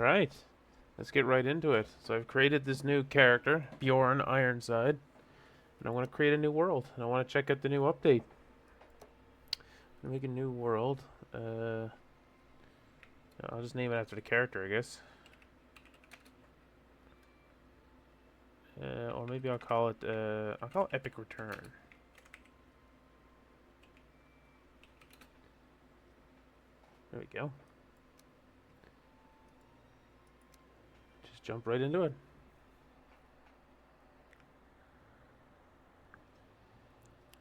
Alright, let's get right into it. So I've created this new character, Bjorn Ironside, and I want to create a new world, and I want to check out the new update. Make a new world. Uh, I'll just name it after the character, I guess. Or maybe I'll call it Epic Return. There we go. Just jump right into it.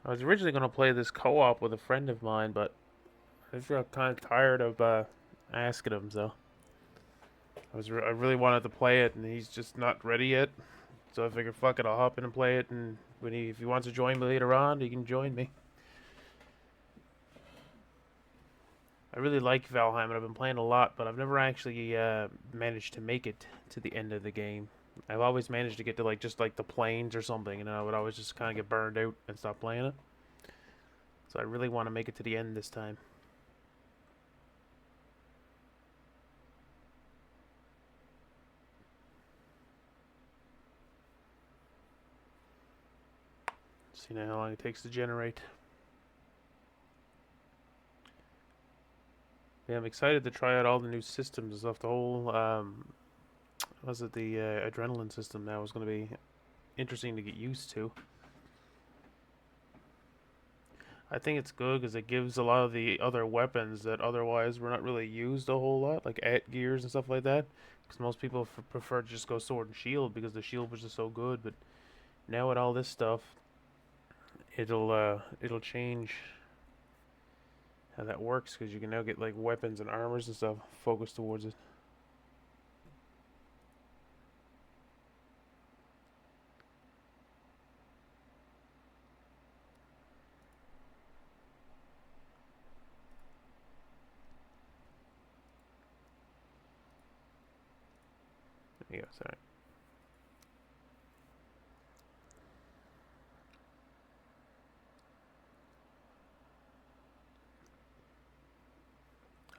I was originally going to play this co-op with a friend of mine, but I just got kind of tired of asking him, so I really wanted to play it, and he's just not ready yet. So I figured, fuck it, I'll hop in and play it, and if he wants to join me later on, he can join me. I really like Valheim, and I've been playing a lot, but I've never actually managed to make it to the end of the game. I've always managed to get to just like the plains or something, and then I would always just kind of get burned out and stop playing it. So I really want to make it to the end this time. See now how long it takes to generate. Yeah, I'm excited to try out all the new systems and stuff. The whole was it the adrenaline system now is going to be interesting to get used to. I think it's good because it gives a lot of the other weapons that otherwise were not really used a whole lot, like at gears and stuff like that. Because most people prefer to just go sword and shield because the shield was just so good. But now with all this stuff, it'll change how that works because you can now get like weapons and armors and stuff focused towards it. There you go. Sorry.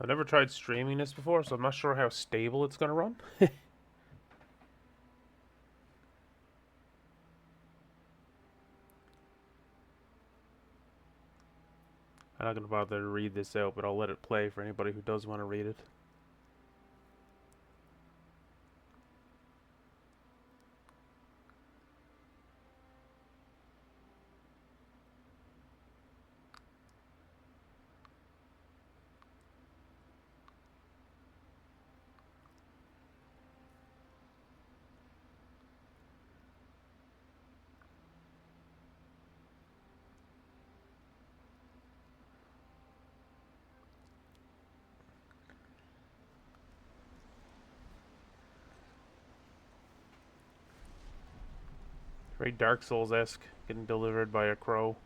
I've never tried streaming this before, so I'm not sure how stable it's gonna run. I'm not gonna bother to read this out, but I'll let it play for anybody who does want to read it. Very Dark Souls-esque, getting delivered by a crow.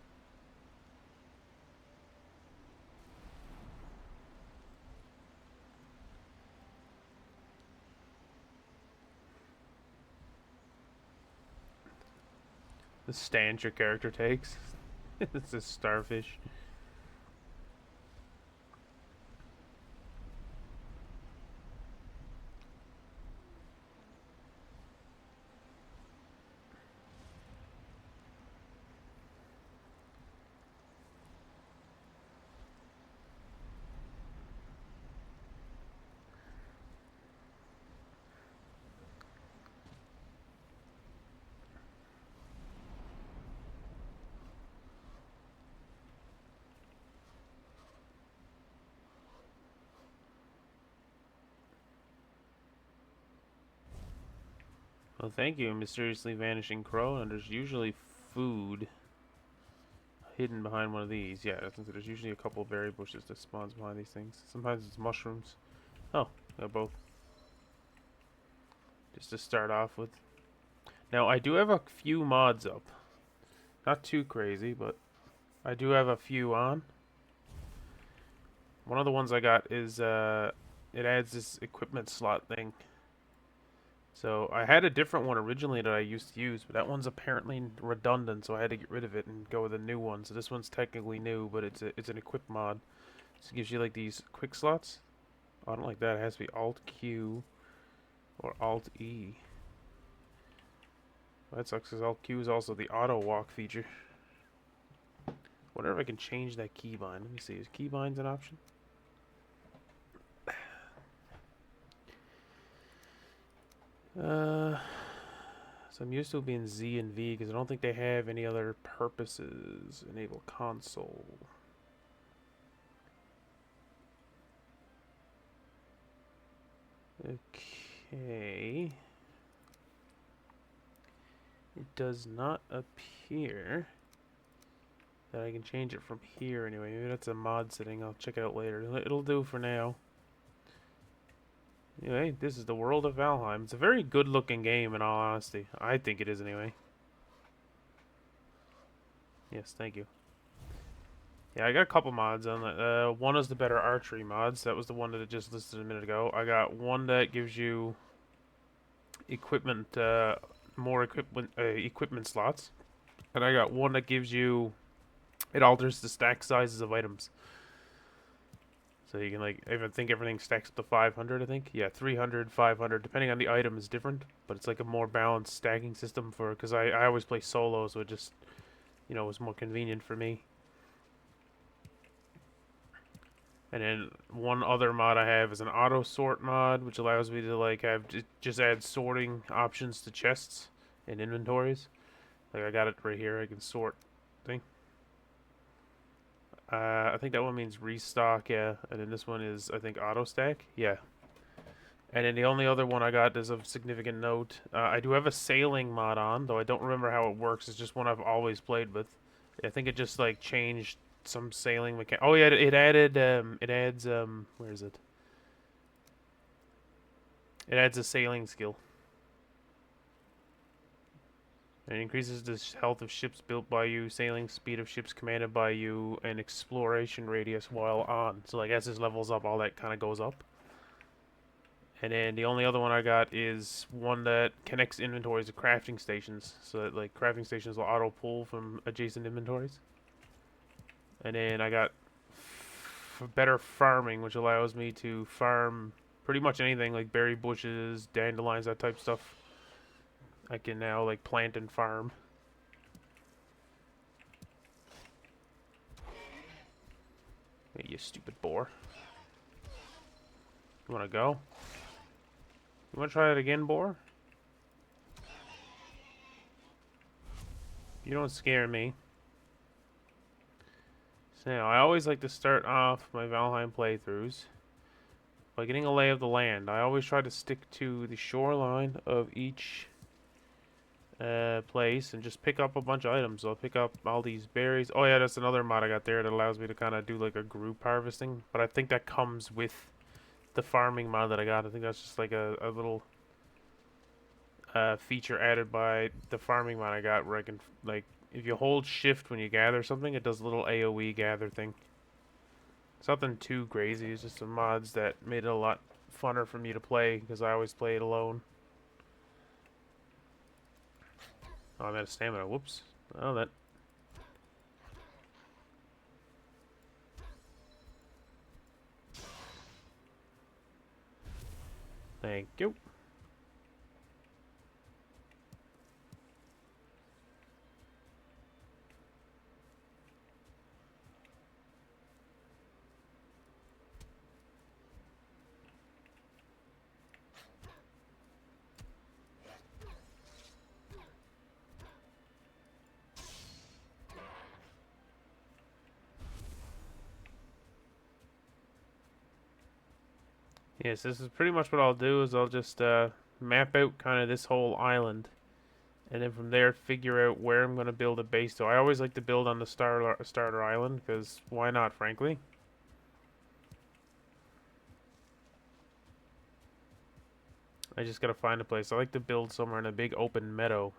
The stance your character takes. It's a starfish. Well, thank you, mysteriously vanishing crow. And there's usually food hidden behind one of these. Yeah, I think there's usually a couple of berry bushes that spawns behind these things. Sometimes it's mushrooms. Oh, they're both. Just to start off with. Now, I do have a few mods up. Not too crazy, but I do have a few on. One of the ones I got is it adds this equipment slot thing. So I had a different one originally that I used to use, but that one's apparently redundant, so I had to get rid of it and go with a new one. So this one's technically new, but it's an equip mod. So it gives you like these quick slots. Oh, I don't like that. It has to be Alt Q. Or Alt E. Well, that sucks because Alt Q is also the auto walk feature. Wonder if I can change that keybind. Let me see. Is keybinds an option? So I'm used to it being Z and V because I don't think they have any other purposes. Enable console. Okay. It does not appear that I can change it from here anyway. Maybe that's a mod setting. I'll check it out later. It'll do for now. Anyway, this is the world of Valheim. It's a very good looking game in all honesty. I think it is anyway. Yes, thank you. Yeah, I got a couple mods on that. One is the better archery mods. That was the one that I just listed a minute ago. I got one that gives you equipment, more equipment slots. And I got one that gives you, it alters the stack sizes of items. So you can like, I think everything stacks up to 500, I think. Yeah, 300, 500, depending on the item is different. But it's like a more balanced stacking system for, because I always play solo, so it just, was more convenient for me. And then one other mod I have is an auto sort mod, which allows me to like have just add sorting options to chests and inventories. Like I got it right here. I can sort thing. I think that one means restock, yeah. And then this one is, I think, auto stack, yeah. And then the only other one I got is of significant note. I do have a sailing mod on, though I don't remember how it works. It's just one I've always played with. I think it just like changed some sailing mechanic. Oh yeah, it added. It adds. Where is it? It adds a sailing skill. It increases the health of ships built by you, sailing speed of ships commanded by you, and exploration radius while on. So like as this levels up, all that kind of goes up. And then the only other one I got is one that connects inventories to crafting stations, so that like crafting stations will auto pull from adjacent inventories. And then I got better farming, which allows me to farm pretty much anything like berry bushes, dandelions, that type of stuff. I can now like plant and farm. Hey, you stupid boar. You wanna go? You wanna try it again, boar? You don't scare me. So I always like to start off my Valheim playthroughs by getting a lay of the land. I always try to stick to the shoreline of each place and just pick up a bunch of items. I'll pick up all these berries. Oh yeah, that's another mod I got there that allows me to kind of do like a group harvesting. But I think that comes with the farming mod that I got. I think that's just like a little feature added by the farming mod I got where I can like if you hold shift when you gather something, it does a little AoE gather thing. It's nothing too crazy. It's just some mods that made it a lot funner for me to play because I always play it alone. Oh, I'm out of stamina. Whoops. Oh, that. Thank you. Yes, this is pretty much what I'll do is I'll just map out kind of this whole island. And then from there figure out where I'm going to build a base. So I always like to build on the starter island because why not, frankly? I just got to find a place. I like to build somewhere in a big open meadow.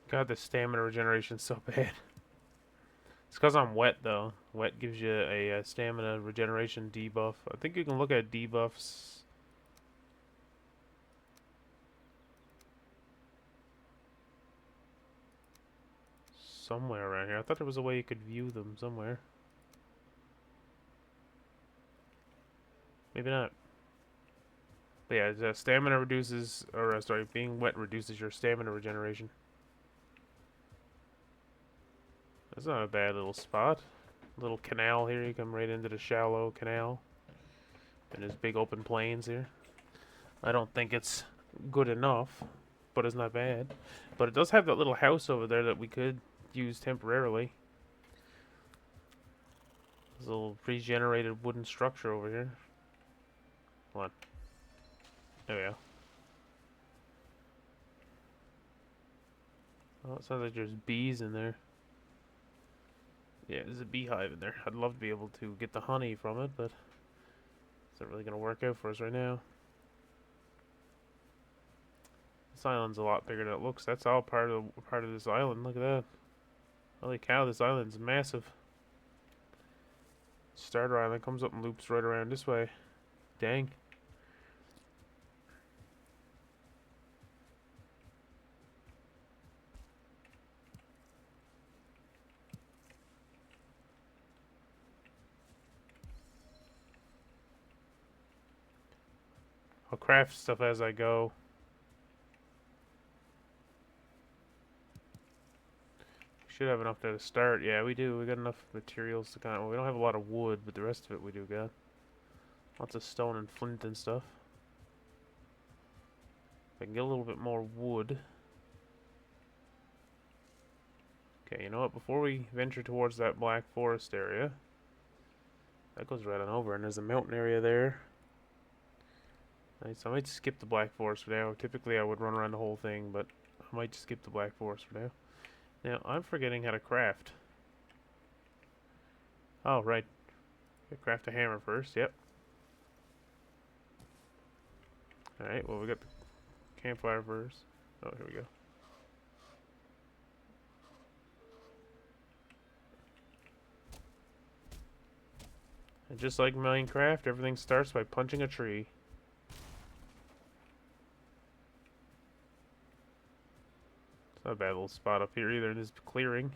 God, the stamina regeneration's so bad. It's because I'm wet, though. Wet gives you a stamina regeneration debuff. I think you can look at debuffs somewhere around here. I thought there was a way you could view them somewhere. Maybe not. But yeah, stamina reduces, or sorry, being wet reduces your stamina regeneration. That's not a bad little spot. Little canal here. You come right into the shallow canal. And there's big open plains here. I don't think it's good enough, but it's not bad. But it does have that little house over there that we could use temporarily. There's a little pre-generated wooden structure over here. Hold on. There we go. Oh, it sounds like there's bees in there. Yeah, there's a beehive in there. I'd love to be able to get the honey from it, but it's not really going to work out for us right now. This island's a lot bigger than it looks. That's all part of this island. Look at that. Holy cow, this island's massive. Starter island comes up and loops right around this way. Dang. I'll craft stuff as I go. Should have enough there to start. Yeah, we do. We got enough materials to kind of... Well, we don't have a lot of wood, but the rest of it we do got. Lots of stone and flint and stuff. If I can get a little bit more wood. Okay, you know what? Before we venture towards that black forest area... That goes right on over, and there's a mountain area there. Nice. I might skip the black forest for now. Typically I would run around the whole thing, but I might skip the black forest for now. Now, I'm forgetting how to craft. Oh, right. Craft a hammer first, yep. Alright, well, we got the campfire first. Oh, here we go. And just like Minecraft, everything starts by punching a tree. It's not a bad little spot up here either, this clearing.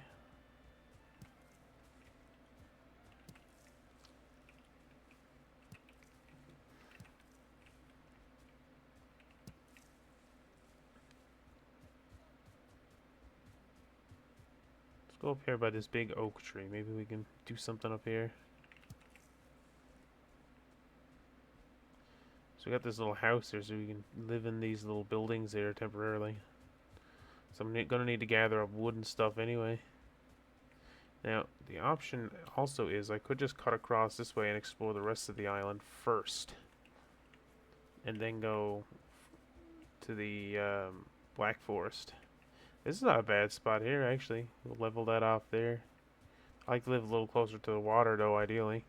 Let's go up here by this big oak tree. Maybe we can do something up here. So we got this little house here, so we can live in these little buildings here temporarily. So I'm gonna need to gather up wood and stuff anyway. Now, the option also is I could just cut across this way and explore the rest of the island first. And then go to the Black Forest. This is not a bad spot here, actually. We'll level that off there. I like to live a little closer to the water, though, ideally.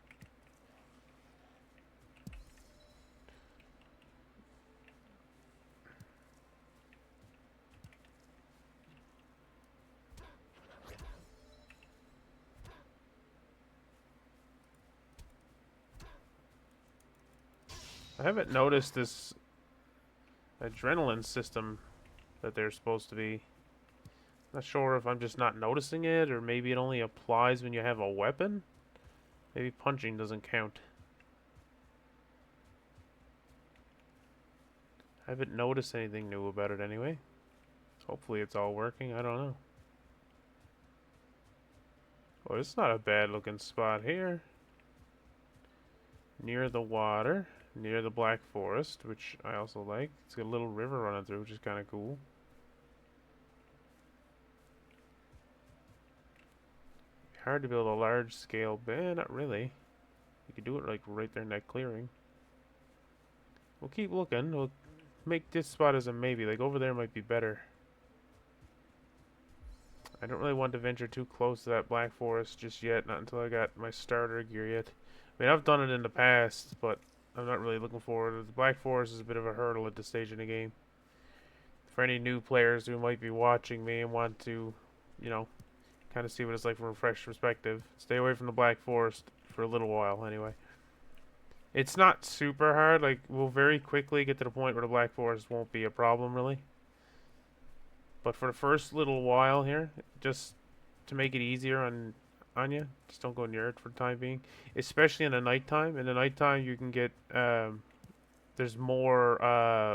I haven't noticed this adrenaline system that they're supposed to be. Not sure if I'm just not noticing it, or maybe it only applies when you have a weapon. Maybe punching doesn't count. I haven't noticed anything new about it anyway. Hopefully it's all working, I don't know. Oh, it's not a bad looking spot here. Near the water, near the Black Forest, which I also like. It's got a little river running through, which is kind of cool. Hard to build a large scale bed, not really. You could do it like right there in that clearing. We'll keep looking. We'll make this spot as a maybe. Like over there might be better. I don't really want to venture too close to that Black Forest just yet. Not until I got my starter gear yet. I mean, I've done it in the past, but I'm not really looking forward. The Black Forest is a bit of a hurdle at this stage in the game. For any new players who might be watching me and want to, you know, kind of see what it's like from a fresh perspective. Stay away from the Black Forest for a little while, anyway. It's not super hard. Like, we'll very quickly get to the point where the Black Forest won't be a problem, really. But for the first little while here, just to make it easier on you, just don't go near it for the time being. Especially in the nighttime. In the nighttime, you can get there's more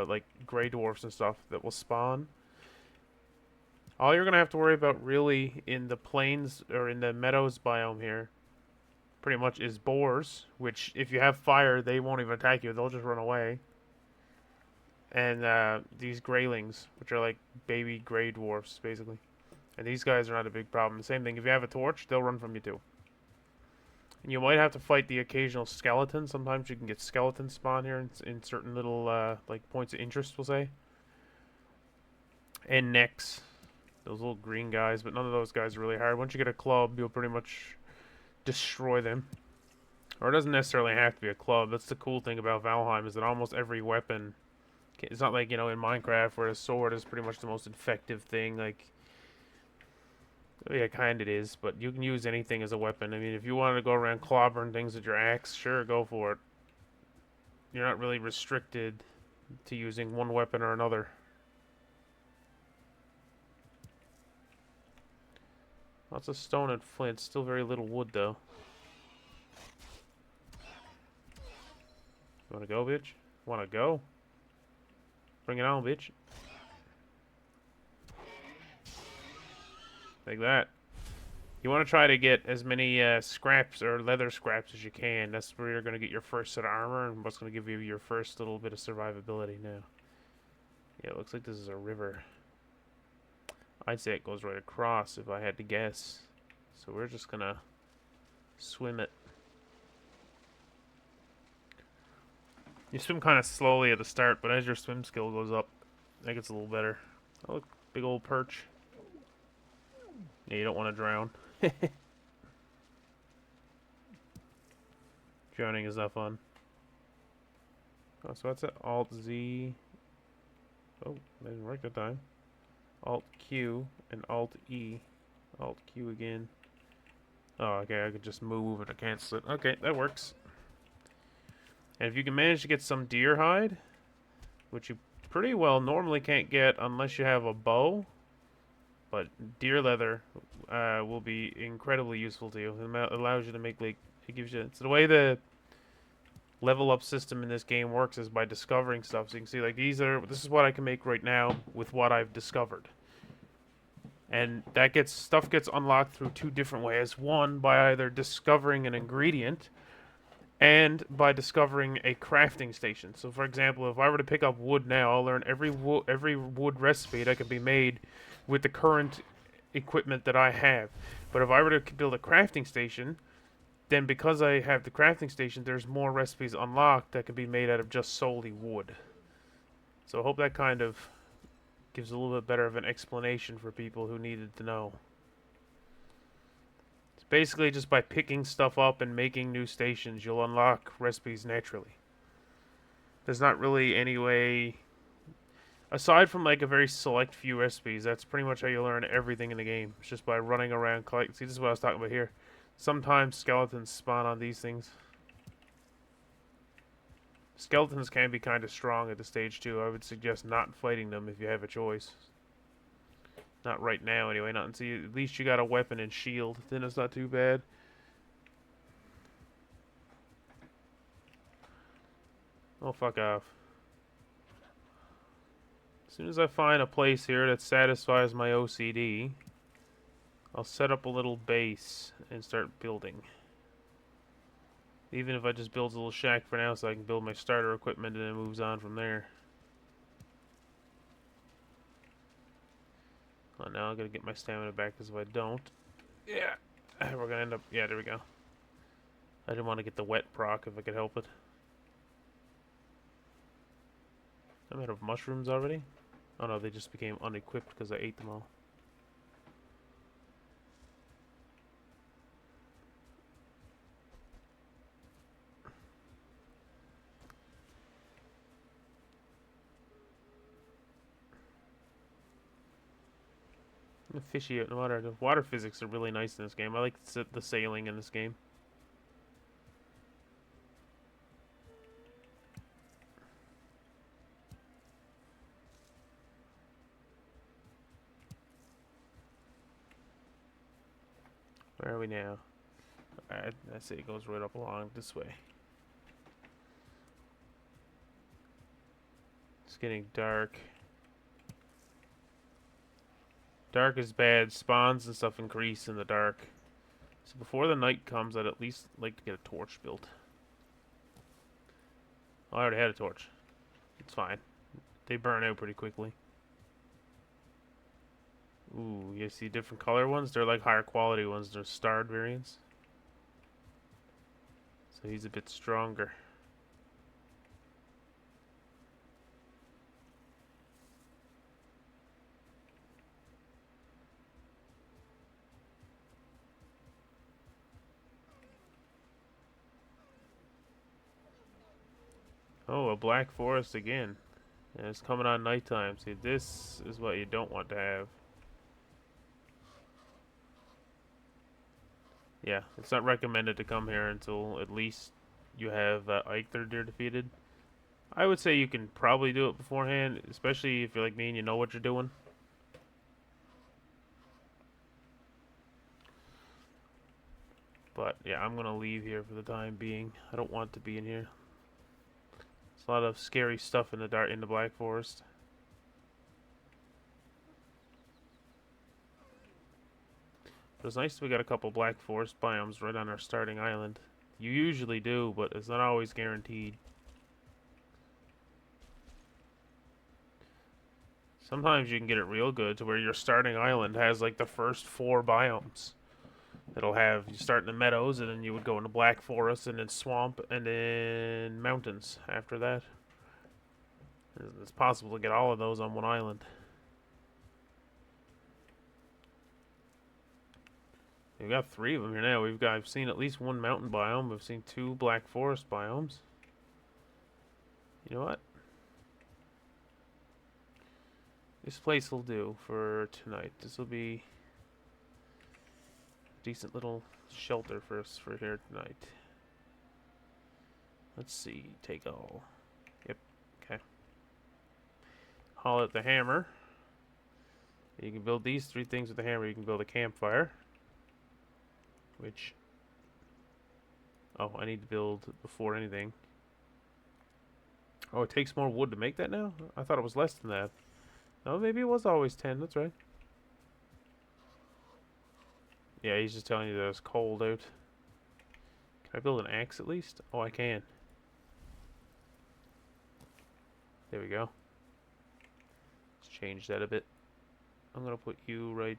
like gray dwarfs and stuff that will spawn. All you're gonna have to worry about really in the plains or in the meadows biome here, pretty much is boars. Which, if you have fire, they won't even attack you; they'll just run away. And these greylings, which are like baby gray dwarfs, basically. And these guys are not a big problem. Same thing, if you have a torch, they'll run from you too. And you might have to fight the occasional skeleton. Sometimes you can get skeletons spawn here in certain little like points of interest, we'll say. And necks. Those little green guys, but none of those guys are really hard. Once you get a club, you'll pretty much destroy them. Or it doesn't necessarily have to be a club. That's the cool thing about Valheim, is that almost every weapon... It's not like, you know, in Minecraft where a sword is pretty much the most effective thing. Like, yeah, kind of it is, but you can use anything as a weapon. I mean, if you wanted to go around clobbering things with your axe, sure, go for it. You're not really restricted to using one weapon or another. Lots of stone and flint, still very little wood, though. You wanna go, bitch? Wanna go? Bring it on, bitch. Like that. You want to try to get as many scraps or leather scraps as you can. That's where you're going to get your first set of armor and what's going to give you your first little bit of survivability now. Yeah, it looks like this is a river. I'd say it goes right across if I had to guess. So we're just going to swim it. You swim kind of slowly at the start, but as your swim skill goes up, that gets a little better. Oh, look, big old perch. Yeah, you don't want to drown. Drowning is not fun. Oh, so that's it. Alt Z. Oh, that didn't work that time. Alt Q and Alt E. Alt Q again. Oh, okay, I could just move and I cancel it. Okay, that works. And if you can manage to get some deer hide, which you pretty well normally can't get unless you have a bow, but deer leather will be incredibly useful to you. It allows you to make, like, it gives you, it's the way the level up system in this game works is by discovering stuff. So you can see, like, this is what I can make right now with what I've discovered. And that stuff gets unlocked through two different ways. One, by either discovering an ingredient, and by discovering a crafting station. So, for example, if I were to pick up wood now, I'll learn every wood recipe that can be made with the current equipment that I have. But if I were to build a crafting station, then because I have the crafting station, there's more recipes unlocked that can be made out of just solely wood. So I hope that kind of gives a little bit better of an explanation for people who needed to know. Basically, just by picking stuff up and making new stations, you'll unlock recipes naturally. There's not really any way, aside from like a very select few recipes, that's pretty much how you learn everything in the game. It's just by running around, collecting. See, this is what I was talking about here. Sometimes skeletons spawn on these things. Skeletons can be kind of strong at this stage too. I would suggest not fighting them if you have a choice. Not right now, anyway. Not until at least you got a weapon and shield. Then it's not too bad. Oh, fuck off. As soon as I find a place here that satisfies my OCD, I'll set up a little base and start building. Even if I just build a little shack for now so I can build my starter equipment and it moves on from there. Oh, now I'm gonna get my stamina back because if I don't... Yeah! We're gonna end up... Yeah, there we go. I didn't want to get the wet proc if I could help it. I'm out of mushrooms already? Oh no, they just became unequipped because I ate them all. Fishy out in the water. The water physics are really nice in this game. I like the sailing in this game. Where are we now? Alright, I say it goes right up along this way. It's getting dark. Dark is bad. Spawns and stuff increase in the dark. So before the night comes, I'd at least like to get a torch built. Oh, I already had a torch. It's fine. They burn out pretty quickly. Ooh, you see different color ones? They're like higher quality ones. They're starred variants. So he's a bit stronger. Oh, a black forest again. And it's coming on nighttime. See, this is what you don't want to have. Yeah, it's not recommended to come here until at least you have Eikther deer defeated. I would say you can probably do it beforehand, especially if you're like me and you know what you're doing. But yeah, I'm gonna leave here for the time being. I don't want to be in here. There's a lot of scary stuff in the Black Forest. But it's nice that we got a couple Black Forest biomes right on our starting island. You usually do, but it's not always guaranteed. Sometimes you can get it real good to where your starting island has like the first 4 biomes. It'll have, you start in the meadows, and then you would go into Black Forest, and then Swamp, and then Mountains after that. It's possible to get all of those on one island. We've got 3 of them here now. I've seen at least 1 mountain biome. We've seen 2 Black Forest biomes. You know what? This place will do for tonight. This will be a decent little shelter for us for here tonight. Let's see. Take all. Yep. Okay. Haul out the hammer. You can build these 3 things with the hammer. You can build a campfire. Which... Oh, I need to build before anything. Oh, it takes more wood to make that now? I thought it was less than that. No, maybe it was always 10. That's right. Yeah, he's just telling you that it's cold out. Can I build an axe at least? Oh, I can. There we go. Let's change that a bit. I'm going to put you right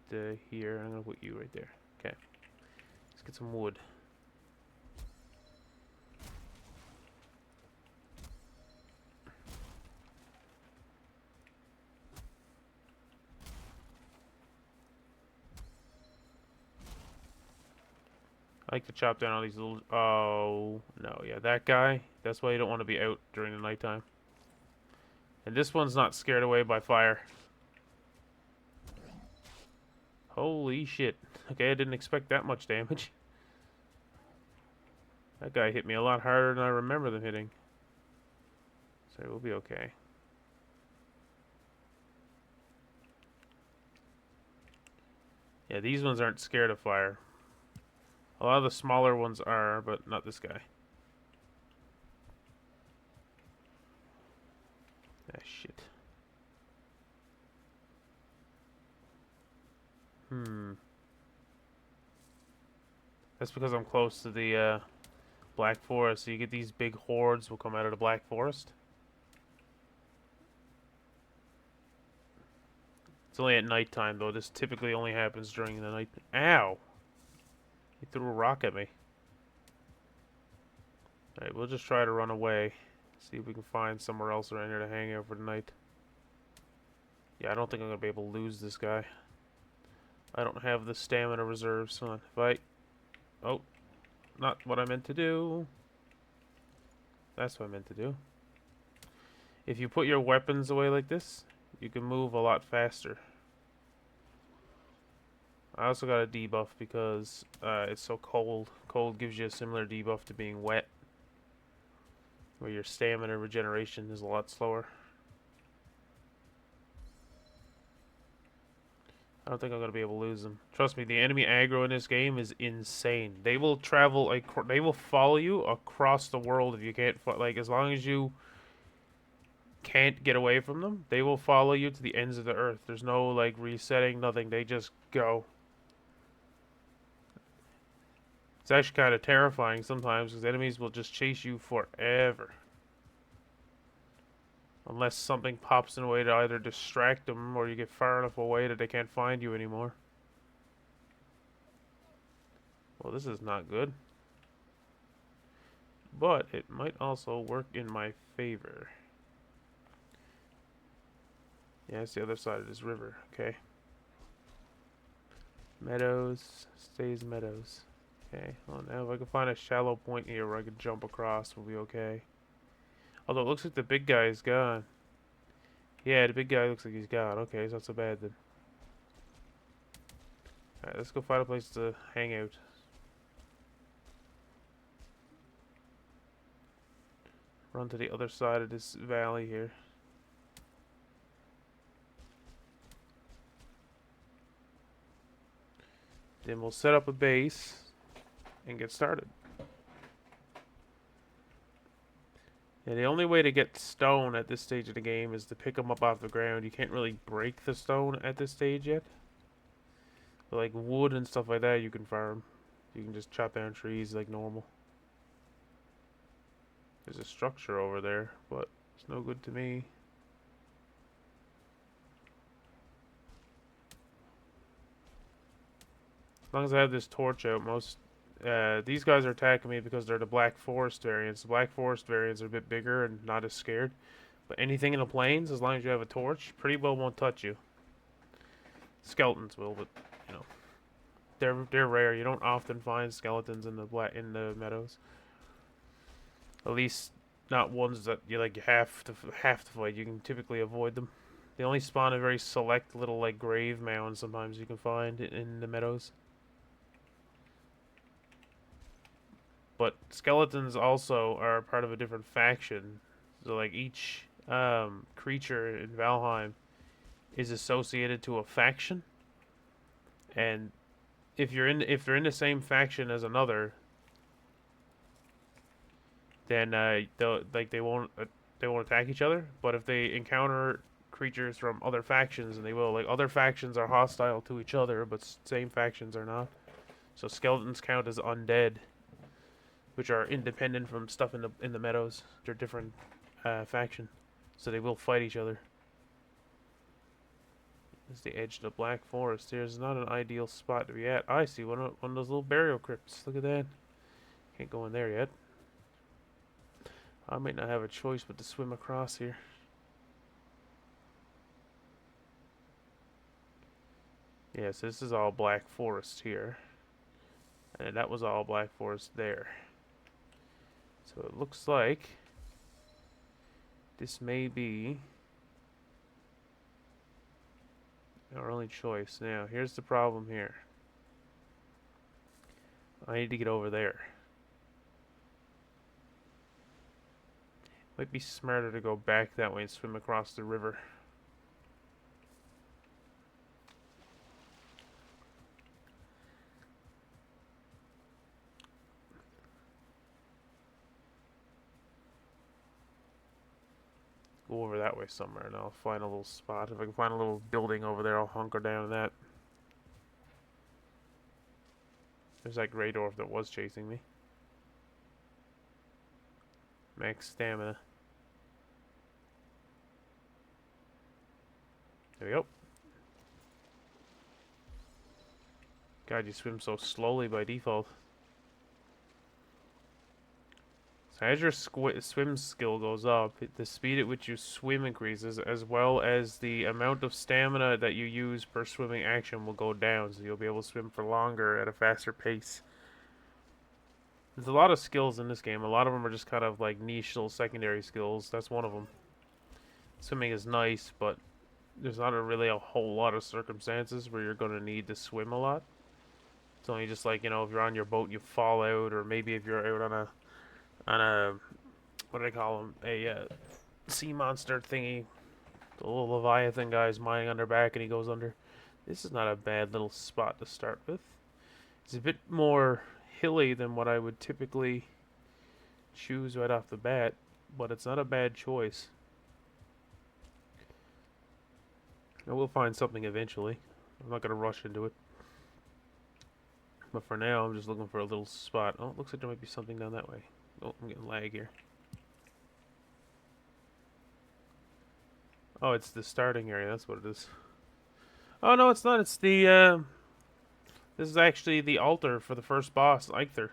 here. I'm going to put you right there. Okay. Let's get some wood. I like to chop down all these little... Oh, no. Yeah, that guy. That's why you don't want to be out during the nighttime. And this one's not scared away by fire. Holy shit. Okay, I didn't expect that much damage. That guy hit me a lot harder than I remember them hitting. So we'll be okay. Yeah, these ones aren't scared of fire. A lot of the smaller ones are, but not this guy. Ah, shit. That's because I'm close to the Black Forest, so you get these big hordes will come out of the Black Forest. It's only at nighttime, though. This typically only happens during the night. Ow! He threw a rock at me. Alright, we'll just try to run away. See if we can find somewhere else around here to hang out for the night. Yeah, I don't think I'm going to be able to lose this guy. I don't have the stamina reserves. Hold on. If I... Oh. Not what I meant to do. That's what I meant to do. If you put your weapons away like this, you can move a lot faster. I also got a debuff because it's so cold. Cold gives you a similar debuff to being wet, where your stamina regeneration is a lot slower. I don't think I'm gonna be able to lose them. Trust me, the enemy aggro in this game is insane. They will travel like they will follow you across the world if you can't like as long as you can't get away from them, they will follow you to the ends of the earth. There's no like resetting, nothing. They just go. It's actually kind of terrifying sometimes because enemies will just chase you forever. Unless something pops in a way to either distract them or you get far enough away that they can't find you anymore. Well, this is not good. But it might also work in my favor. Yeah, it's the other side of this river. Okay. Meadows. Stays meadows. Okay. Well, now if I can find a shallow point here where I can jump across, we'll be okay. Although it looks like the big guy is gone. Yeah, the big guy looks like he's gone. Okay, it's not so bad then. Alright, let's go find a place to hang out. Run to the other side of this valley here. Then we'll set up a base and get started. Yeah, the only way to get stone at this stage of the game is to pick them up off the ground. You can't really break the stone at this stage yet. But like wood and stuff like that you can farm. You can just chop down trees like normal. There's a structure over there, but it's no good to me. As long as I have this torch out, these guys are attacking me because they're the Black Forest variants. The Black Forest variants are a bit bigger and not as scared. But anything in the plains, as long as you have a torch, pretty well won't touch you. Skeletons will, but you know, they're rare. You don't often find skeletons in the meadows. At least not ones that you have to fight. You can typically avoid them. They only spawn in very select little like grave mounds. Sometimes you can find in the meadows. But skeletons also are part of a different faction. So like each creature in Valheim is associated to a faction, and if they're in the same faction as another, then they won't attack each other. But if they encounter creatures from other factions, and they will, like other factions are hostile to each other, but same factions are not. So skeletons count as undead, which are independent from stuff in the meadows. They're different faction, so they will fight each other. This is the edge of the Black Forest. Here's not an ideal spot to be at. I see one of those little burial crypts. Look at that. Can't go in there yet. I might not have a choice but to swim across here. Yeah, so this is all Black Forest here. And that was all Black Forest there. So it looks like this may be our only choice. Now, here's the problem here. I need to get over there. Might be smarter to go back that way and swim across the river. Go over that way somewhere and I'll find a little spot. If I can find a little building over there, I'll hunker down in that. There's that Grey Dwarf that was chasing me. Max stamina. There we go. God, you swim so slowly by default. So as your swim skill goes up, the speed at which you swim increases, as well as the amount of stamina that you use per swimming action will go down, so you'll be able to swim for longer at a faster pace. There's a lot of skills in this game. A lot of them are just kind of like niche little secondary skills. That's one of them. Swimming is nice, but there's not really a whole lot of circumstances where you're gonna need to swim a lot. It's only just like, if you're on your boat, you fall out, or maybe if you're out on a what do they call them, a sea monster thingy. The little Leviathan guy's mining on their back and he goes under. This is not a bad little spot to start with. It's a bit more hilly than what I would typically choose right off the bat, but it's not a bad choice. I will find something eventually. I'm not going to rush into it. But for now, I'm just looking for a little spot. Oh, it looks like there might be something down that way. Oh, I'm getting lag here. Oh, it's the starting area. That's what it is. Oh, no, it's not. It's the, this is actually the altar for the first boss, Eikthyr.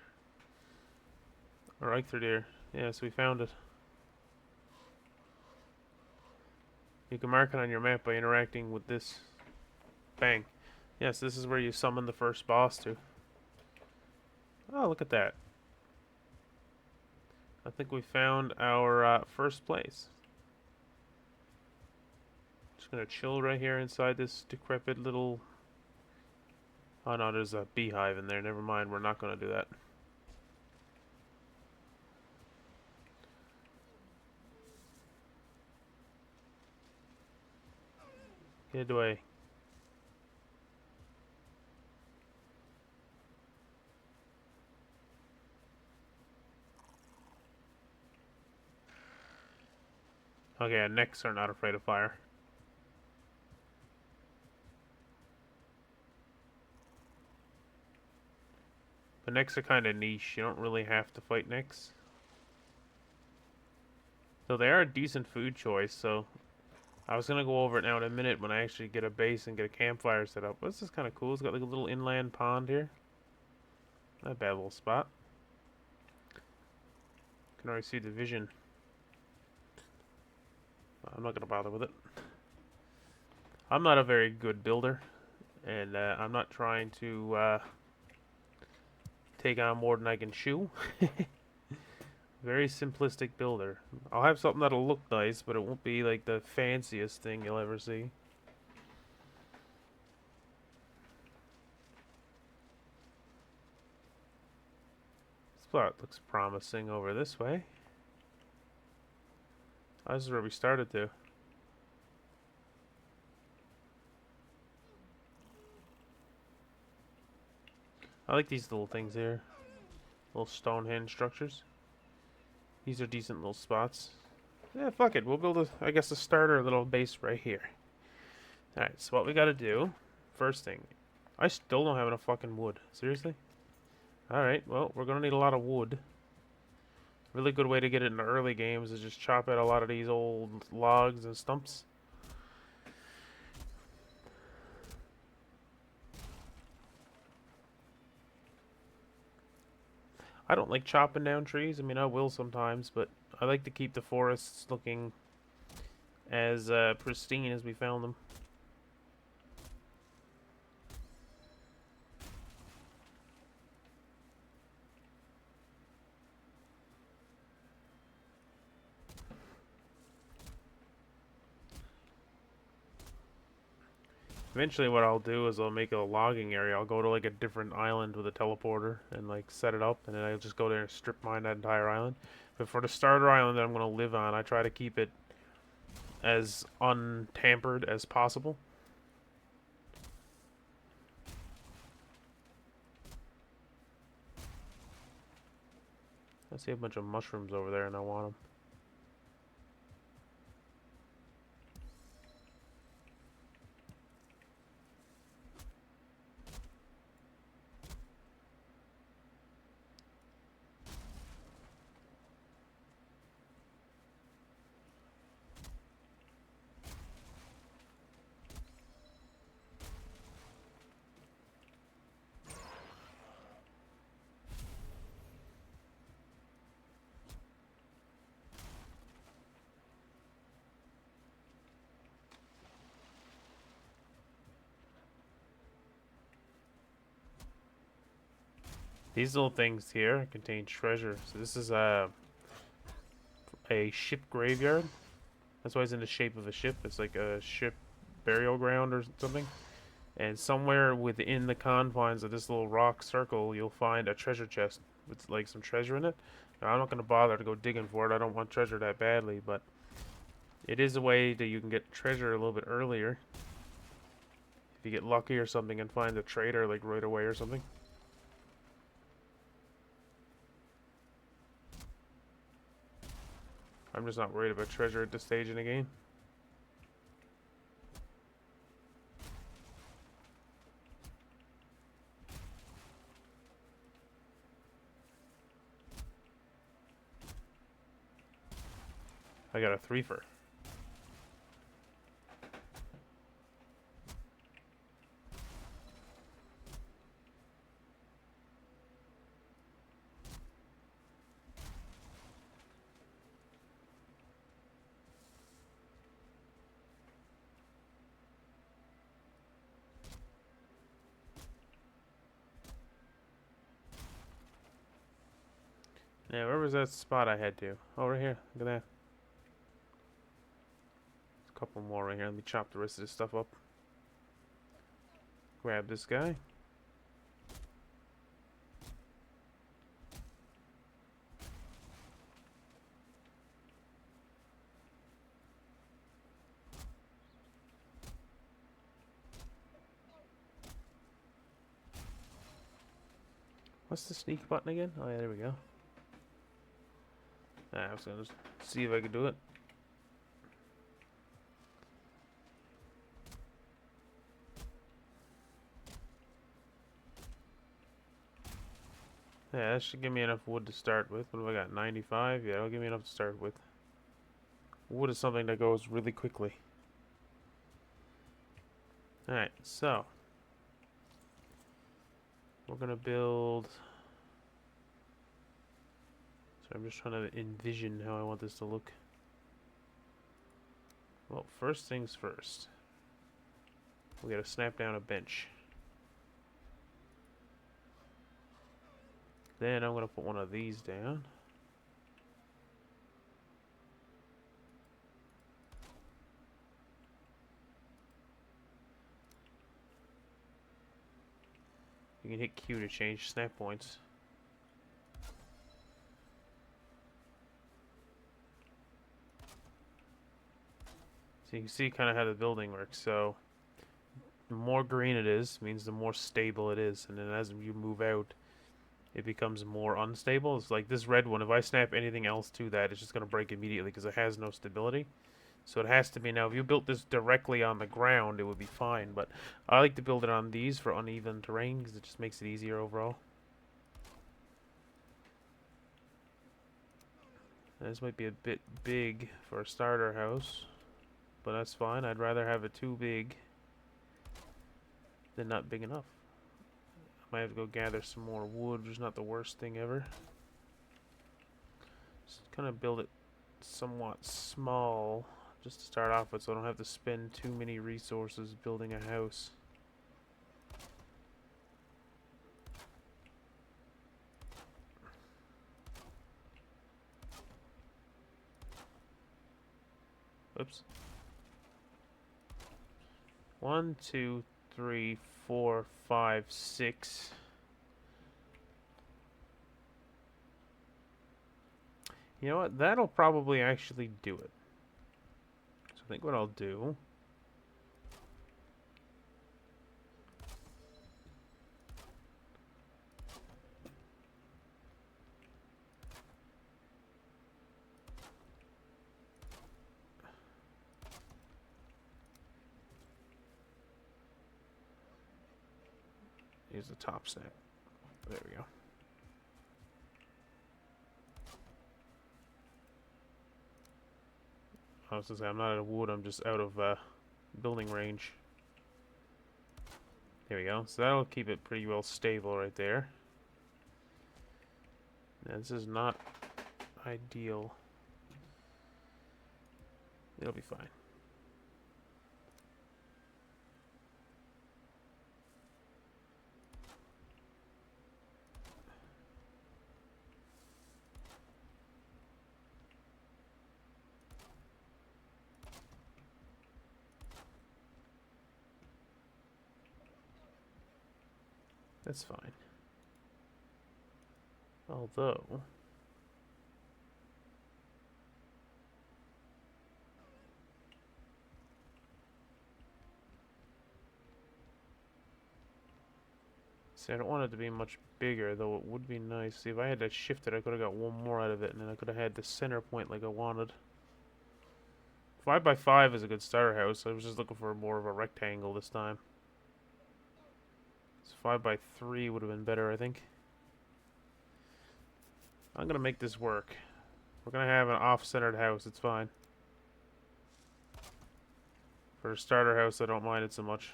Or Eikthyr deer. Yes, we found it. You can mark it on your map by interacting with this. Bang. Yes, this is where you summon the first boss to. Oh, look at that. I think we found our first place. Just gonna chill right here inside this decrepit little... Oh no, there's a beehive in there. Never mind, we're not gonna do that. Get away. Okay, necks are not afraid of fire. The necks are kind of niche. You don't really have to fight necks. So they are a decent food choice, so... I was going to go over it now in a minute when I actually get a base and get a campfire set up. This is kind of cool. It's got like a little inland pond here. Not a bad little spot. Can already see the vision. I'm not going to bother with it. I'm not a very good builder, and I'm not trying to take on more than I can chew. Very simplistic builder. I'll have something that'll look nice, but it won't be like the fanciest thing you'll ever see. This spot looks promising over this way. Oh, this is where we started to. I like these little things here. Little Stonehenge structures. These are decent little spots. Yeah, fuck it. We'll build I guess, a starter little base right here. Alright, so what we gotta do, first thing, I still don't have enough fucking wood. Seriously? Alright, well, we're gonna need a lot of wood. Really good way to get it in the early games is just chop out a lot of these old logs and stumps. I don't like chopping down trees. I mean, I will sometimes, but I like to keep the forests looking as pristine as we found them. Eventually what I'll do is I'll make a logging area. I'll go to like a different island with a teleporter and like set it up, and then I'll just go there and strip mine that entire island. But for the starter island that I'm going to live on, I try to keep it as untampered as possible. I see a bunch of mushrooms over there and I want them. These little things here contain treasure. So this is a ship graveyard. That's why it's in the shape of a ship. It's like a ship burial ground or something. And somewhere within the confines of this little rock circle, you'll find a treasure chest with like some treasure in it. Now, I'm not going to bother to go digging for it. I don't want treasure that badly, but it is a way that you can get treasure a little bit earlier. If you get lucky or something and find a trader like right away or something. I'm just not worried about treasure at this stage in the game. I got a threefer. Yeah, where was that spot I had to? Oh, right here. Look at that. There's a couple more right here. Let me chop the rest of this stuff up. Grab this guy. What's the sneak button again? Oh yeah, there we go. I was gonna just see if I could do it. Yeah, that should give me enough wood to start with. What have I got? 95? Yeah, that'll give me enough to start with. Wood is something that goes really quickly. Alright, so we're gonna build. So I'm just trying to envision how I want this to look. Well, first things first. We gotta snap down a bench. Then I'm gonna put one of these down. You can hit Q to change snap points. So you can see kind of how the building works. So the more green it is, means the more stable it is. And then as you move out, it becomes more unstable. It's like this red one. If I snap anything else to that, it's just going to break immediately because it has no stability. So it has to be. Now, if you built this directly on the ground, it would be fine. But I like to build it on these for uneven terrain because it just makes it easier overall. This might be a bit big for a starter house, but that's fine. I'd rather have it too big than not big enough. I might have to go gather some more wood, which is not the worst thing ever. Just kind of build it somewhat small, just to start off with, so I don't have to spend too many resources building a house. Oops. 1, 2, 3, 4, 5, 6. You know what? That'll probably actually do it. So I think what I'll do is the top snap. There we go. I was gonna say, I'm not out of wood, I'm just out of building range. There we go. So that'll keep it pretty well stable right there. Now, this is not ideal. It'll be fine. That's fine. Although... See, I don't want it to be much bigger, though it would be nice. See, if I had to shift it, I could have got one more out of it, and then I could have had the center point like I wanted. 5 by 5 is a good starter house. I was just looking for more of a rectangle this time. So 5 by 3 would have been better, I think. I'm gonna make this work. We're gonna have an off-centered house. It's fine. For a starter house, I don't mind it so much.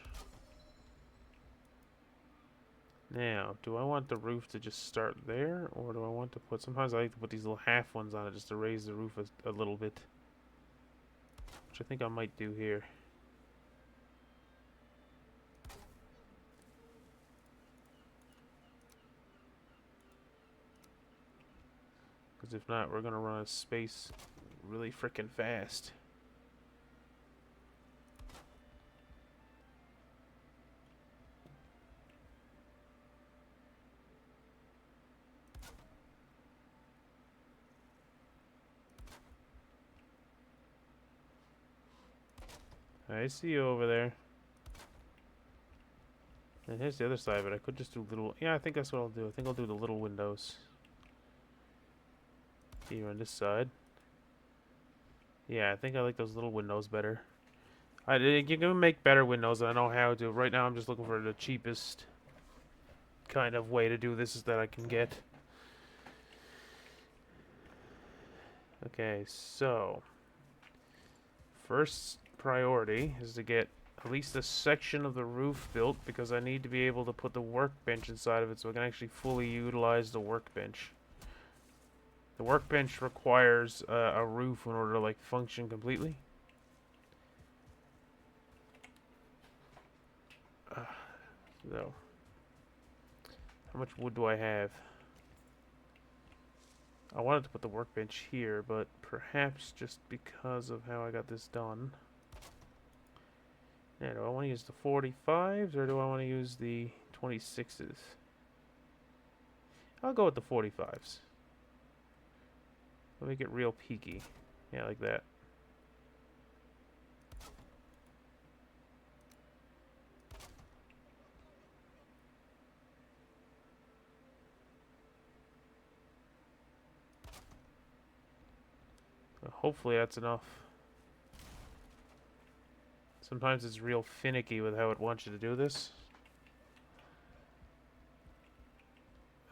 Now, do I want the roof to just start there, or do I want to put... Sometimes I like to put these little half ones on it just to raise the roof a little bit. Which I think I might do here. Because if not, we're going to run out of space really freaking fast. I see you over there. And here's the other side, but I could just do little... Yeah, I think that's what I'll do. I think I'll do the little windows. Here on this side. Yeah, I think I like those little windows better. You can make better windows, and I know how to. Right now, I'm just looking for the cheapest kind of way to do this that I can get. Okay, so... First priority is to get at least a section of the roof built, because I need to be able to put the workbench inside of it so I can actually fully utilize the workbench. The workbench requires a roof in order to like function completely. So, how much wood do I have? I wanted to put the workbench here, but perhaps just because of how I got this done. Yeah, do I want to use the 45s or do I want to use the 26s? I'll go with the 45s. Let me get real peaky. Yeah, like that. Hopefully that's enough. Sometimes it's real finicky with how it wants you to do this.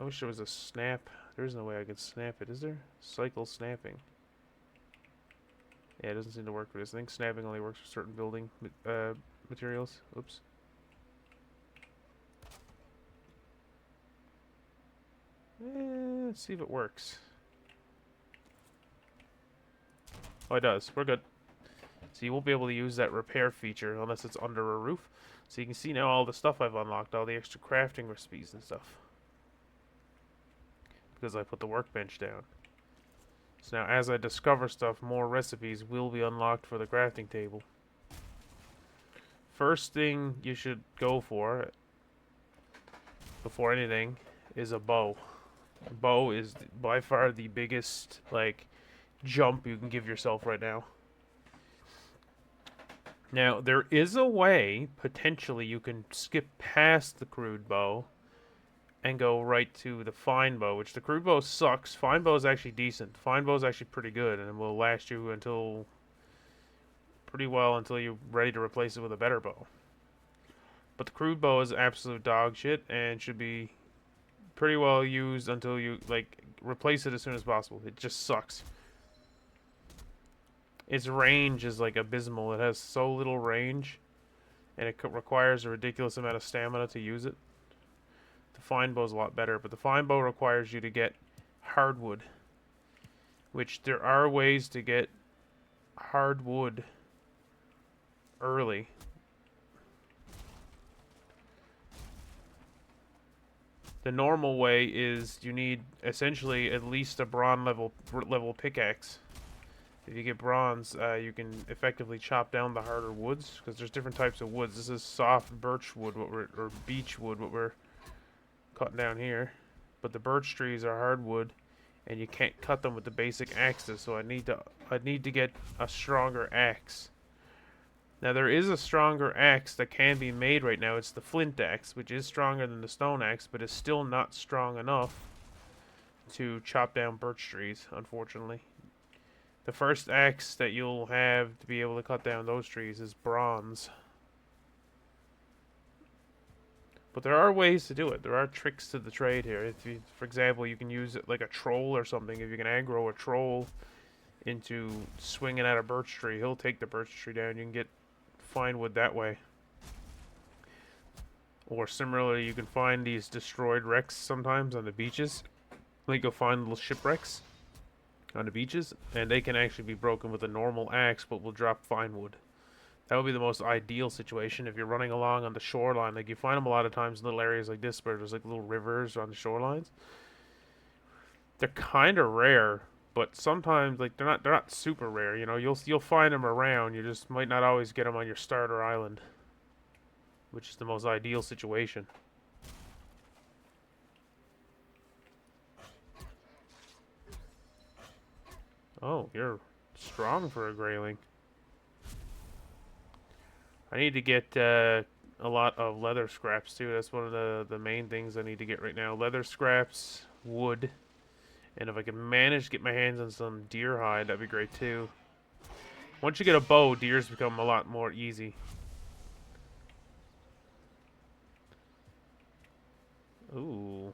I wish there was a snap. There is no way I could snap it, is there? Cycle snapping. Yeah, it doesn't seem to work for this. I think snapping only works for certain building materials. Oops. Let's see if it works. Oh, it does. We're good. So you won't be able to use that repair feature unless it's under a roof. So you can see now all the stuff I've unlocked, all the extra crafting recipes and stuff. Because I put the workbench down. So now as I discover stuff, more recipes will be unlocked for the crafting table. First thing you should go for, before anything, is a bow. A bow is by far the biggest, like, jump you can give yourself right now. Now, there is a way, potentially, you can skip past the crude bow and go right to the fine bow, which the crude bow sucks. Fine bow is actually decent. Fine bow is actually pretty good, and it will last you until pretty well until you're ready to replace it with a better bow. But the crude bow is absolute dog shit and should be pretty well used until you like replace it as soon as possible. It just sucks. Its range is like abysmal. It has so little range, and it requires a ridiculous amount of stamina to use it. The fine bow is a lot better, but the fine bow requires you to get hardwood, which there are ways to get hardwood early. The normal way is you need essentially at least a bronze level pickaxe. If you get bronze, you can effectively chop down the harder woods because there's different types of woods. This is soft birch wood, or beech wood, what we're cut down here. But the birch trees are hardwood, and you can't cut them with the basic axes. So I need to get a stronger axe. Now there is a stronger axe that can be made right now. It's the flint axe, which is stronger than the stone axe, but is still not strong enough to chop down birch trees, unfortunately. The first axe that you'll have to be able to cut down those trees is bronze. But there are ways to do it. There are tricks to the trade here. If you, for example, you can use it like a troll or something. If you can aggro a troll into swinging at a birch tree, he'll take the birch tree down. You can get fine wood that way. Or similarly, you can find these destroyed wrecks sometimes on the beaches. Like you'll find little shipwrecks on the beaches, and they can actually be broken with a normal axe, but will drop fine wood. That would be the most ideal situation if you're running along on the shoreline. Like you find them a lot of times in little areas like this, where there's like little rivers on the shorelines. They're kind of rare, but sometimes like they're not super rare. You know, you'll find them around. You just might not always get them on your starter island, which is the most ideal situation. Oh, you're strong for a grayling. I need to get a lot of leather scraps too. That's one of the main things I need to get right now. Leather scraps, wood, and if I can manage to get my hands on some deer hide, that'd be great too. Once you get a bow, deers become a lot more easy. Ooh.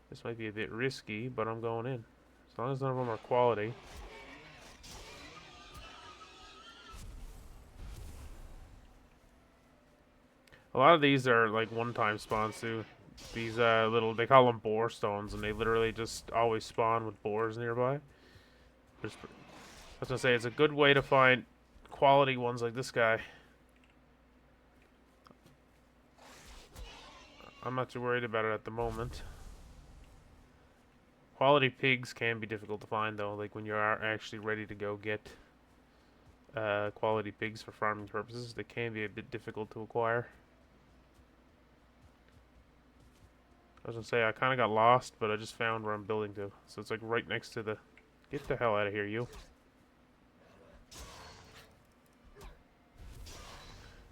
This might be a bit risky, but I'm going in. As long as none of them are quality. A lot of these are like one-time spawns too. These little, they call them boar stones, and they literally just always spawn with boars nearby. I was gonna say, it's a good way to find quality ones like this guy. I'm not too worried about it at the moment. Quality pigs can be difficult to find though, like when you are actually ready to go get quality pigs for farming purposes, they can be a bit difficult to acquire. I was gonna say, I kind of got lost, but I just found where I'm building to. So it's like right next to the... Get the hell out of here, you.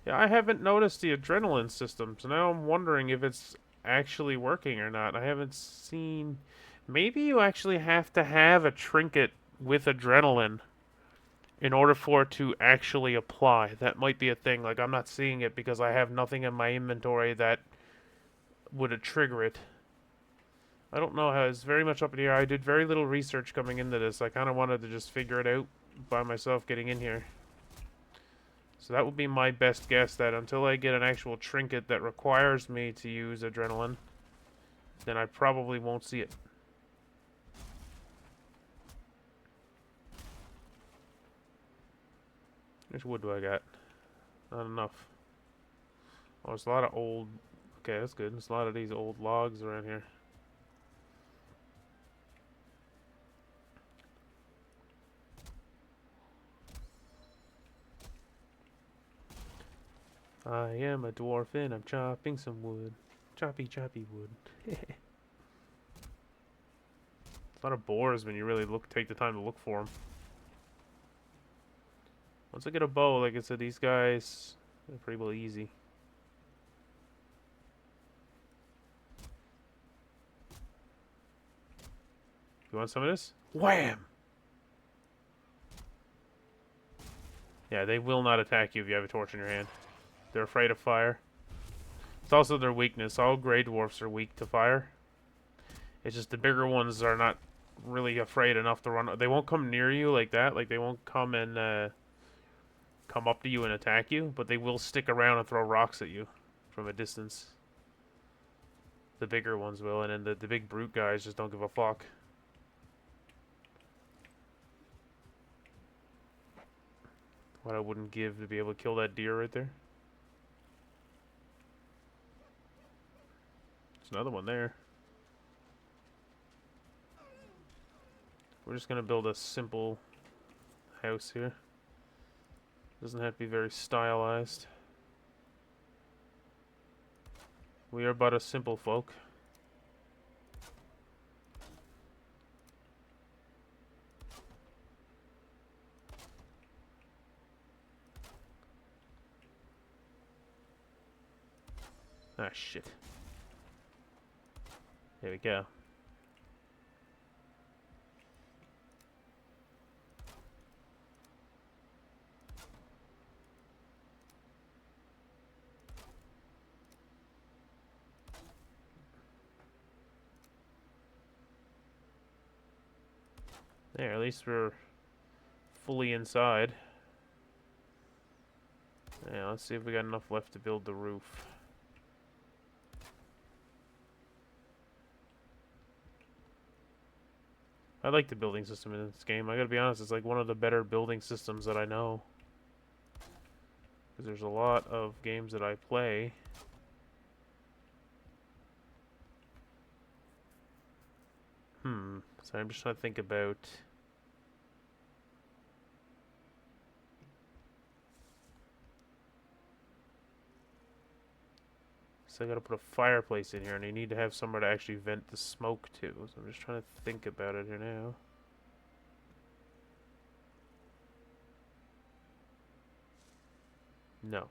Yeah, I haven't noticed the adrenaline system, so now I'm wondering if it's actually working or not. I haven't seen... Maybe you actually have to have a trinket with adrenaline in order for it to actually apply. That might be a thing. Like, I'm not seeing it because I have nothing in my inventory that would trigger it. I don't know how. It's very much up in the air. I did very little research coming into this. I kind of wanted to just figure it out by myself getting in here. So that would be my best guess, that until I get an actual trinket that requires me to use adrenaline, then I probably won't see it. How much wood do I got? Not enough. Oh, there's a lot of old... Okay, that's good. There's a lot of these old logs around here. I am a dwarf and I'm chopping some wood. Choppy, choppy wood. A lot of boars when you really take the time to look for them. Once I get a bow, like I said, these guys are pretty well easy. You want some of this? Wham! Yeah, they will not attack you if you have a torch in your hand. They're afraid of fire. It's also their weakness. All gray dwarfs are weak to fire. It's just the bigger ones are not really afraid enough to run. They won't come near you like that. Like, they won't come and come up to you and attack you, but they will stick around and throw rocks at you from a distance. The bigger ones will, and then the big brute guys just don't give a fuck. What I wouldn't give to be able to kill that deer right there. There's another one there. We're just gonna build a simple house here. Doesn't have to be very stylized. We are but a simple folk. Ah, shit. There we go. There, at least we're fully inside. Yeah, let's see if we got enough left to build the roof. I like the building system in this game. I gotta be honest, it's like one of the better building systems that I know. Because there's a lot of games that I play. So I'm just trying to think about... So I gotta put a fireplace in here, and you need to have somewhere to actually vent the smoke to. So I'm just trying to think about it here now. No.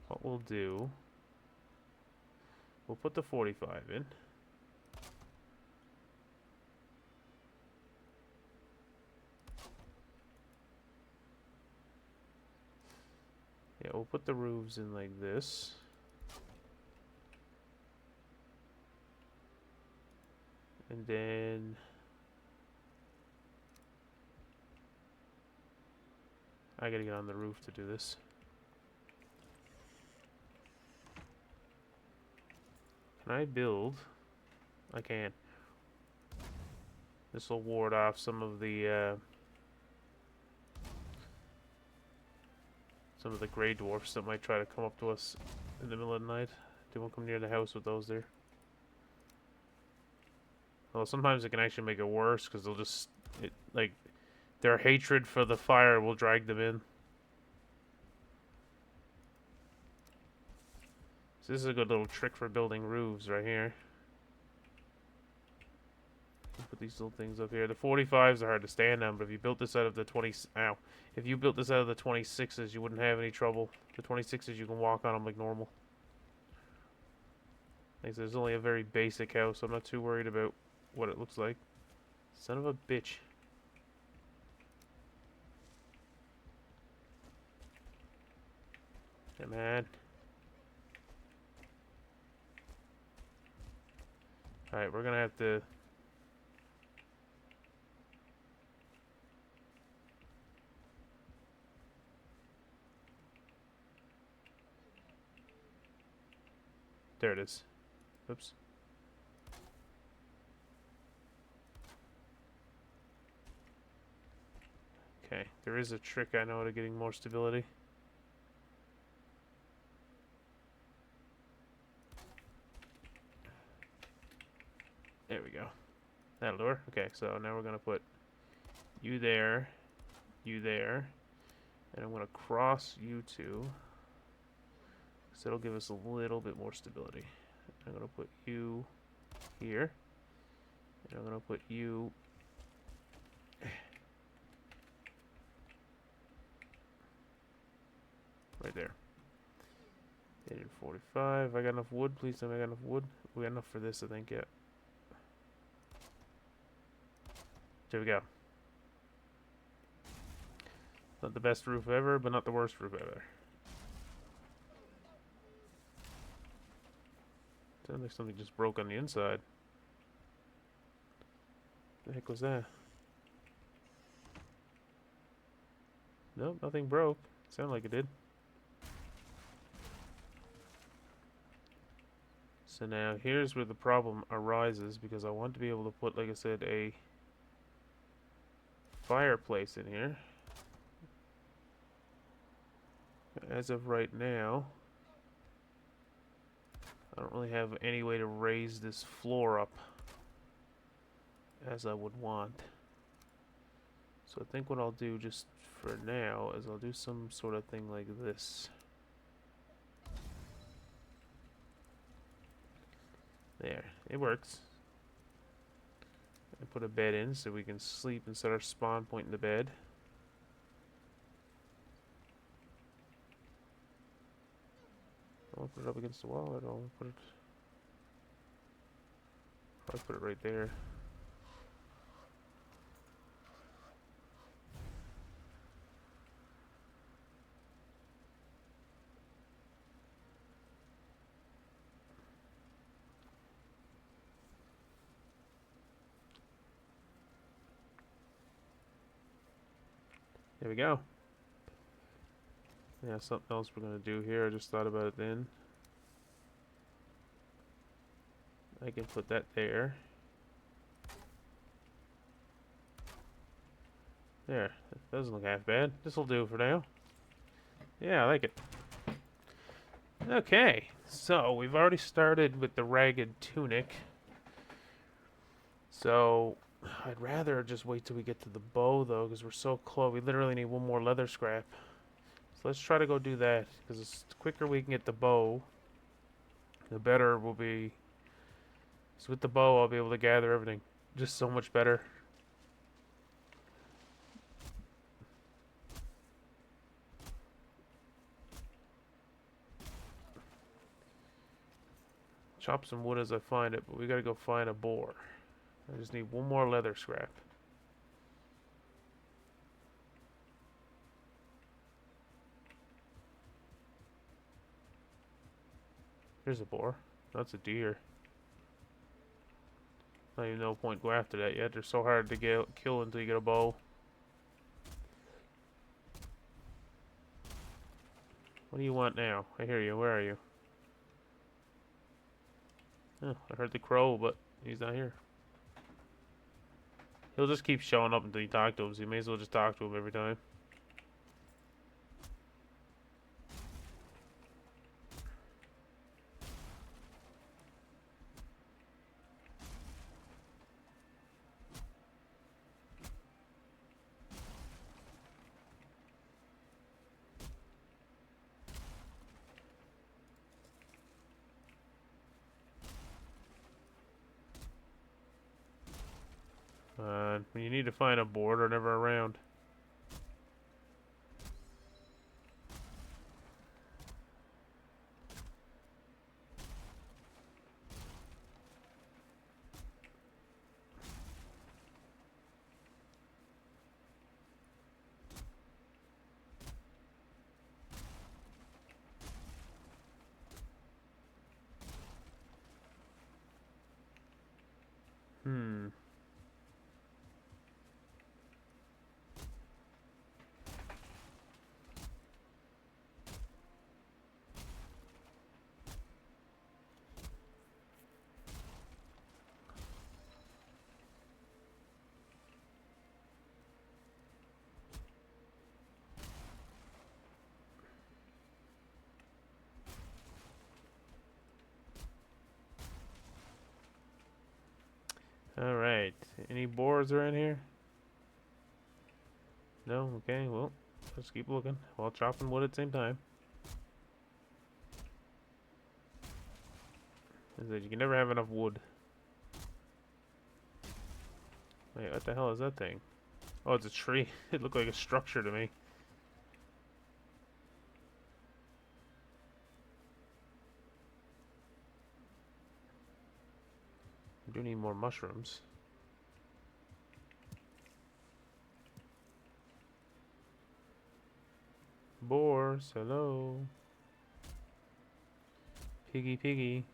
What we'll do... We'll put the 45 in. Yeah, we'll put the roofs in like this. And then... I gotta get on the roof to do this. Can I build? I can. This will ward off some of the gray dwarfs that might try to come up to us in the middle of the night. They won't come near the house with those there. Well, sometimes it can actually make it worse because they'll just like their hatred for the fire will drag them in. So this is a good little trick for building roofs right here. Put these little things up here. The 45s are hard to stand on, but if you built this out of the 20... Ow. If you built this out of the 26s, you wouldn't have any trouble. The 26s, you can walk on them like normal. Like, there's only a very basic house, so I'm not too worried about what it looks like. Son of a bitch. Yeah, man. Alright, we're gonna have to... There it is. Oops. Okay, there is a trick I know to getting more stability. There we go. That'll do her. Okay, so now we're gonna put you there, and I'm gonna cross you two. So it'll give us a little bit more stability. I'm gonna put you here, and I'm gonna put you right there. 45. I got enough wood. Please tell me I got enough wood. We got enough for this, I think. Yeah. There we go. Not the best roof ever, but not the worst roof ever. Sounds like something just broke on the inside. The heck was that? Nope, nothing broke. Sounded like it did. So now here's where the problem arises, because I want to be able to put, like I said, a fireplace in here. As of right now, I don't really have any way to raise this floor up as I would want. So I think what I'll do just for now is I'll do some sort of thing like this. There, it works. I put a bed in so we can sleep and set our spawn point in the bed. I'll put it up against the wall, or I'll put it. I'll put it right there. There we go. Yeah, something else we're gonna do here. I just thought about it then. I can put that there. There. That doesn't look half bad. This'll do for now. Yeah, I like it. Okay, so we've already started with the ragged tunic. So I'd rather just wait till we get to the bow, though, because we're so close. We literally need one more leather scrap. So let's try to go do that, because the quicker we can get the bow, the better it will be. So with the bow, I'll be able to gather everything just so much better. Chop some wood as I find it, but we gotta go find a boar. I just need one more leather scrap. Here's a boar. That's a deer. Not even no point go after that yet. They're so hard to kill until you get a bow. What do you want now? I hear you. Where are you? Oh, I heard the crow, but he's not here. He'll just keep showing up until you talk to him, so you may as well just talk to him every time. When you need to find a board, they're never around. Hmm. Alright. Any boars around here? No? Okay, well, let's keep looking while chopping wood at the same time. Is that you can never have enough wood. Wait, what the hell is that thing? Oh, it's a tree. It looked like a structure to me. I do need more mushrooms. Boars, hello. Piggy, piggy.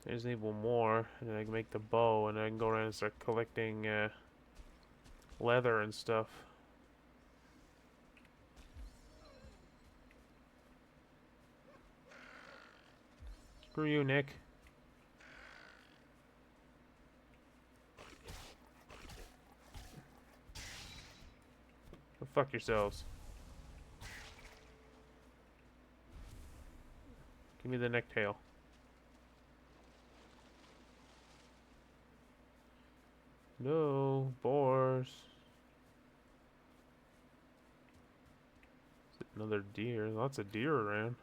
I just need one more, and then I can make the bow, and then I can go around and start collecting leather and stuff. Screw you, Nick. Go fuck yourselves. Give me the necktail. No, boars. Another deer. Lots of deer around.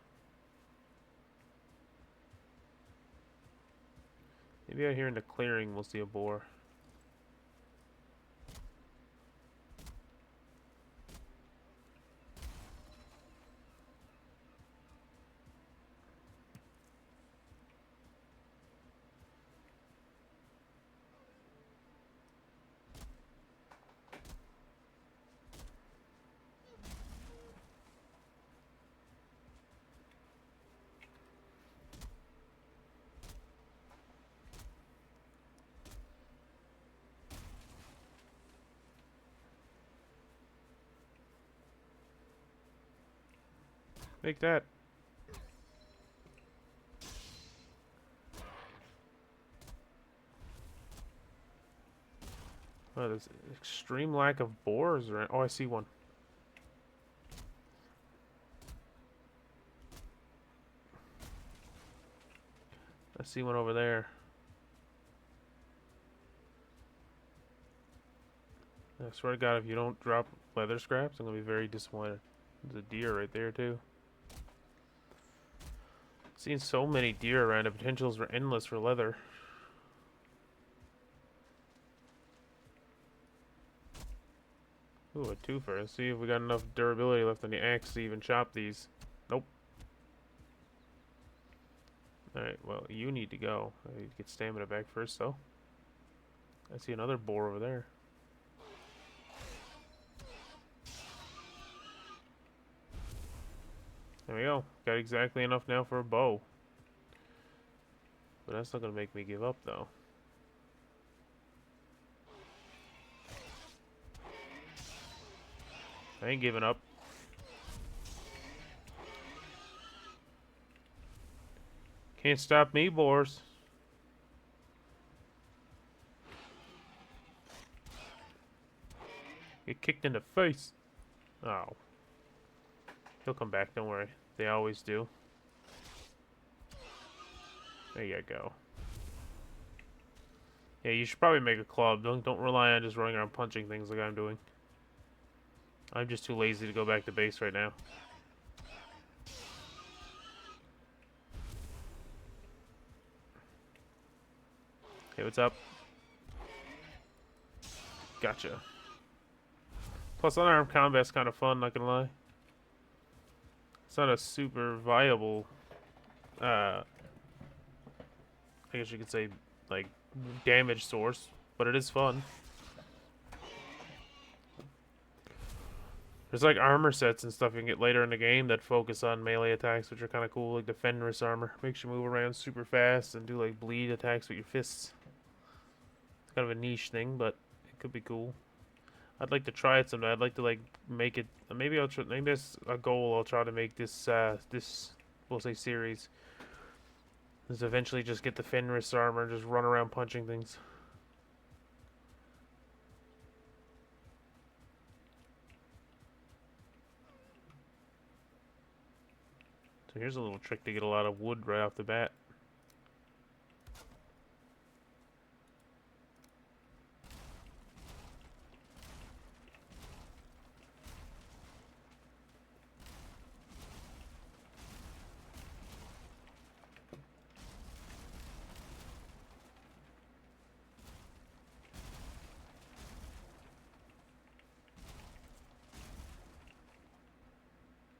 Maybe out here in the clearing we'll see a boar. Make that. Oh, there's extreme lack of boars around. Oh, I see one. I see one over there. I swear to God, if you don't drop leather scraps, I'm gonna be very disappointed. There's a deer right there too. Seeing so many deer around, the potentials are endless for leather. Ooh, a twofer. Let's see if we got enough durability left on the axe to even chop these. Nope. Alright, well, you need to go. I need to get stamina back first, though. I see another boar over there. There we go. Got exactly enough now for a bow. But that's not going to make me give up, though. I ain't giving up. Can't stop me, boars. Get kicked in the face. Oh. He'll come back, don't worry. They always do. There you go. Yeah, you should probably make a club. Don't rely on just running around punching things like I'm doing. I'm just too lazy to go back to base right now. Hey, what's up? Gotcha. Plus, unarmed combat's kind of fun, not gonna lie. It's not a super viable, I guess you could say, like, damage source, but it is fun. There's like armor sets and stuff you can get later in the game that focus on melee attacks, which are kind of cool, like the Fenris armor. Makes you move around super fast and do like bleed attacks with your fists. It's kind of a niche thing, but it could be cool. I'd like to try it someday. I'd like to like make it. Maybe I'll try. Maybe that's a goal. I'll try to make this. We'll say series. Is eventually just get the Fenris armor and just run around punching things. So here's a little trick to get a lot of wood right off the bat.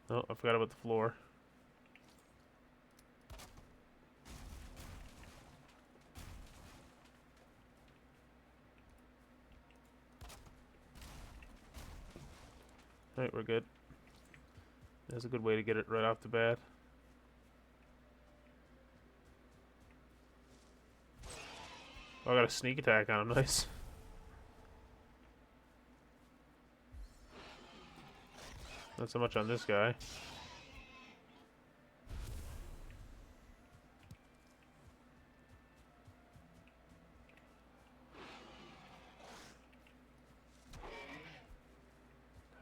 Oh, I forgot about the floor. Alright, we're good. That's a good way to get it right off the bat. Oh, I got a sneak attack on him. Nice. Not so much on this guy.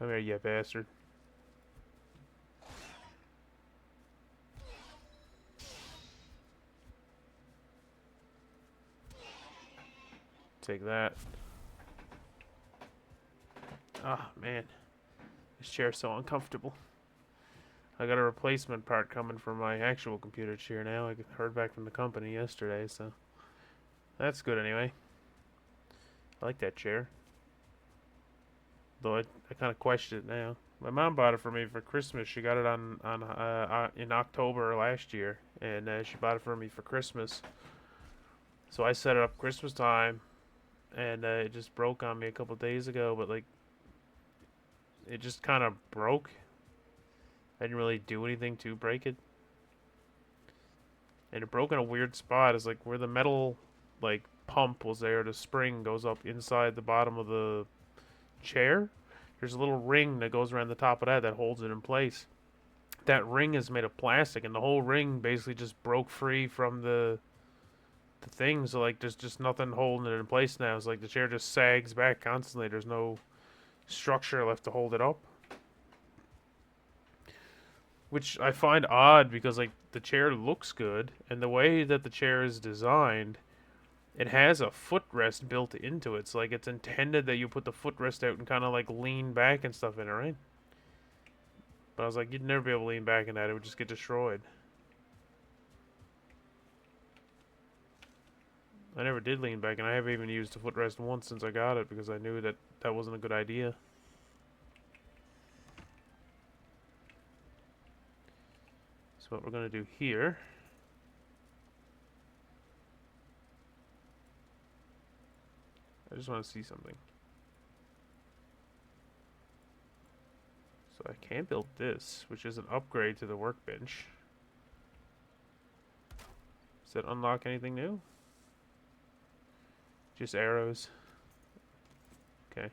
Come here, you bastard. Take that. Ah, man. This chair's so uncomfortable. I got a replacement part coming for my actual computer chair now. I heard back from the company yesterday, so that's good anyway. I like that chair, though I kind of question it now. My mom bought it for me for Christmas. She got it on in October last year, and she bought it for me for Christmas. So I set it up Christmas time, and it just broke on me a couple days ago. But like, it just kind of broke. I didn't really do anything to break it, and it broke in a weird spot. It's like where the metal like pump was there. The spring goes up inside the bottom of the chair. There's a little ring that goes around the top of that holds it in place. That ring is made of plastic, and the whole ring basically just broke free from the thing. So like, there's just nothing holding it in place now. It's like the chair just sags back constantly. There's no structure left to hold it up, which I find odd because like the chair looks good, and the way that the chair is designed, it has a footrest built into it. So like, it's intended that you put the footrest out and kind of like lean back and stuff in it, right? But I was like, you'd never be able to lean back in that. It would just get destroyed. I never did lean back, and I haven't even used the footrest once since I got it because I knew that that wasn't a good idea. So what we're going to do here... I just want to see something. So I can build this, which is an upgrade to the workbench. Does that unlock anything new? Just arrows. Okay.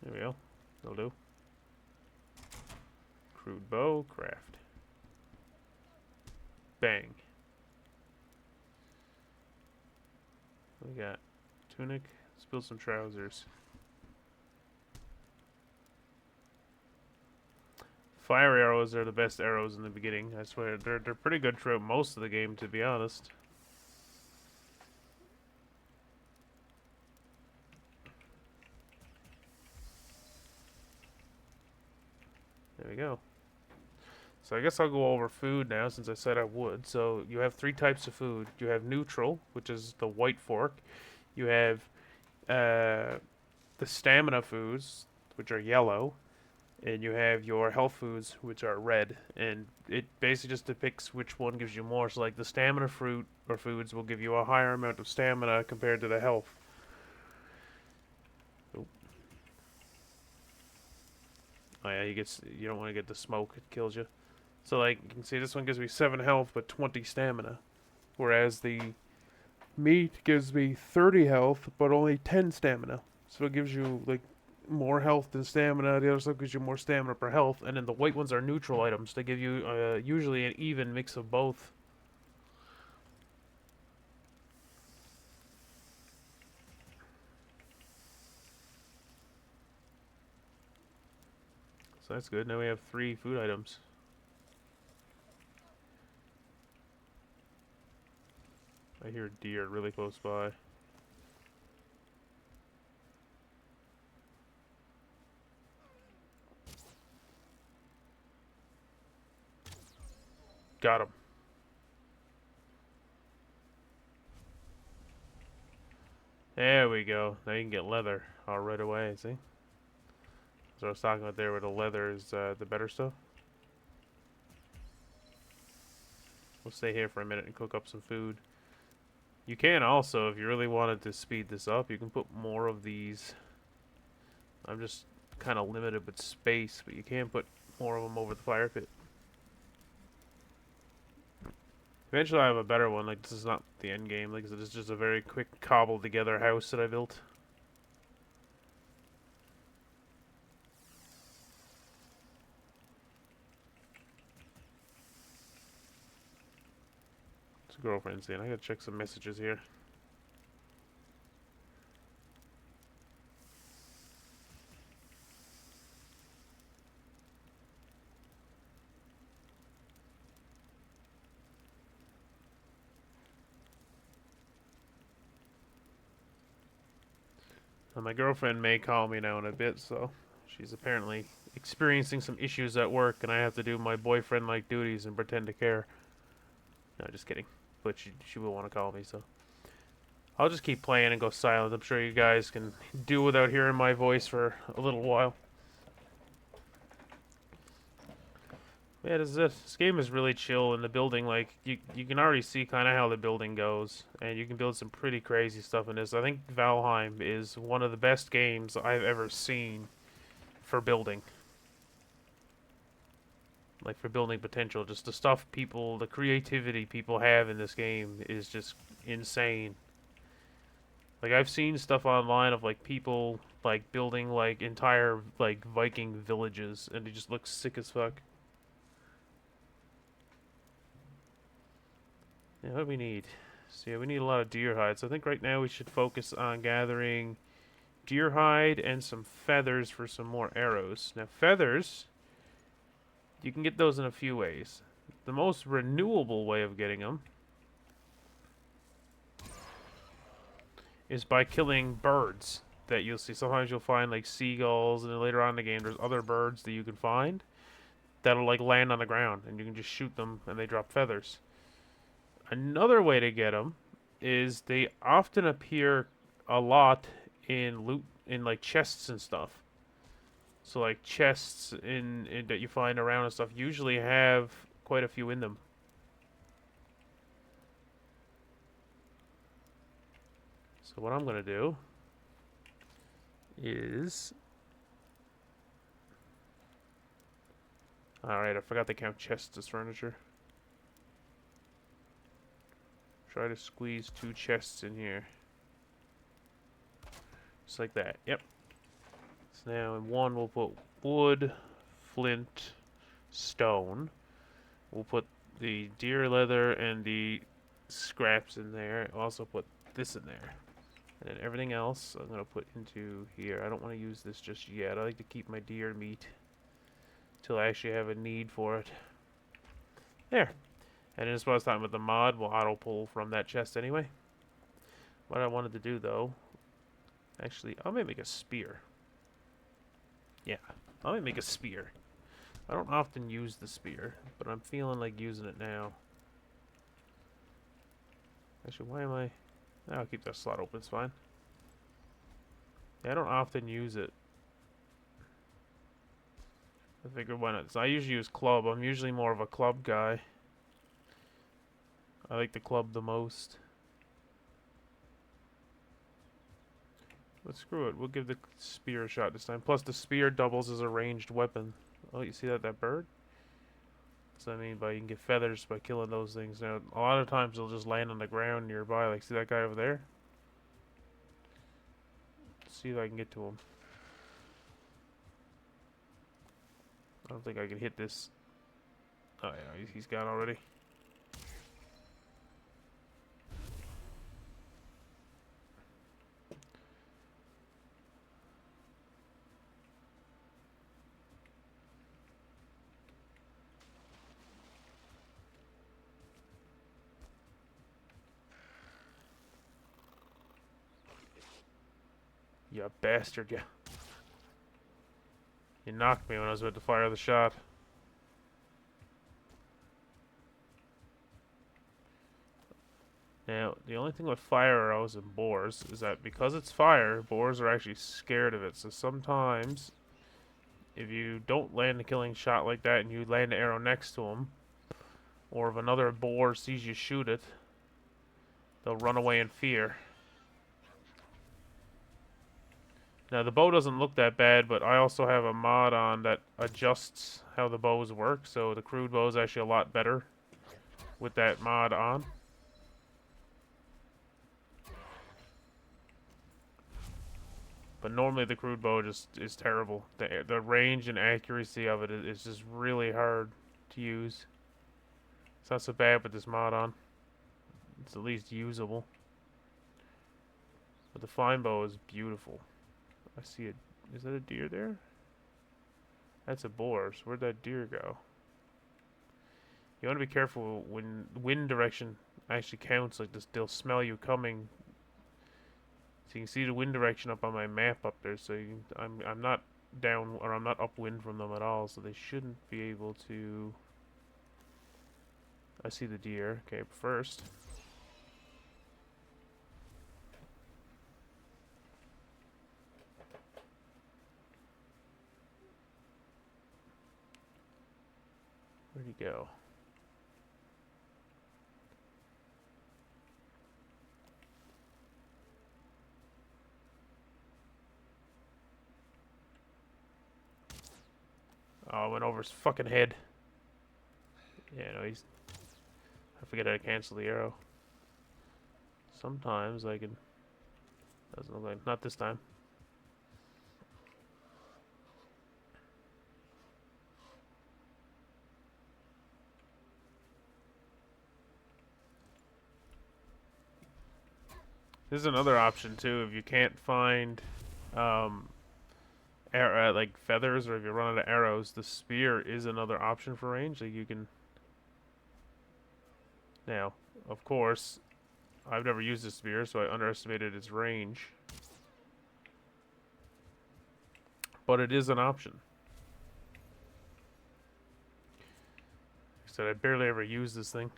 There we go. That'll do. Crude bow, craft. Bang. We got tunic. Let's build some trousers. Fire arrows are the best arrows in the beginning. I swear, they're pretty good throughout most of the game, to be honest. There we go. So I guess I'll go over food now since I said I would. So you have three types of food. You have neutral, which is the white fork. You have the stamina foods, which are yellow. And you have your health foods, which are red. And it basically just depicts which one gives you more. So like the stamina fruit or foods will give you a higher amount of stamina compared to the health. Oh, oh yeah, you don't want to get the smoke, it kills you. So like you can see this one gives me 7 health but 20 stamina. Whereas the meat gives me 30 health but only 10 stamina. So it gives you like more health than stamina. The other stuff gives you more stamina per health. And then the white ones are neutral items. They give you usually an even mix of both. So that's good. Now we have 3 food items. I hear deer really close by. Got him. There we go. Now you can get leather all right away, see? So I was talking about there where the leather is the better stuff. We'll stay here for a minute and cook up some food. You can also, if you really wanted to speed this up, you can put more of these. I'm just kind of limited with space, but you can put more of them over the fire pit. Eventually I have a better one. Like, this is not the end game. Like, this is just a very quick cobbled together house that I built. It's a girlfriend saying, I gotta check some messages here. And my girlfriend may call me now in a bit, so she's apparently experiencing some issues at work, and I have to do my boyfriend-like duties and pretend to care. No, just kidding. But she will want to call me, so I'll just keep playing and go silent. I'm sure you guys can do without hearing my voice for a little while. Yeah, this is it. This game is really chill, and the building, like, you can already see kind of how the building goes, and you can build some pretty crazy stuff in this. I think Valheim is one of the best games I've ever seen for building. Like, for building potential. Just the stuff people, the creativity people have in this game is just insane. Like, I've seen stuff online of, like, people, like, building, like, entire, like, Viking villages, and it just looks sick as fuck. Yeah, what do we need? So yeah, we need a lot of deer hides. I think right now we should focus on gathering deer hide and some feathers for some more arrows. Now feathers, you can get those in a few ways. The most renewable way of getting them is by killing birds that you'll see. Sometimes you'll find like seagulls, and then later on in the game there's other birds that you can find that'll like land on the ground, and you can just shoot them and they drop feathers. Another way to get them is they often appear a lot in loot in like chests and stuff. So like chests in that you find around and stuff usually have quite a few in them. So what I'm gonna do is, all right, I forgot to count chests as furniture. Try to squeeze 2 chests in here. Just like that. Yep. So now in one we'll put wood, flint, stone. We'll put the deer leather and the scraps in there. I'll also put this in there. And then everything else I'm going to put into here. I don't want to use this just yet. I like to keep my deer meat till I actually have a need for it. There. And as far as talking about the mod, we'll auto pull from that chest anyway. What I wanted to do though, actually, I might make a spear. Yeah, I might make a spear. I don't often use the spear, but I'm feeling like using it now. Actually, why am I... I'll keep that slot open, it's fine. Yeah, I don't often use it. I figured why not? So I usually use club. I'm usually more of a club guy. I like the club the most. But screw it, we'll give the spear a shot this time. Plus the spear doubles as a ranged weapon. Oh, you see that bird? So I mean by you can get feathers by killing those things. Now a lot of times they'll just land on the ground nearby. Like see that guy over there? Let's see if I can get to him. I don't think I can hit this. Oh yeah, he's gone already. You bastard, you. You knocked me when I was about to fire the shot. Now, the only thing with fire arrows and boars is that because it's fire, boars are actually scared of it. So sometimes, if you don't land a killing shot like that and you land an arrow next to them, or if another boar sees you shoot it, they'll run away in fear. Now, the bow doesn't look that bad, but I also have a mod on that adjusts how the bows work, so the crude bow is actually a lot better with that mod on. But normally the crude bow just is terrible. The range and accuracy of it is just really hard to use. It's not so bad with this mod on. It's at least usable. But the fine bow is beautiful. I see it. Is that a deer there? That's a boar. So where'd that deer go? You want to be careful when wind direction actually counts. Like this, they'll smell you coming. So you can see the wind direction up on my map up there. So I'm not down, or I'm not upwind from them at all. So they shouldn't be able to. I see the deer. Okay, first. Where'd he go? Oh, it went over his fucking head. Yeah, no, he's. I forget how to cancel the arrow. Sometimes I can. Doesn't look like. Not this time. There's another option too. If you can't find, um, like feathers, or if you run out of arrows, the spear is another option for range. Like you can. Now, of course, I've never used a spear, so I underestimated its range. But it is an option. Like I said, I barely ever use this thing.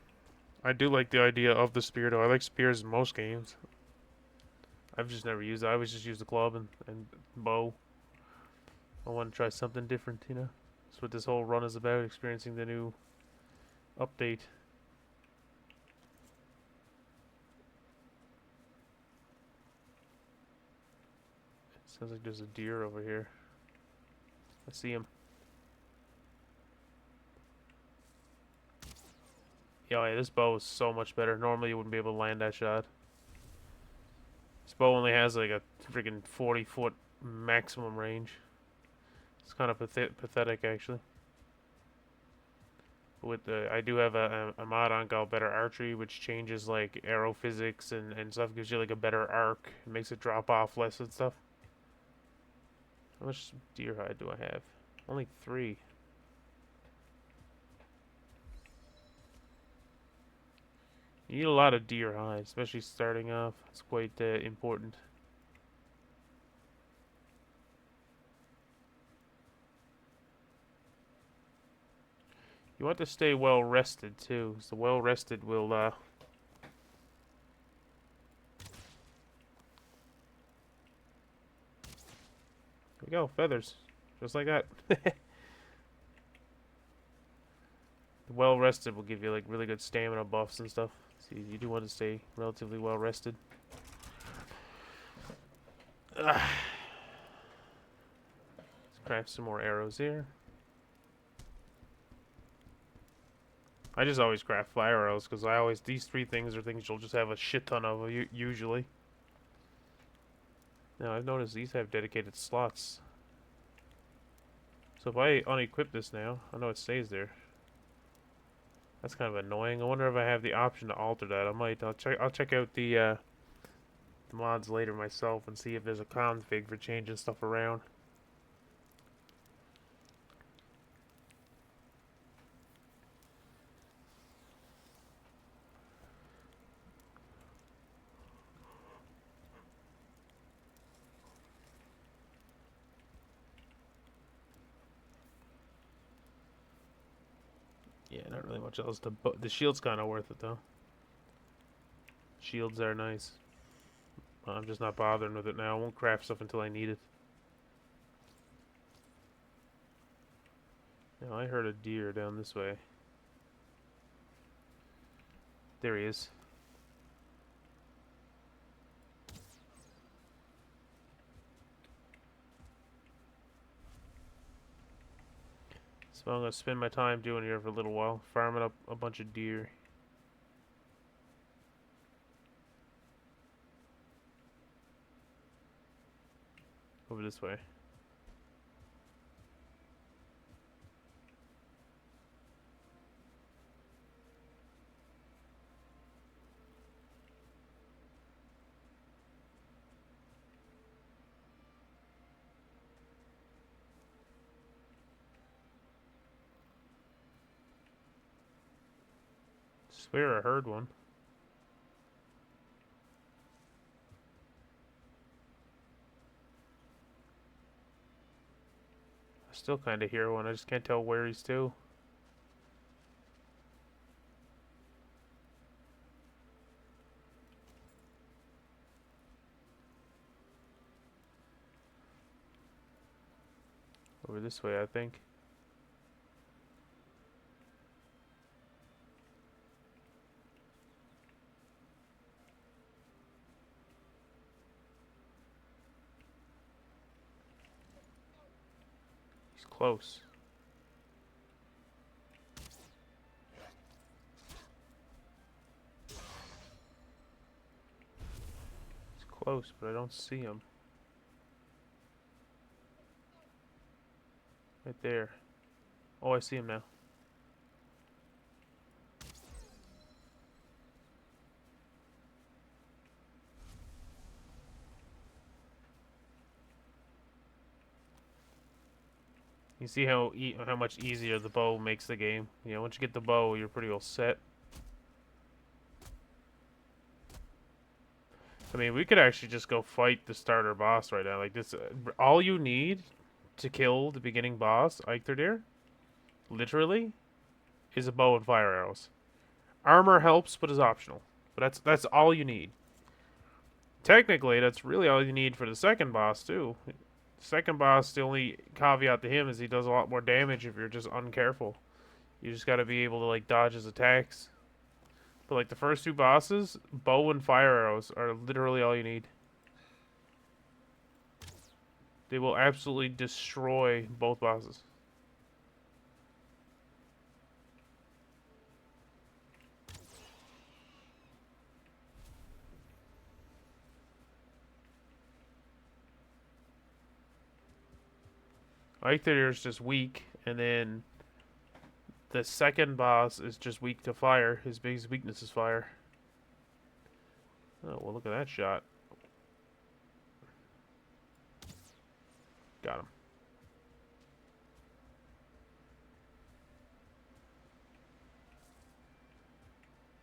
I do like the idea of the spear, though. I like spears in most games. I've just never used it. I always just use the club and bow. I want to try something different, you know? That's what this whole run is about, experiencing the new update. Sounds like there's a deer over here. I see him. Yeah, this bow is so much better. Normally you wouldn't be able to land that shot. This bow only has like a freaking 40-foot maximum range. It's kind of pathetic, actually. With the, I do have a mod on called Better Archery, which changes like arrow physics and stuff. Gives you like a better arc. It makes it drop off less and stuff. How much deer hide do I have? Only 3. You need a lot of deer hide, especially starting off. It's quite important. You want to stay well rested too, so well rested will there we go, feathers. Just like that. Well rested will give you like really good stamina buffs and stuff. So you do want to stay relatively well rested. Let's craft some more arrows here. I just always craft fire arrows because these 3 things are things you'll just have a shit ton of usually. Now I've noticed these have dedicated slots. So if I unequip this now, I know it stays there. That's kind of annoying. I wonder if I have the option to alter that. I might. I'll check out the mods later myself and see if there's a config for changing stuff around. Yeah, not really much else to. The shield's kind of worth it though. Shields are nice. I'm just not bothering with it now. I won't craft stuff until I need it. Now I heard a deer down this way. There he is. So I'm gonna spend my time doing here for a little while, farming up a bunch of deer. Over this way. Swear I heard one. I still kind of hear one. I just can't tell where he's to. Over this way, I think. He's close. He's close, but I don't see him. Right there. Oh, I see him now. You see how much easier the bow makes the game. You know, once you get the bow, you're pretty well set. I mean, we could actually just go fight the starter boss right now. Like this, all you need to kill the beginning boss, Eikthyr, literally, is a bow and fire arrows. Armor helps, but is optional. But that's all you need. Technically, that's really all you need for the second boss too. Second boss, the only caveat to him is he does a lot more damage if you're just uncareful. You just gotta be able to like dodge his attacks. But like the first two bosses, bow and fire arrows are literally all you need. They will absolutely destroy both bosses. Eikthyr is just weak, and then the second boss is just weak to fire. His biggest weakness is fire. Oh, well, look at that shot. Got him.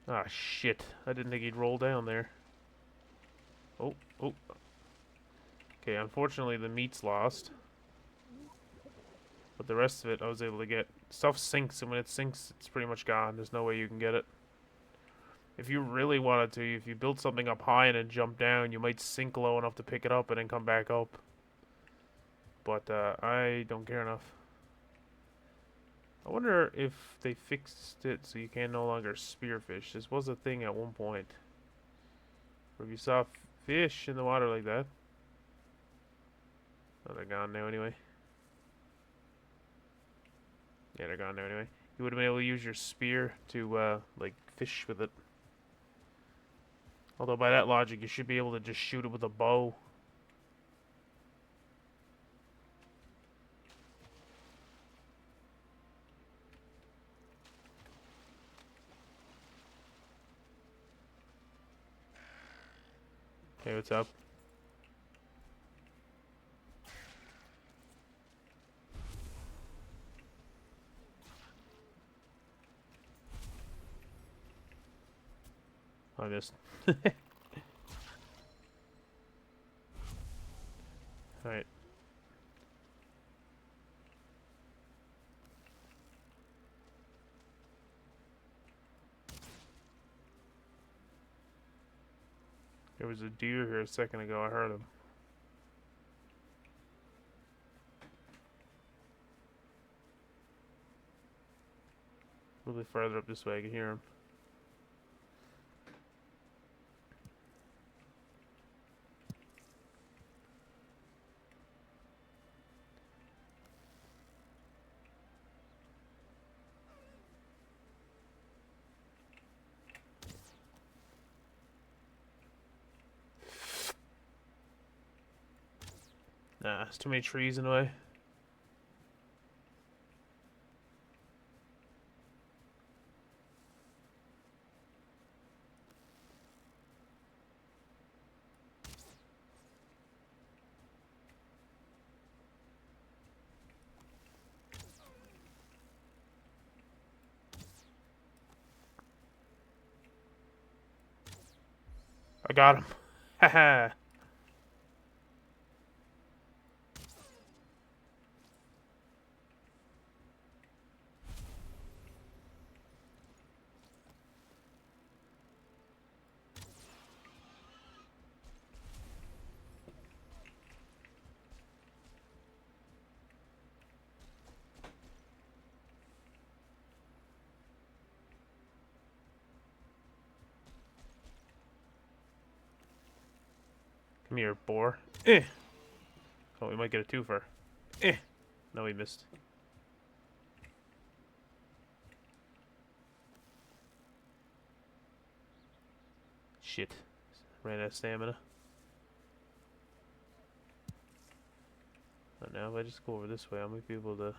Ah, shit. I didn't think he'd roll down there. Oh, oh. Okay, unfortunately the meat's lost. But the rest of it I was able to get. Stuff sinks, and when it sinks, it's pretty much gone. There's no way you can get it. If you really wanted to, if you build something up high and then jump down, you might sink low enough to pick it up and then come back up. But I don't care enough. I wonder if they fixed it so you can no longer spearfish. This was a thing at one point. Where if you saw fish in the water like that. Oh, they're gone now anyway. Yeah, they're gone now anyway. You would have been able to use your spear to, like, fish with it. Although by that logic, you should be able to just shoot it with a bow. Okay, what's up? I missed. Alright. There was a deer here a second ago. I heard him. A little bit further up this way, I can hear him. Nah, there's too many trees in the way. I got him. Haha. Come here, boar. Eh. Oh, we might get a twofer. Eh. No, we missed. Shit. Ran out of stamina. But now if I just go over this way, I might be able to...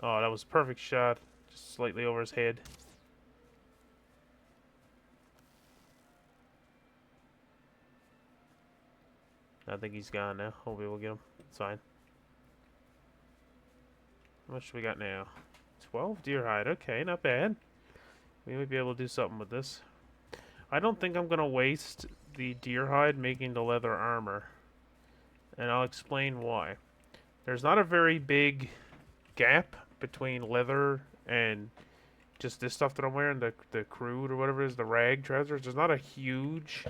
Oh, that was a perfect shot. Just slightly over his head. I think he's gone now. Hopefully we'll get him. It's fine. How much do we got now? 12 deer hide. Okay, not bad. We might be able to do something with this. I don't think I'm going to waste the deer hide making the leather armor. And I'll explain why. There's not a very big gap between leather and just this stuff that I'm wearing, the crude or whatever it is, the rag trousers. There's not a huge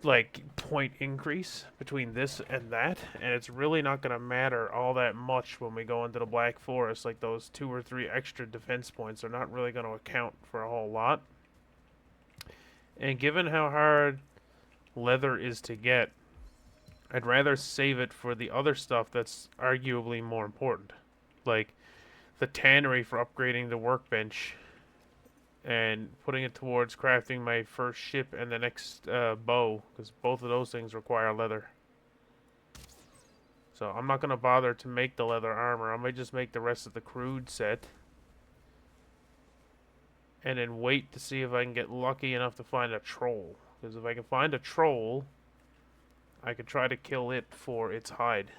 like point increase between this and that, and it's really not going to matter all that much when we go into the Black Forest. Like those 2 or 3 extra defense points are not really going to account for a whole lot. And given how hard leather is to get, I'd rather save it for the other stuff that's arguably more important, like the tannery for upgrading the workbench and putting it towards crafting my first ship and the next bow, because both of those things require leather. So I'm not going to bother to make the leather armor. I might just make the rest of the crude set and then wait to see if I can get lucky enough to find a troll. Because if I can find a troll, I could try to kill it for its hide.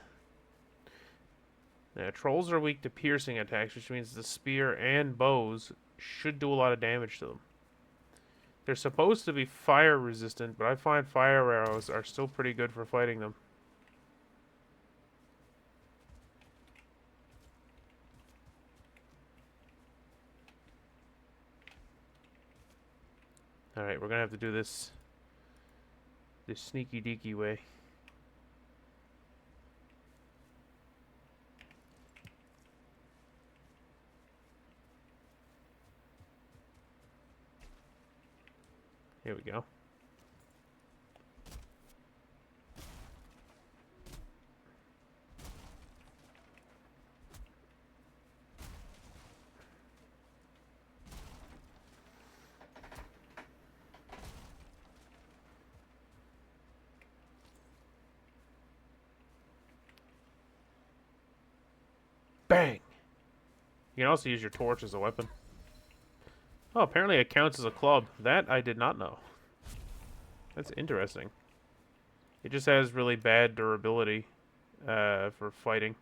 Now, trolls are weak to piercing attacks, which means the spear and bows should do a lot of damage to them. They're supposed to be fire resistant, but I find fire arrows are still pretty good for fighting them. Alright, we're gonna have to do this sneaky deaky way. Here we go. Bang! You can also use your torch as a weapon. Oh, apparently it counts as a club. That I did not know. That's interesting. It just has really bad durability for fighting.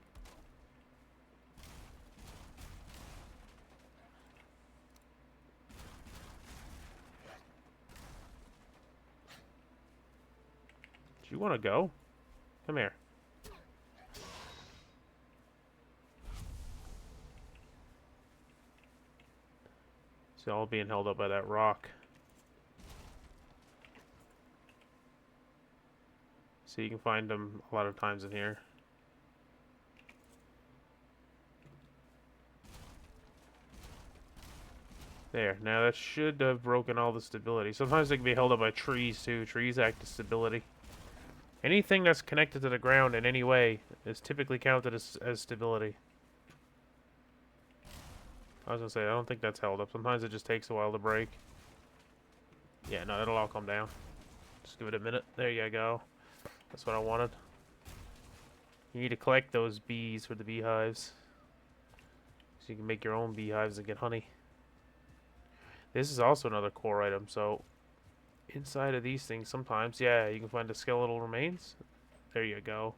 Do you want to go? Come here. It's all being held up by that rock. So you can find them a lot of times in here. There. Now that should have broken all the stability. Sometimes they can be held up by trees too. Trees act as stability. Anything that's connected to the ground in any way is typically counted as stability. I was gonna say, I don't think that's held up. Sometimes it just takes a while to break. Yeah, no, it'll all come down. Just give it a minute. There you go. That's what I wanted. You need to collect those bees for the beehives, so you can make your own beehives and get honey. This is also another core item, so inside of these things sometimes, yeah, you can find the skeletal remains. There you go.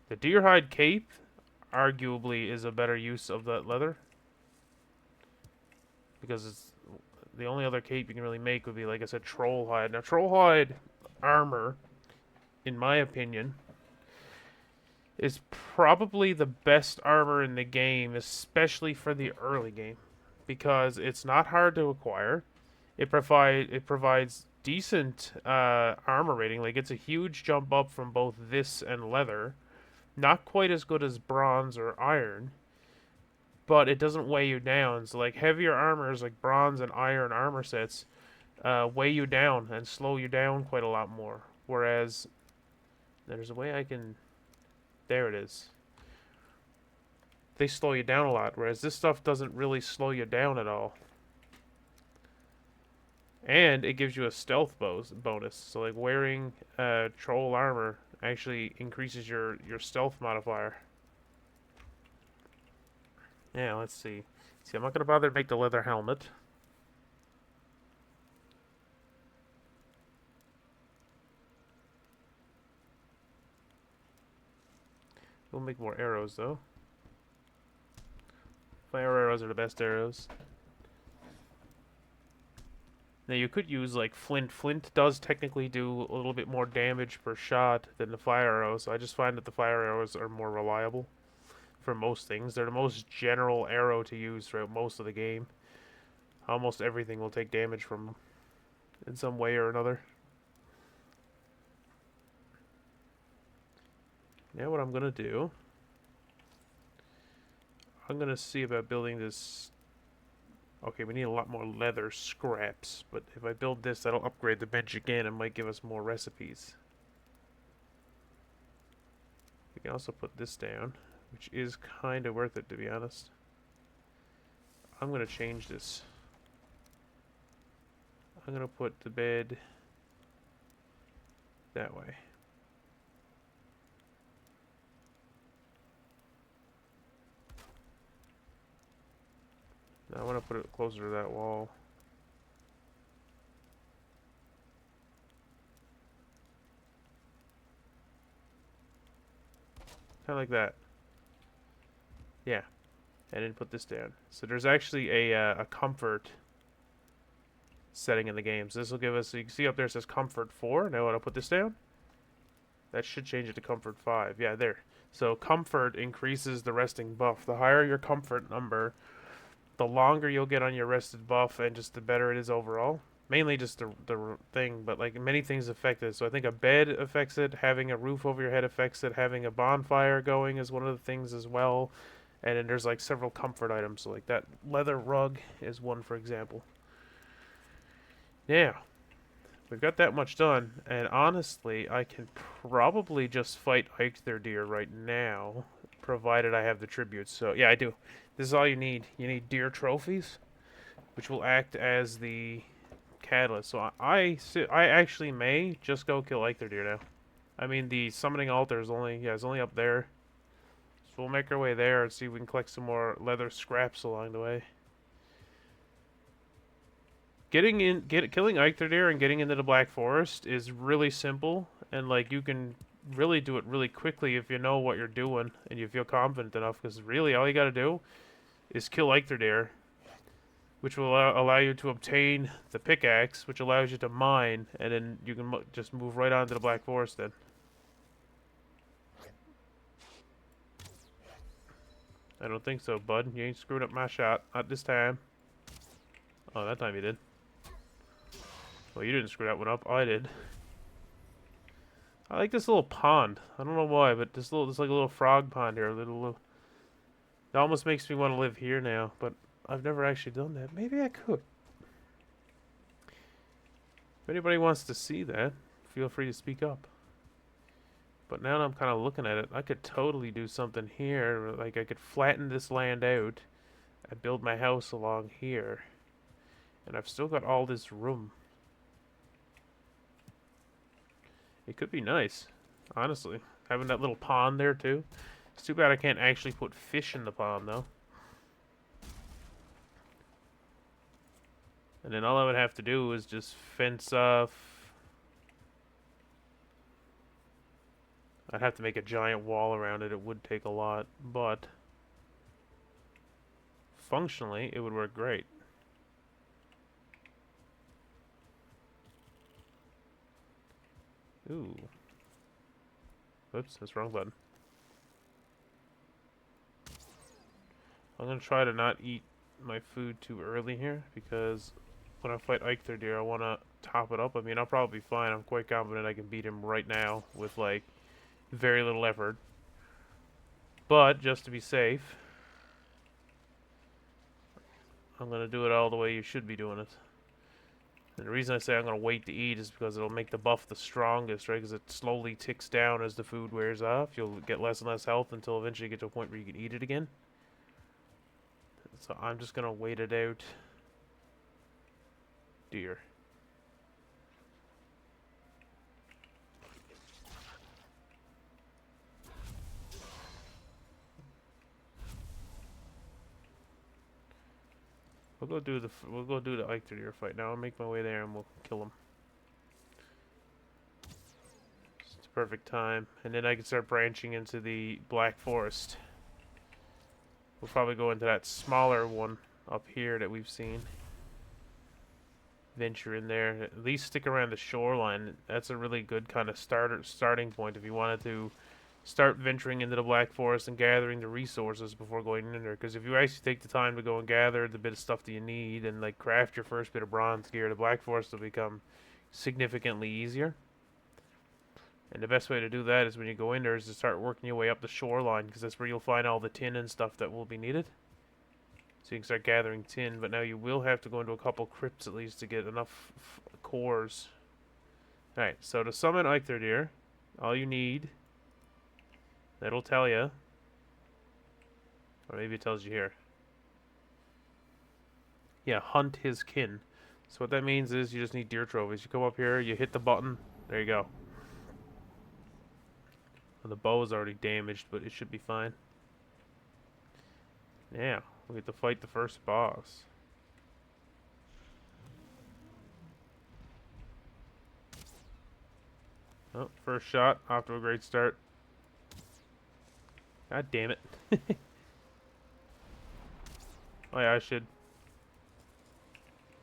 The deer hide cape arguably is a better use of that leather, because it's the only other cape you can really make would be, like I said, troll hide. Now, troll hide armor, in my opinion, is probably the best armor in the game, especially for the early game, because it's not hard to acquire. It provides decent armor rating. Like, it's a huge jump up from both this and leather. Not quite as good as bronze or iron, but it doesn't weigh you down. So like heavier armors, like bronze and iron armor sets, weigh you down and slow you down quite a lot more. Whereas there's a way I can. There it is. They slow you down a lot, whereas this stuff doesn't really slow you down at all. And it gives you a stealth bonus. So like wearing troll armor actually increases your stealth modifier. Yeah, let's see. See, I'm not gonna bother to make the leather helmet. We'll make more arrows though. Fire arrows are the best arrows. Now you could use like flint. Flint does technically do a little bit more damage per shot than the fire arrows. So I just find that the fire arrows are more reliable for most things. They're the most general arrow to use throughout most of the game. Almost everything will take damage from them in some way or another. Now what I'm gonna do, I'm gonna see about building this. Okay, we need a lot more leather scraps, but if I build this, that'll upgrade the bench again and might give us more recipes. We can also put this down, which is kind of worth it, to be honest. I'm going to change this. I'm going to put the bed that way. Now I want to put it closer to that wall. Kind of like that. Yeah. I didn't put this down. So there's actually a comfort setting in the game. So this will give us, so you can see up there it says comfort 4. Now when I put this down, that should change it to comfort 5. Yeah, there. So comfort increases the resting buff. The higher your comfort number, the longer you'll get on your rested buff, and just the better it is overall. Mainly just the thing, but like many things affect it. So I think a bed affects it, having a roof over your head affects it, having a bonfire going is one of the things as well. And then there's like several comfort items, so like that leather rug is one, for example. Yeah, we've got that much done, and honestly, I can probably just fight Eikthyr right now, provided I have the tributes. So yeah, I do. This is all you need. You need deer trophies, which will act as the catalyst. So I actually may just go kill Eikthyr now. I mean, the summoning altar is only is only up there. So we'll make our way there and see if we can collect some more leather scraps along the way. Killing Eikthyr and getting into the Black Forest is really simple, and like you can really do it really quickly if you know what you're doing and you feel confident enough. Because really, all you got to do is kill Eikthyr, which will allow you to obtain the pickaxe, which allows you to mine, and then you can just move right on to the Black Forest then. I don't think so, bud. You ain't screwed up my shot. Not this time. Oh, that time you did. Well, you didn't screw that one up. I did. I like this little pond. I don't know why, but there's like a little frog pond here. It almost makes me want to live here now, but I've never actually done that. Maybe I could. If anybody wants to see that, feel free to speak up. But now that I'm kind of looking at it, I could totally do something here. Like, I could flatten this land out and build my house along here. And I've still got all this room. It could be nice, honestly. Having that little pond there, too. It's too bad I can't actually put fish in the pond, though. And then all I would have to do is just fence off. I'd have to make a giant wall around it. It would take a lot, but functionally, it would work great. Ooh. Oops, that's the wrong button. I'm gonna try to not eat my food too early here, because when I fight Eikthyr, I want to top it up. I mean, I'll probably be fine. I'm quite confident I can beat him right now with, like, very little effort. But, just to be safe, I'm gonna do it all the way you should be doing it. And the reason I say I'm gonna wait to eat is because it'll make the buff the strongest, right? Because it slowly ticks down as the food wears off. You'll get less and less health until eventually you get to a point where you can eat it again. So I'm just gonna wait it out. Deer. We'll go do the Eikthyr fight now. I'll make my way there and we'll kill him. It's the perfect time, and then I can start branching into the Black Forest. We'll probably go into that smaller one up here that we've seen. Venture in there. At least stick around the shoreline. That's a really good kind of starting point if you wanted to start venturing into the Black Forest and gathering the resources before going in there. Because if you actually take the time to go and gather the bit of stuff that you need and like craft your first bit of bronze gear, the Black Forest will become significantly easier. And the best way to do that is when you go in there is to start working your way up the shoreline, because that's where you'll find all the tin and stuff that will be needed. So you can start gathering tin, but now you will have to go into a couple crypts at least to get enough cores. Alright, so to summon Eikthyr, all you need, that'll tell you, or maybe it tells you here. Yeah, hunt his kin. So what that means is you just need deer trophies. You come up here, you hit the button, there you go. Well, the bow is already damaged, but it should be fine. Yeah, we get to fight the first boss. Oh, first shot, off to a great start. God damn it. Oh yeah, I should.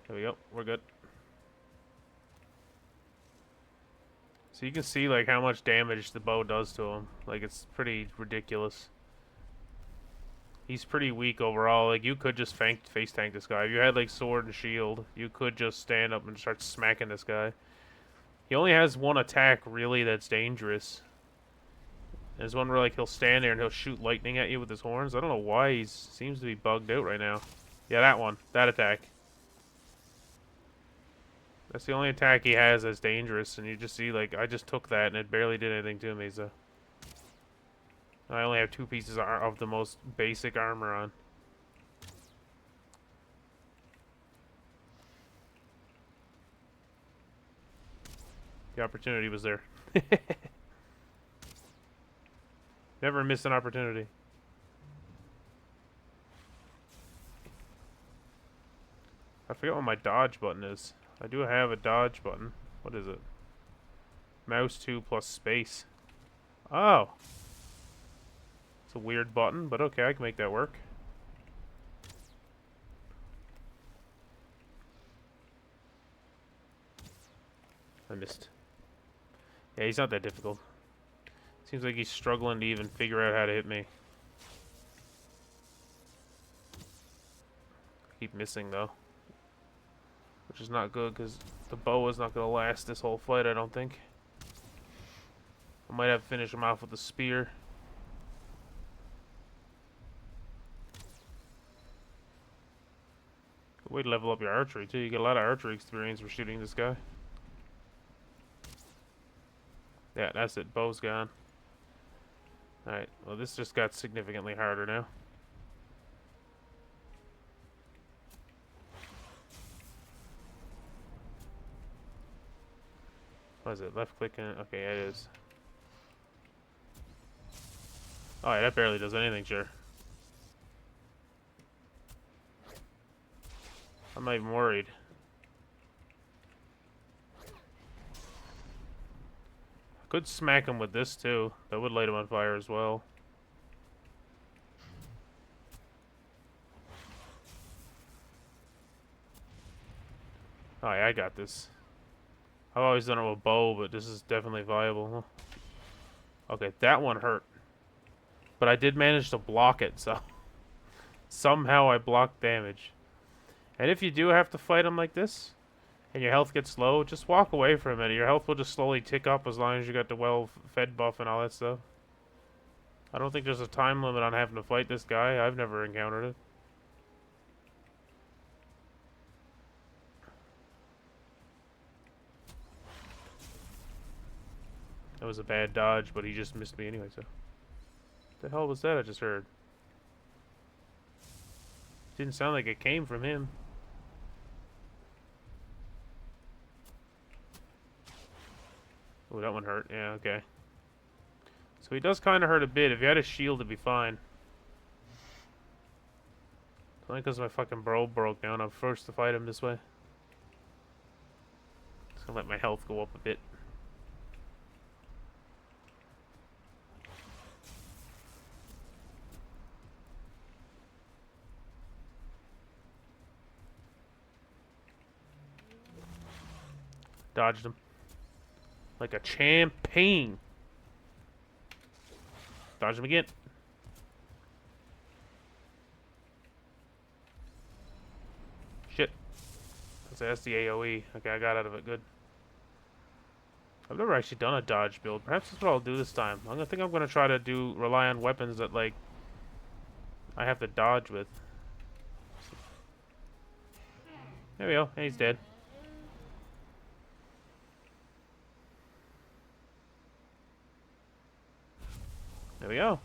There we go, we're good. So you can see like how much damage the bow does to him. Like it's pretty ridiculous. He's pretty weak overall. Like you could just face tank this guy. If you had like sword and shield, you could just stand up and start smacking this guy. He only has one attack really that's dangerous. There's one where like he'll stand there and he'll shoot lightning at you with his horns. I don't know why he seems to be bugged out right now. Yeah, that one. That attack. That's the only attack he has that's dangerous, and you just see, like, I just took that, and it barely did anything to me, so... I only have 2 pieces of the most basic armor on. The opportunity was there. Never miss an opportunity. I forget what my dodge button is. I do have a dodge button. What is it? Mouse 2 plus space. Oh! It's a weird button, but okay, I can make that work. I missed. Yeah, he's not that difficult. Seems like he's struggling to even figure out how to hit me. Keep missing, though. Which is not good, because the bow is not going to last this whole fight, I don't think. I might have to finish him off with the spear. Good way to level up your archery, too. You get a lot of archery experience for shooting this guy. Yeah, that's it. Bow's gone. Alright, well, this just got significantly harder now. What is it? Left clicking? Okay, yeah, it is. Oh, yeah, that barely does anything, sure. I'm not even worried. I could smack him with this, too. That would light him on fire as well. Oh, yeah, I got this. I've always done it with bow, but this is definitely viable. Okay, that one hurt. But I did manage to block it, so... Somehow I blocked damage. And if you do have to fight him like this, and your health gets low, just walk away for a minute. Your health will just slowly tick up as long as you got the well-fed buff and all that stuff. I don't think there's a time limit on having to fight this guy. I've never encountered it. That was a bad dodge, but he just missed me anyway, so. What the hell was that I just heard? Didn't sound like it came from him. Oh, that one hurt. Yeah, okay. So he does kind of hurt a bit. If he had a shield, it'd be fine. It's only because my fucking bro broke down. I'm forced to fight him this way. Just gonna let my health go up a bit. Dodged him. Like a champion. Dodge him again. Shit. That's the AoE. Okay, I got out of it. Good. I've never actually done a dodge build. Perhaps that's what I'll do this time. I think I'm gonna try to rely on weapons that like I have to dodge with. There we go. He's dead. There we go.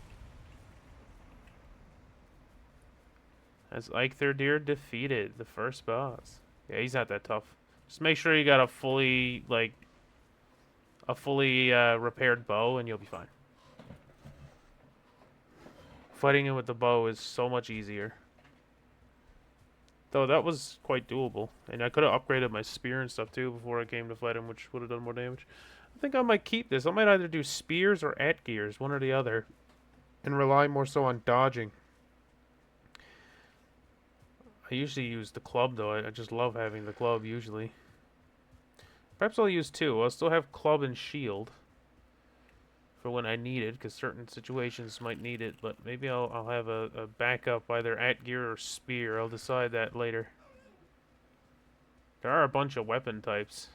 As Eiktherdir defeated the first boss. Yeah, he's not that tough. Just make sure you got a fully repaired bow, and you'll be fine. Fighting him with the bow is so much easier. Though that was quite doable. And I could have upgraded my spear and stuff too before I came to fight him, which would have done more damage. I think I might keep this. I might either do spears or gears, one or the other. And rely more so on dodging. I usually use the club though. I just love having the club usually. Perhaps I'll use two. I'll still have club and shield for when I need it, because certain situations might need it. But maybe I'll have a backup, either gear or spear. I'll decide that later. There are a bunch of weapon types.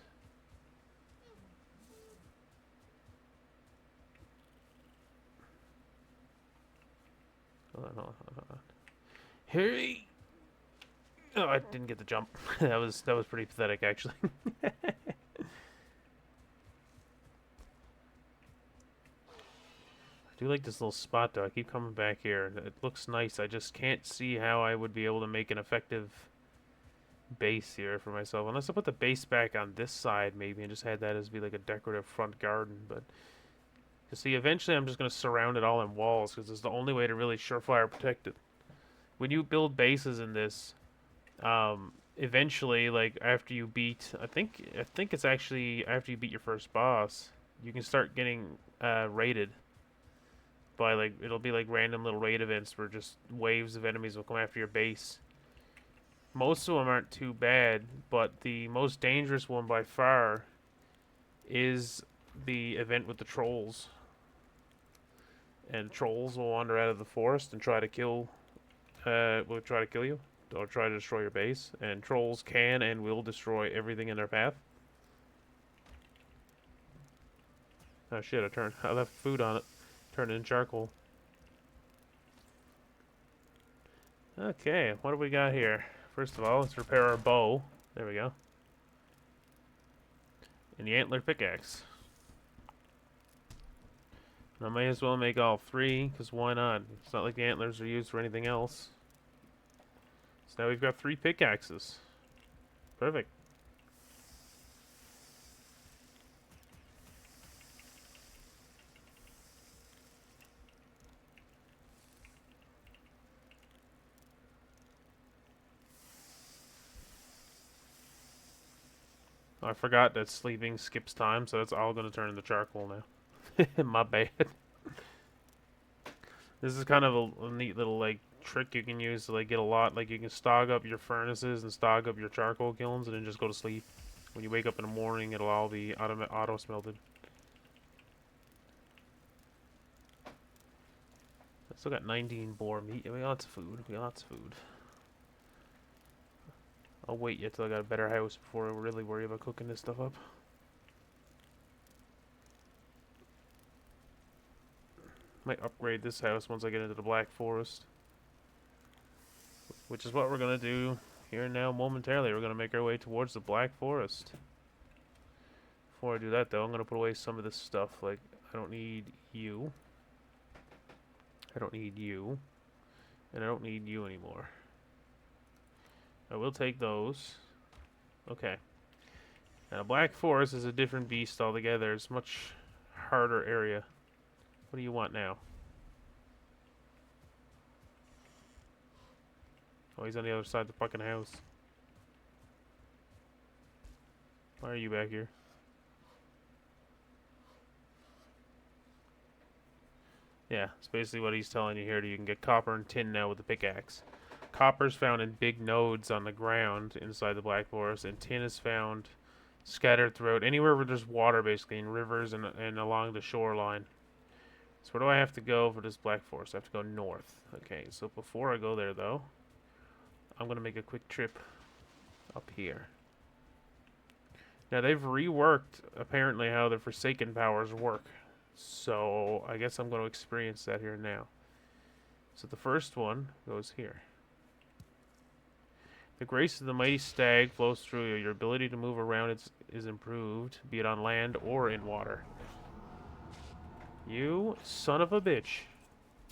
Hold on. Hey! Oh, I didn't get the jump. that was pretty pathetic, actually. I do like this little spot, though. I keep coming back here. It looks nice. I just can't see how I would be able to make an effective base here for myself. Unless I put the base back on this side, maybe, and just had that as be like a decorative front garden. But you see, eventually I'm just going to surround it all in walls, because it's the only way to really surefire protect it. When you build bases in this, eventually, like after you beat, I think it's actually after you beat your first boss, you can start getting raided by like, it'll be like random little raid events where just waves of enemies will come after your base. Most of them aren't too bad, but the most dangerous one by far is the event with the trolls. And trolls will wander out of the forest and try to kill you or try to destroy your base, and trolls can and will destroy everything in their path. Oh shit, I left food on it. Turned it into charcoal. Okay, what do we got here? First of all, let's repair our bow. There we go. And the antler pickaxe. And I may as well make all three, because why not? It's not like the antlers are used for anything else. So now we've got 3 pickaxes. Perfect. I forgot that sleeping skips time, so that's all going to turn into charcoal now. My bad. This is kind of a neat little like trick you can use to like get a lot. Like you can stock up your furnaces and stock up your charcoal kilns, and then just go to sleep. When you wake up in the morning, it'll all be auto smelted. I still got 19 boar meat. Yeah, we got lots of food. We got lots of food. I'll wait yet till I got a better house before I really worry about cooking this stuff up. Might upgrade this house once I get into the Black Forest. Which is what we're going to do here now momentarily. We're going to make our way towards the Black Forest. Before I do that, though, I'm going to put away some of this stuff. Like, I don't need you. I don't need you. And I don't need you anymore. I will take those. Okay. Now, Black Forest is a different beast altogether. It's a much harder area. What do you want now? Oh, he's on the other side of the fucking house. Why are you back here? Yeah, it's basically what he's telling you here. You can get copper and tin now with the pickaxe. Copper is found in big nodes on the ground inside the Black Forest, and tin is found scattered throughout anywhere where there's water, basically, in rivers and along the shoreline. So where do I have to go for this Black Forest? I have to go north. Okay, so before I go there, though, I'm going to make a quick trip up here. Now, they've reworked, apparently, how the Forsaken powers work. So, I guess I'm going to experience that here now. So, the first one goes here. The grace of the mighty stag flows through you. Your ability to move around is improved, be it on land or in water. You son of a bitch.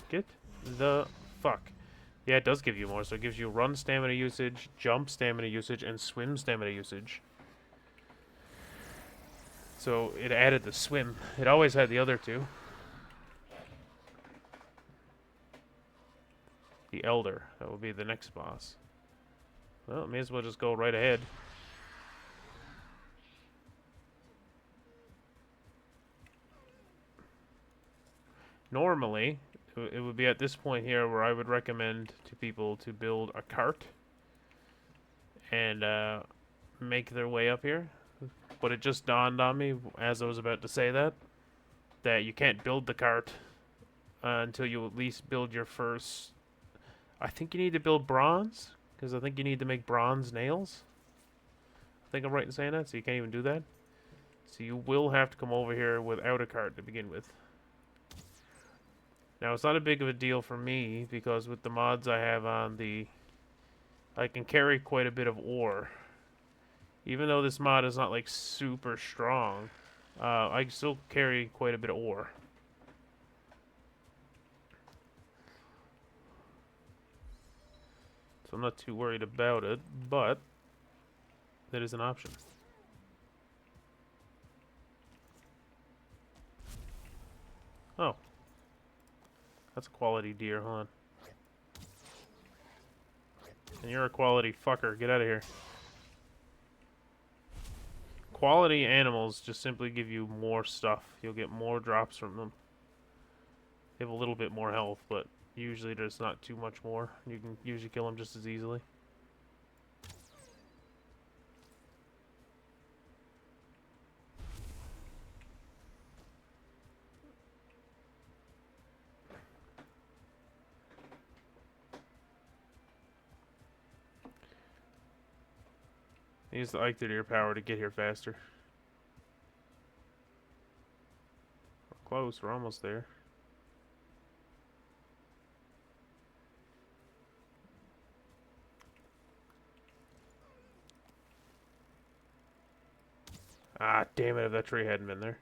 Get the fuck. Yeah, it does give you more. So it gives you run stamina usage, jump stamina usage, and swim stamina usage. So it added the swim. It always had the other two. The Elder. That will be the next boss. Well, may as well just go right ahead. Normally, it would be at this point here where I would recommend to people to build a cart and make their way up here. But it just dawned on me as I was about to say that you can't build the cart until you at least build your first... I think you need to build bronze, because I think you need to make bronze nails. I think I'm right in saying that, so you can't even do that. So you will have to come over here without a cart to begin with. Now, it's not a big of a deal for me, because with the mods I have on I can carry quite a bit of ore. Even though this mod is not, like, super strong, I can still carry quite a bit of ore. So I'm not too worried about it, but that is an option. Oh. That's a quality deer, hold on. And you're a quality fucker, get out of here. Quality animals just simply give you more stuff. You'll get more drops from them. They have a little bit more health, but usually there's not too much more. You can usually kill them just as easily. Use the Ike to your power to get here faster. We're close, we're almost there. Ah, damn it, if that tree hadn't been there.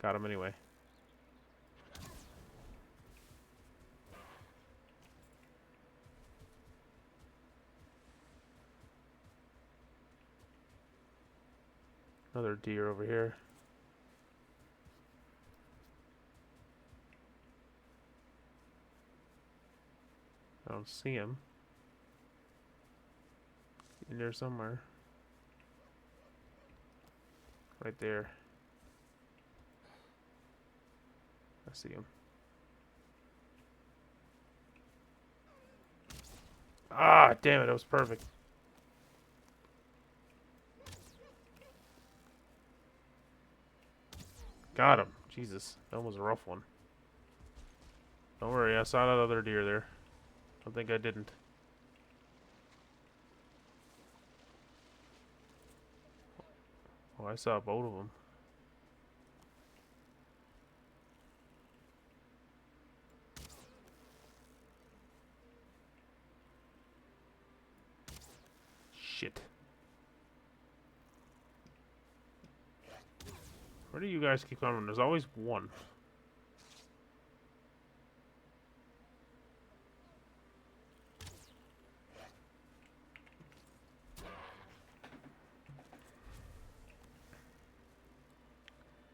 Got him anyway. Another deer over here. I don't see him. In there somewhere. Right there. I see him. Ah, damn it, that was perfect. Got him. Jesus, that was a rough one. Don't worry, I saw that other deer there. I think I didn't. Oh, I saw both of them. Shit. Where do you guys keep coming from? There's always one.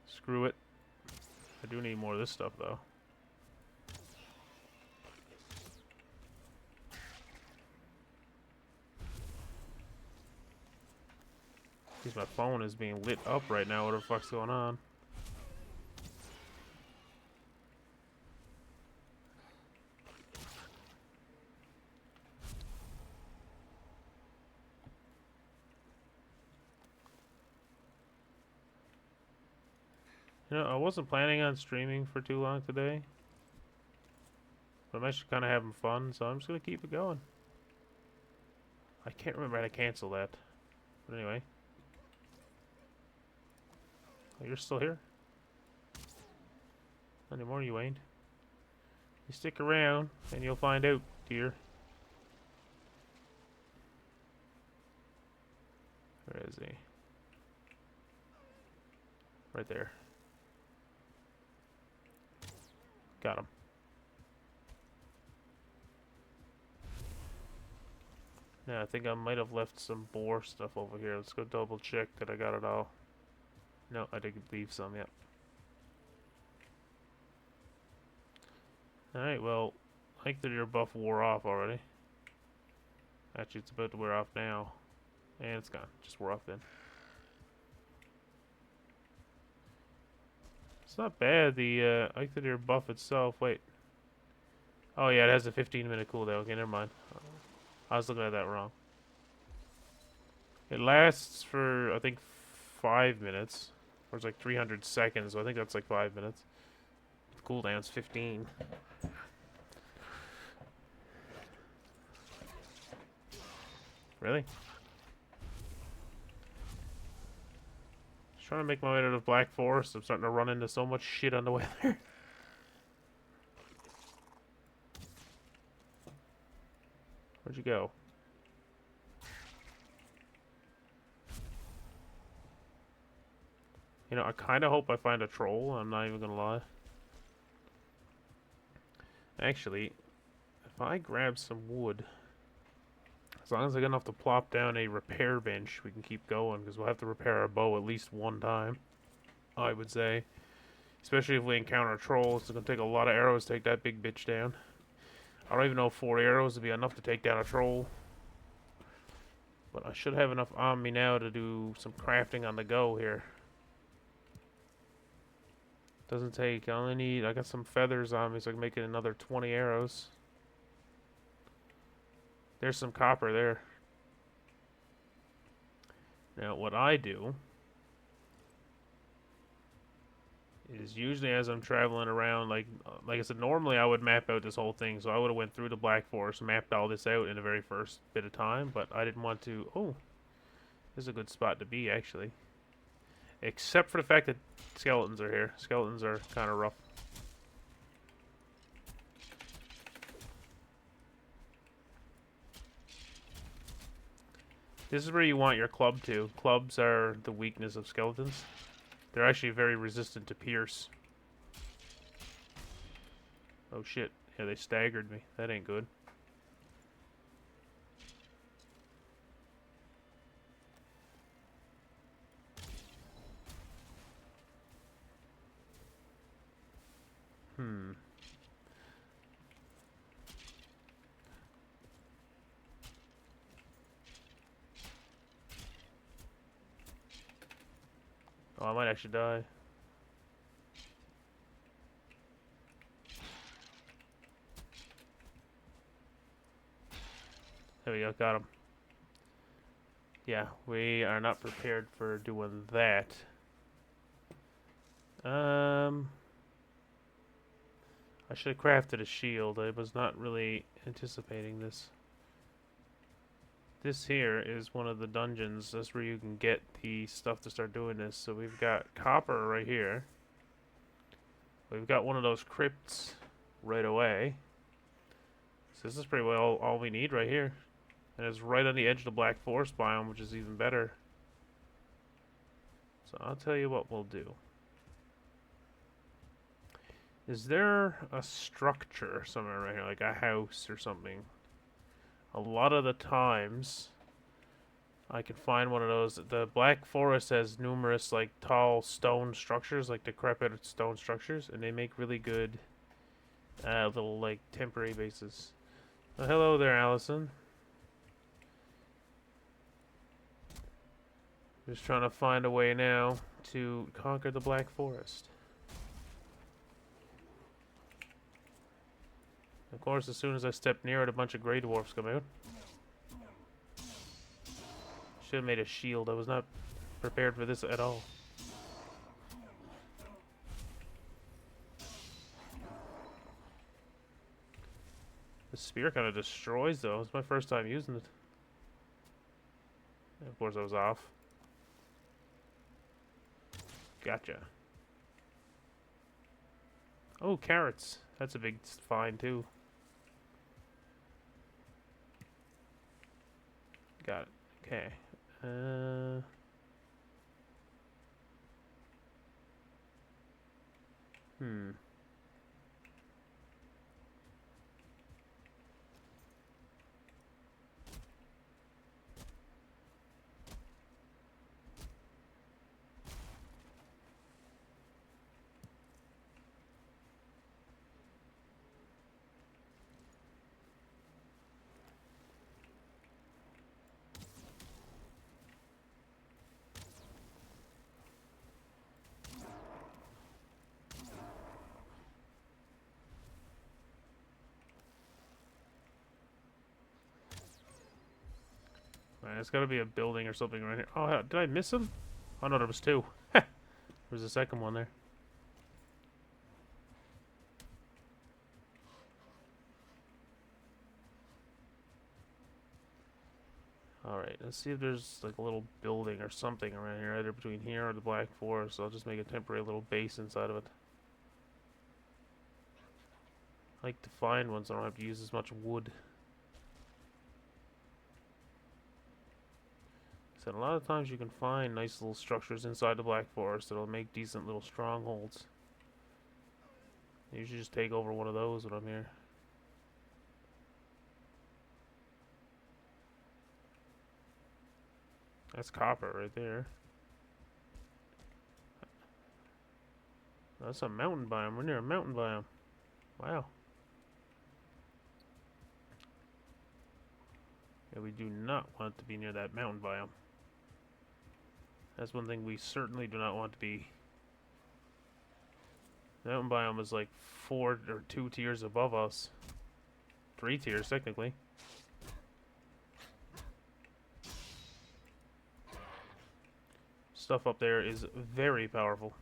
Screw it. I do need more of this stuff, though. Because my phone is being lit up right now. What the fuck's going on? You know, I wasn't planning on streaming for too long today. But I'm actually kind of having fun, so I'm just going to keep it going. I can't remember how to cancel that. But anyway. Oh, you're still here? Not anymore, you ain't. You stick around, and you'll find out, dear. Where is he? Right there. Got him. Yeah, I think I might have left some boar stuff over here. Let's go double check that I got it all. No, I didn't leave some yet. Alright, well, I think that your buff wore off already. Actually, it's about to wear off now. And it's gone. Just wore off then. It's not bad, the Eikthadir buff itself. Wait. Oh yeah, it has a 15-minute cooldown. Okay, never mind. I was looking at that wrong. It lasts for, I think, 5 minutes. Or it's like 300 seconds, so I think that's like 5 minutes. The cooldown's 15. Really? Just trying to make my way to the Black Forest. I'm starting to run into so much shit on the way there. Where'd you go? You know, I kind of hope I find a troll. I'm not even gonna lie. Actually, if I grab some wood, as long as I get enough to plop down a repair bench, we can keep going, because we'll have to repair our bow at least one time, I would say. Especially if we encounter trolls. It's gonna take a lot of arrows to take that big bitch down. I don't even know if 4 arrows would be enough to take down a troll. But I should have enough on me now to do some crafting on the go here. Doesn't take, I only need, I got some feathers on me so I can make it another 20 arrows. There's some copper there. Now what I do is usually as I'm traveling around, like I said, normally I would map out this whole thing, so I would have went through the Black Forest, mapped all this out in the very first bit of time, but I didn't want to. Oh, this is a good spot to be, actually. Except for the fact that skeletons are here. Skeletons are kind of rough. This is where you want your club to. Clubs are the weakness of skeletons. They're actually very resistant to pierce. Oh shit. Yeah, they staggered me. That ain't good. Oh, I might actually die. There we go, got him. Yeah, we are not prepared for doing that. I should have crafted a shield. I was not really anticipating this. This here is one of the dungeons. That's where you can get the stuff to start doing this. So we've got copper right here. We've got one of those crypts right away. So this is pretty well all we need right here. And it's right on the edge of the Black Forest biome, which is even better. So I'll tell you what we'll do. Is there a structure somewhere around here, like a house or something? A lot of the times, I can find one of those. The Black Forest has numerous, like, tall stone structures, like decrepit stone structures, and they make really good little, like, temporary bases. Oh, hello there, Allison. Just trying to find a way now to conquer the Black Forest. Of course, as soon as I step near it, a bunch of Grey Dwarfs come out. Should have made a shield. I was not prepared for this at all. The spear kind of destroys, though. It's my first time using it. And of course, I was off. Gotcha. Oh, carrots. That's a big find, too. Got it. Okay. Hmm. Right, there's gotta be a building or something right here. Oh, did I miss him? Oh, no, there was two. There's a second one there. Alright, let's see if there's like a little building or something around here, either between here or the Black Forest. So I'll just make a temporary little base inside of it. I like to find one so I don't have to use as much wood. So a lot of times you can find nice little structures inside the Black Forest that'll make decent little strongholds. You should just take over one of those when I'm here. That's copper right there. That's a mountain biome. We're near a mountain biome. Wow. Yeah, we do not want to be near that mountain biome. That's one thing we certainly do not want to be. The mountain biome is like 4 or 2 tiers above us. 3 tiers, technically. Stuff up there is very powerful.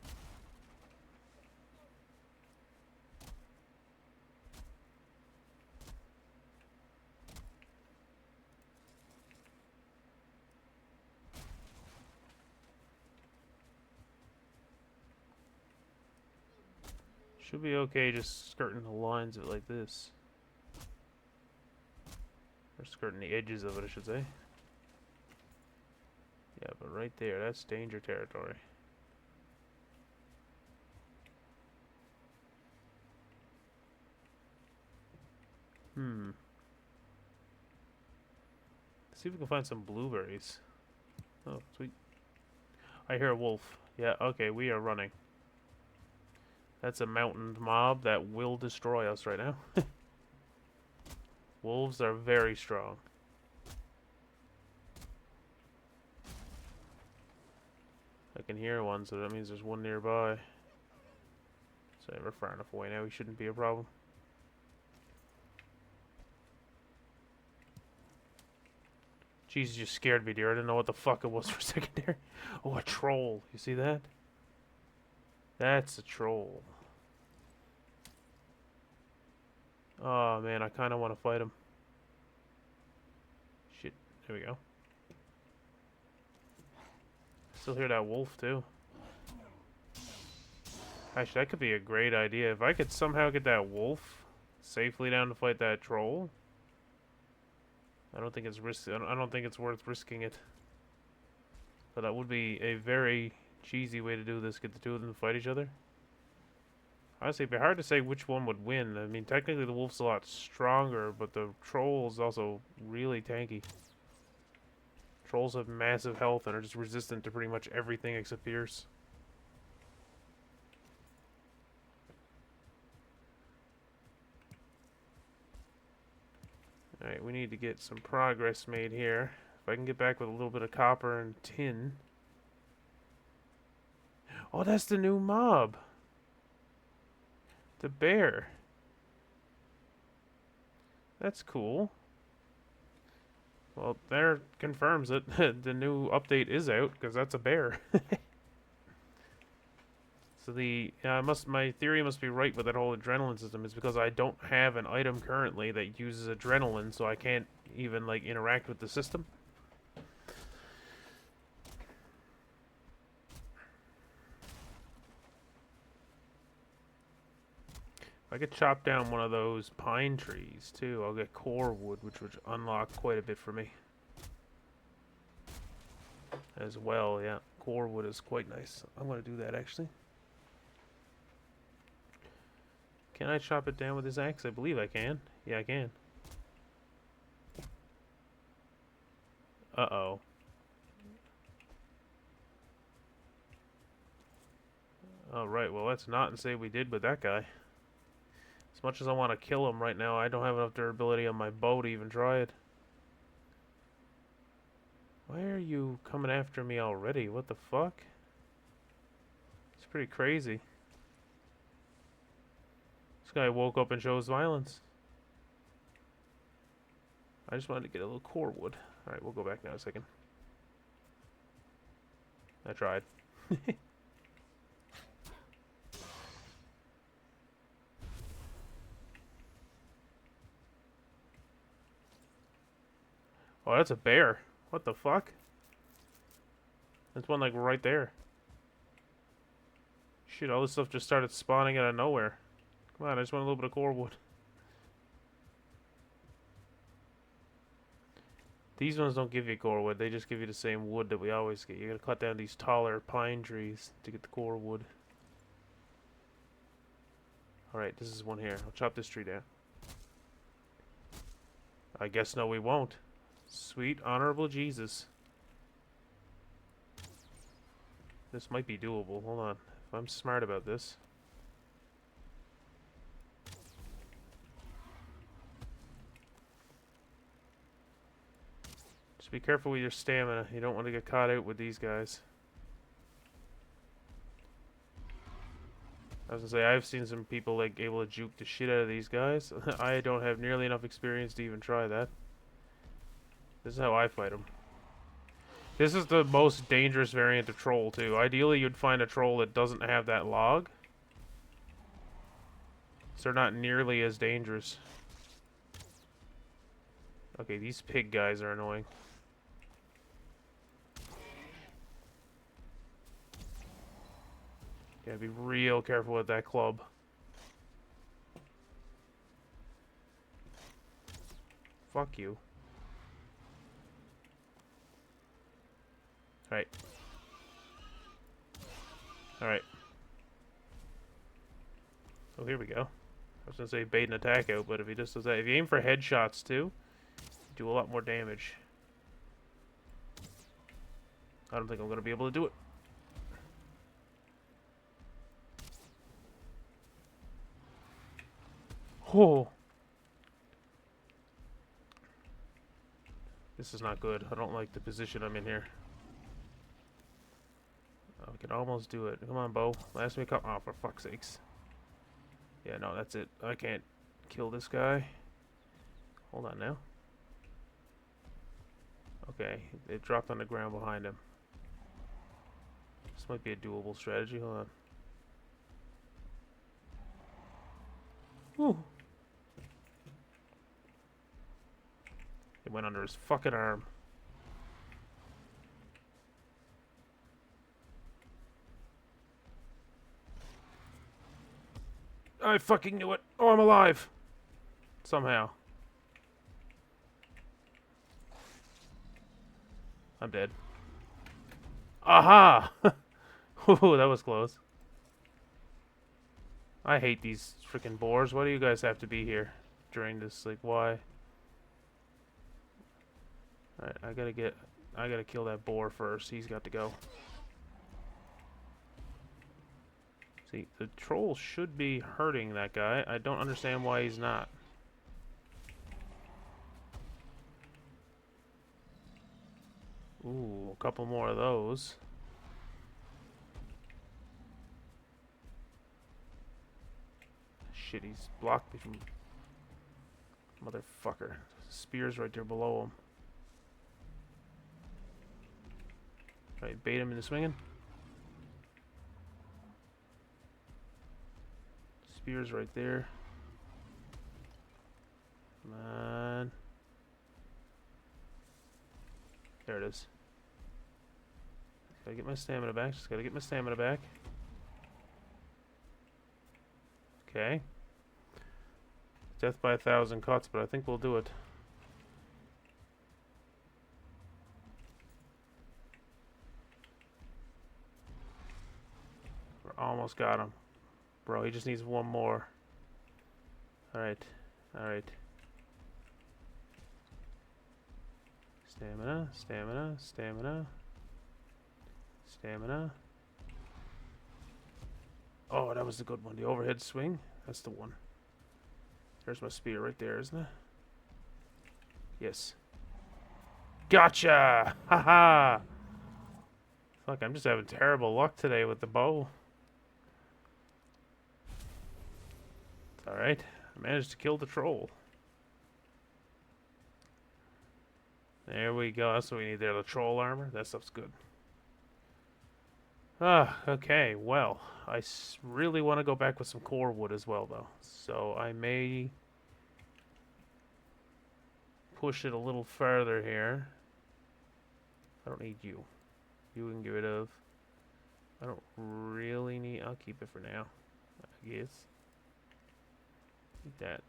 Should be okay just skirting the lines of it like this. Or skirting the edges of it, I should say. Yeah, but right there, that's danger territory. Let's see if we can find some blueberries. Oh, sweet. I hear a wolf. Yeah, okay, we are running. That's a mountain mob that will destroy us right now. Wolves are very strong. I can hear one, so that means there's one nearby. So we're far enough away now, he shouldn't be a problem. Jesus, you scared me, dear. I didn't know what the fuck it was for a second there. Oh, a troll. You see that? That's a troll. Oh, man, I kind of want to fight him. Shit. There we go. Still hear that wolf, too. Actually, that could be a great idea. If I could somehow get that wolf safely down to fight that troll, I don't think it's I don't think it's worth risking it. But that would be a very cheesy way to do this. Get the two of them to fight each other. Honestly, it'd be hard to say which one would win. I mean, technically the wolf's a lot stronger, but the troll's also really tanky. Trolls have massive health and are just resistant to pretty much everything except fierce. Alright, we need to get some progress made here. If I can get back with a little bit of copper and tin. Oh, that's the new mob. The bear. That's cool. Well, there confirms it. The new update is out, because that's a bear. So my theory must be right with that whole adrenaline system. Is because I don't have an item currently that uses adrenaline, so I can't even, like, interact with the system. If I could chop down one of those pine trees, too, I'll get core wood, which would unlock quite a bit for me. As well, yeah. Core wood is quite nice. I'm going to do that, actually. Can I chop it down with this axe? I believe I can. Yeah, I can. Uh-oh. Alright, well, let's not and say we did with that guy. As much as I want to kill him right now, I don't have enough durability on my bow to even try it. Why are you coming after me already? What the fuck? It's pretty crazy. This guy woke up and shows violence. I just wanted to get a little core wood. Alright, we'll go back now a second. I tried. Oh, that's a bear. What the fuck? There's one, like, right there. Shit, all this stuff just started spawning out of nowhere. Come on, I just want a little bit of core wood. These ones don't give you core wood, they just give you the same wood that we always get. You gotta cut down these taller pine trees to get the core wood. Alright, this is one here. I'll chop this tree down. I guess no, we won't. Sweet, honorable Jesus. This might be doable. Hold on. If I'm smart about this. Just be careful with your stamina. You don't want to get caught out with these guys. I was gonna say, I've seen some people, like, able to juke the shit out of these guys. I don't have nearly enough experience to even try that. This is how I fight them. This is the most dangerous variant of troll, too. Ideally, you'd find a troll that doesn't have that log. So they're not nearly as dangerous. Okay, these pig guys are annoying. Gotta be real careful with that club. Fuck you. Alright. Alright. Oh, here we go. I was gonna say bait and attack out, but if he just does that, if you aim for headshots too, you do a lot more damage. I don't think I'm gonna be able to do it. Oh. This is not good. I don't like the position I'm in here. I can almost do it. Come on, Bo. Last me come. Oh, for fuck's sakes. Yeah, no, that's it. I can't kill this guy. Hold on now. Okay, it dropped on the ground behind him. This might be a doable strategy. Hold on. Whew. It went under his fucking arm. I fucking knew it. Oh, I'm alive. Somehow. I'm dead. Aha! Ooh, that was close. I hate these freaking boars. Why do you guys have to be here during this? Like, why? Alright, I gotta kill that boar first. He's got to go. See, the troll should be hurting that guy. I don't understand why he's not. Ooh, a couple more of those. Shit, he's blocked me from... Motherfucker. Spear's right there below him. Right, bait him into swinging. Spear's right there. Come on. There it is. Gotta get my stamina back. Just gotta get my stamina back. Okay. Death by 1,000 cuts, but I think we'll do it. We're almost got him. Bro, he just needs one more. Alright. Alright. Stamina, stamina, stamina. Stamina. Oh, that was the good one. The overhead swing. That's the one. There's my spear right there, isn't it? Yes. Gotcha! Haha! Fuck, I'm just having terrible luck today with the bow. It's alright. I managed to kill the troll. There we go. That's what we need there. The troll armor. That stuff's good. Ah, okay. Well, I really want to go back with some core wood as well, though. So I may push it a little further here. I don't need you. You we can get rid of. I don't really need... I'll keep it for now, I guess. Keep that.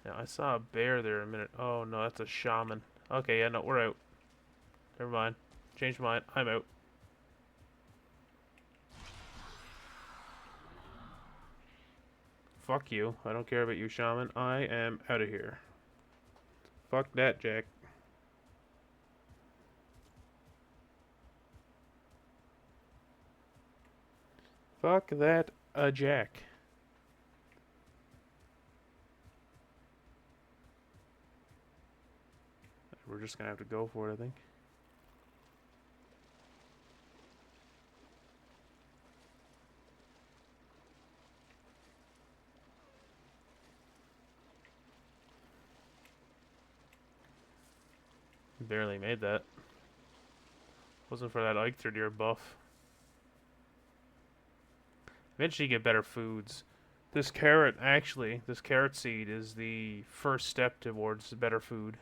Now, I saw a bear there a minute. Oh, no, that's a shaman. Okay, yeah, no, we're out. Never mind. Change my mind. I'm out. Fuck you. I don't care about you, shaman. I am out of here. Fuck that, Jack. Fuck that, Jack. We're just gonna have to go for it, I think. Barely made that. Wasn't for that Eikthyr buff. Eventually you get better foods. This carrot, actually, this carrot seed is the first step towards better food.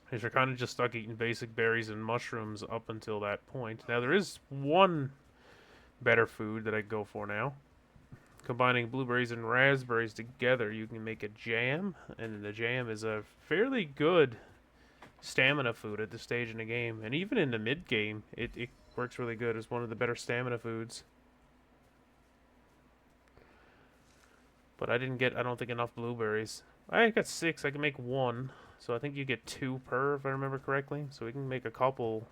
Because you're kind of just stuck eating basic berries and mushrooms up until that point. Now, there is one better food that I go for now. Combining blueberries and raspberries together, you can make a jam. And the jam is a fairly good stamina food at this stage in the game. And even in the mid-game, it works really good as one of the better stamina foods. But I didn't get, I don't think, enough blueberries. I got 6. I can make 1. So I think you get 2 per, if I remember correctly. So we can make a couple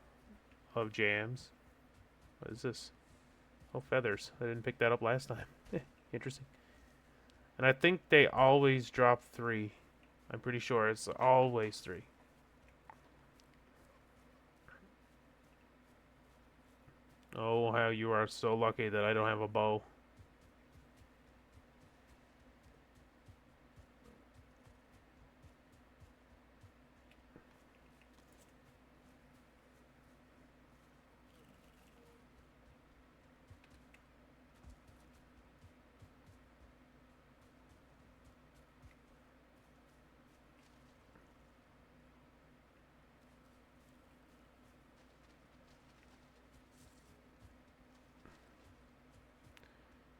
of jams. What is this? Oh, feathers. I didn't pick that up last time. Interesting. And I think they always drop 3. I'm pretty sure it's always 3. Oh, how you are so lucky that I don't have a bow.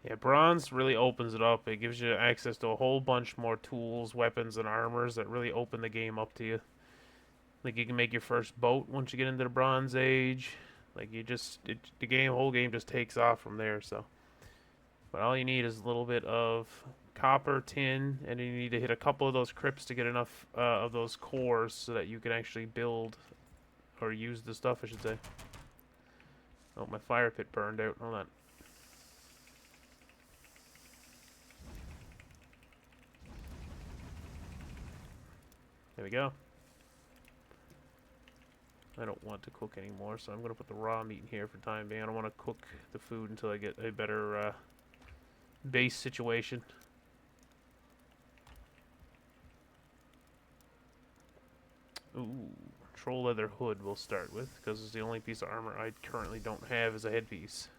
Yeah, bronze really opens it up. It gives you access to a whole bunch more tools, weapons, and armors that really open the game up to you. Like, you can make your first boat once you get into the Bronze Age. Like, you just... the whole game just takes off from there, so... But all you need is a little bit of copper, tin, and you need to hit a couple of those crypts to get enough of those cores so that you can actually build or use the stuff, I should say. Oh, my fire pit burned out. Hold on. There we go. I don't want to cook anymore, so I'm going to put the raw meat in here for the time being. I don't want to cook the food until I get a better base situation. Ooh, troll leather hood we'll start with, because it's the only piece of armor I currently don't have as a headpiece.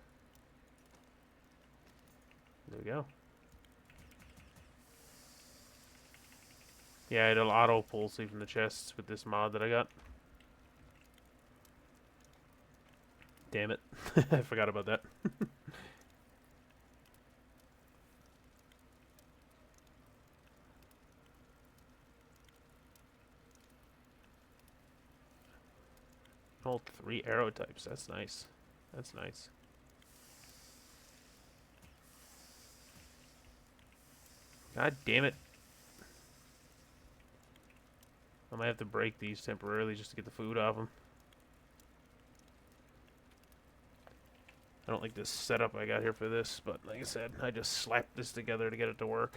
There we go. Yeah, it'll auto pull see from the chests with this mod that I got. Damn it. I forgot about that. Hold 3 arrow types. That's nice. That's nice. God damn it. I might have to break these temporarily just to get the food off them. I don't like this setup I got here for this, but like I said, I just slapped this together to get it to work.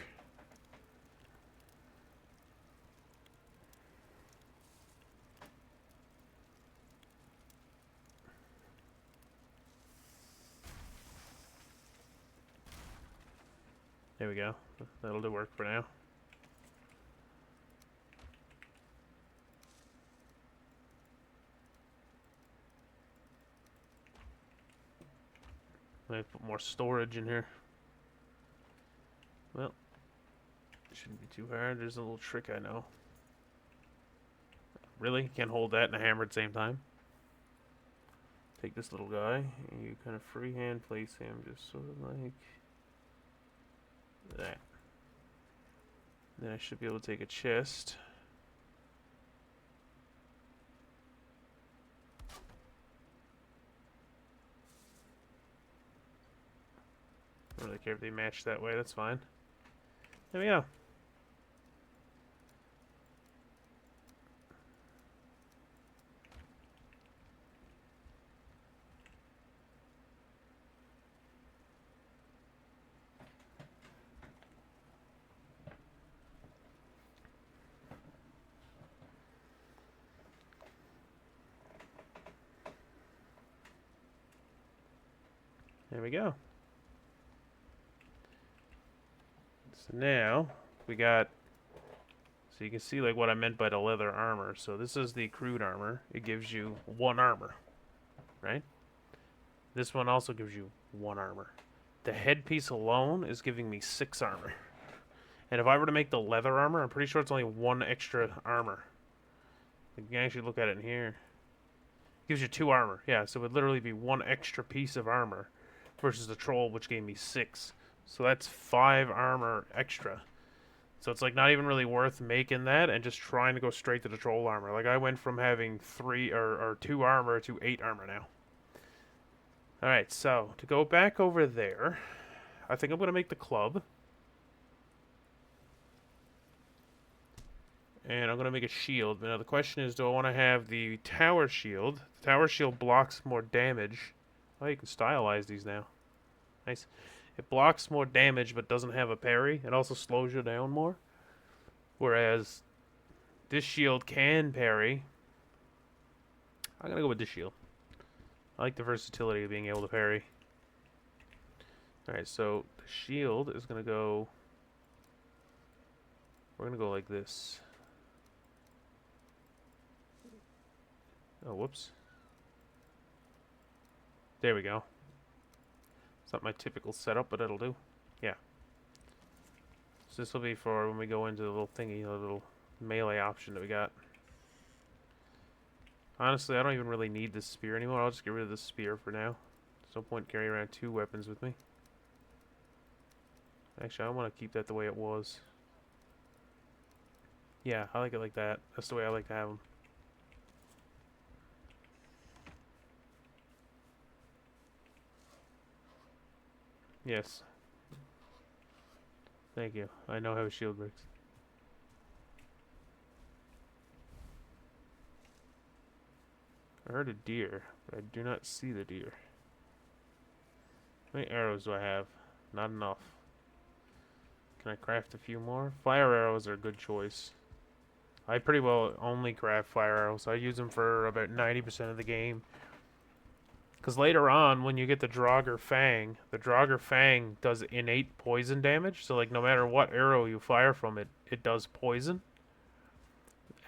There we go. That'll do work for now. I have to put more storage in here. Well, shouldn't be too hard. There's a little trick I know. Really? Can't hold that and a hammer at the same time? Take this little guy, and you kind of freehand place him just sort of like that. Then I should be able to take a chest. I don't really care if they match that way, that's fine. There we go. There we go. So now we got, so you can see like what I meant by the leather armor. So this is the crude armor. It gives you 1 armor, right? This one also gives you 1 armor. The headpiece alone is giving me 6 armor. And if I were to make the leather armor, I'm pretty sure it's only 1 extra armor. You can actually look at it in here. It gives you 2 armor. Yeah, so it would literally be 1 extra piece of armor versus the troll, which gave me 6. So that's 5 armor extra. So it's like not even really worth making that and just trying to go straight to the troll armor. Like I went from having 3 or 2 armor to 8 armor now. Alright, so to go back over there, I think I'm going to make the club. And I'm going to make a shield. Now the question is, do I want to have the tower shield? The tower shield blocks more damage. Oh, you can stylize these now. Nice. It blocks more damage but doesn't have a parry. It also slows you down more. Whereas this shield can parry. I'm going to go with this shield. I like the versatility of being able to parry. Alright, so the shield is going to go... We're going to go like this. Oh, whoops. There we go. It's not my typical setup, but it'll do. Yeah. So this will be for when we go into the little thingy, the little melee option that we got. Honestly, I don't even really need this spear anymore. I'll just get rid of this spear for now. There's no point carrying around 2 weapons with me. Actually, I want to keep that the way it was. Yeah, I like it like that. That's the way I like to have them. Yes. Thank you. I know how a shield works. I heard a deer, but I do not see the deer. How many arrows do I have? Not enough. Can I craft a few more? Fire arrows are a good choice. I pretty well only craft fire arrows. I use them for about 90% of the game. Because later on, when you get the Draugr Fang does innate poison damage. So, like, no matter what arrow you fire from it, it does poison.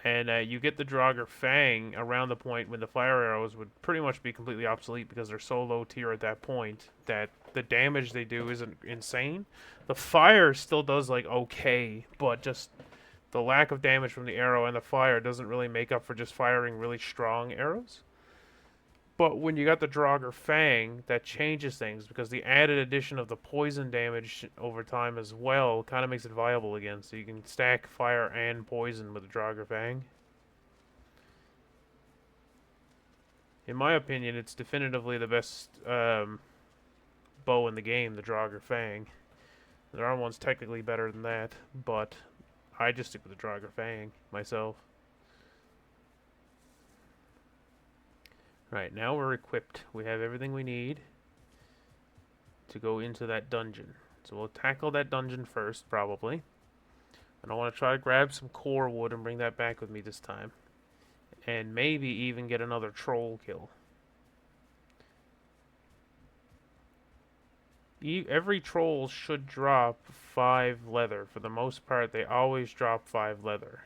And you get the Draugr Fang around the point when the fire arrows would pretty much be completely obsolete because they're so low tier at that point that the damage they do isn't insane. The fire still does, like, okay, but just the lack of damage from the arrow and the fire doesn't really make up for just firing really strong arrows. But when you got the Draugr Fang, that changes things because the added addition of the poison damage over time as well kind of makes it viable again. So you can stack fire and poison with the Draugr Fang. In my opinion, it's definitively the best bow in the game, the Draugr Fang. There are ones technically better than that, but I just stick with the Draugr Fang myself. Right, now we're equipped. We have everything we need to go into that dungeon. So we'll tackle that dungeon first, probably. And I want to try to grab some core wood and bring that back with me this time. And maybe even get another troll kill. Every troll should drop 5 leather. For the most part, they always drop 5 leather.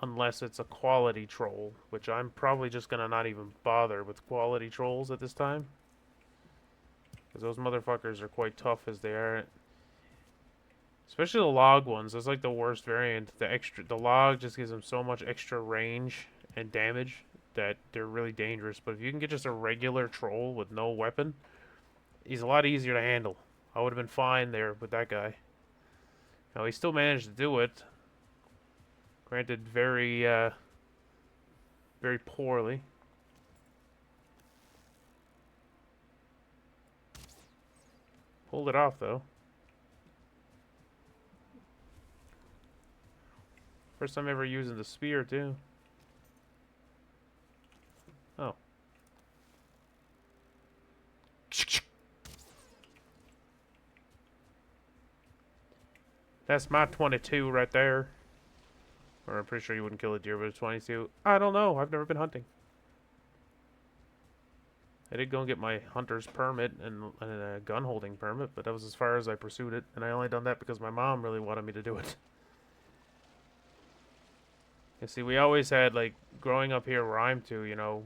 Unless it's a quality troll, which I'm probably just going to not even bother with quality trolls at this time. Because those motherfuckers are quite tough as they are. Especially the log ones. That's like the worst variant. The log just gives them so much extra range and damage that they're really dangerous. But if you can get just a regular troll with no weapon, he's a lot easier to handle. I would have been fine there with that guy. Now, he still managed to do it. Granted, very poorly. Pulled it off, though. First time ever using the spear, too. Oh. That's my 22 right there. Or I'm pretty sure you wouldn't kill a deer with a 22. I don't know. I've never been hunting. I did go and get my hunter's permit and a gun holding permit, but that was as far as I pursued it. And I only done that because my mom really wanted me to do it. You see, we always had, like, growing up here where I'm to, you know,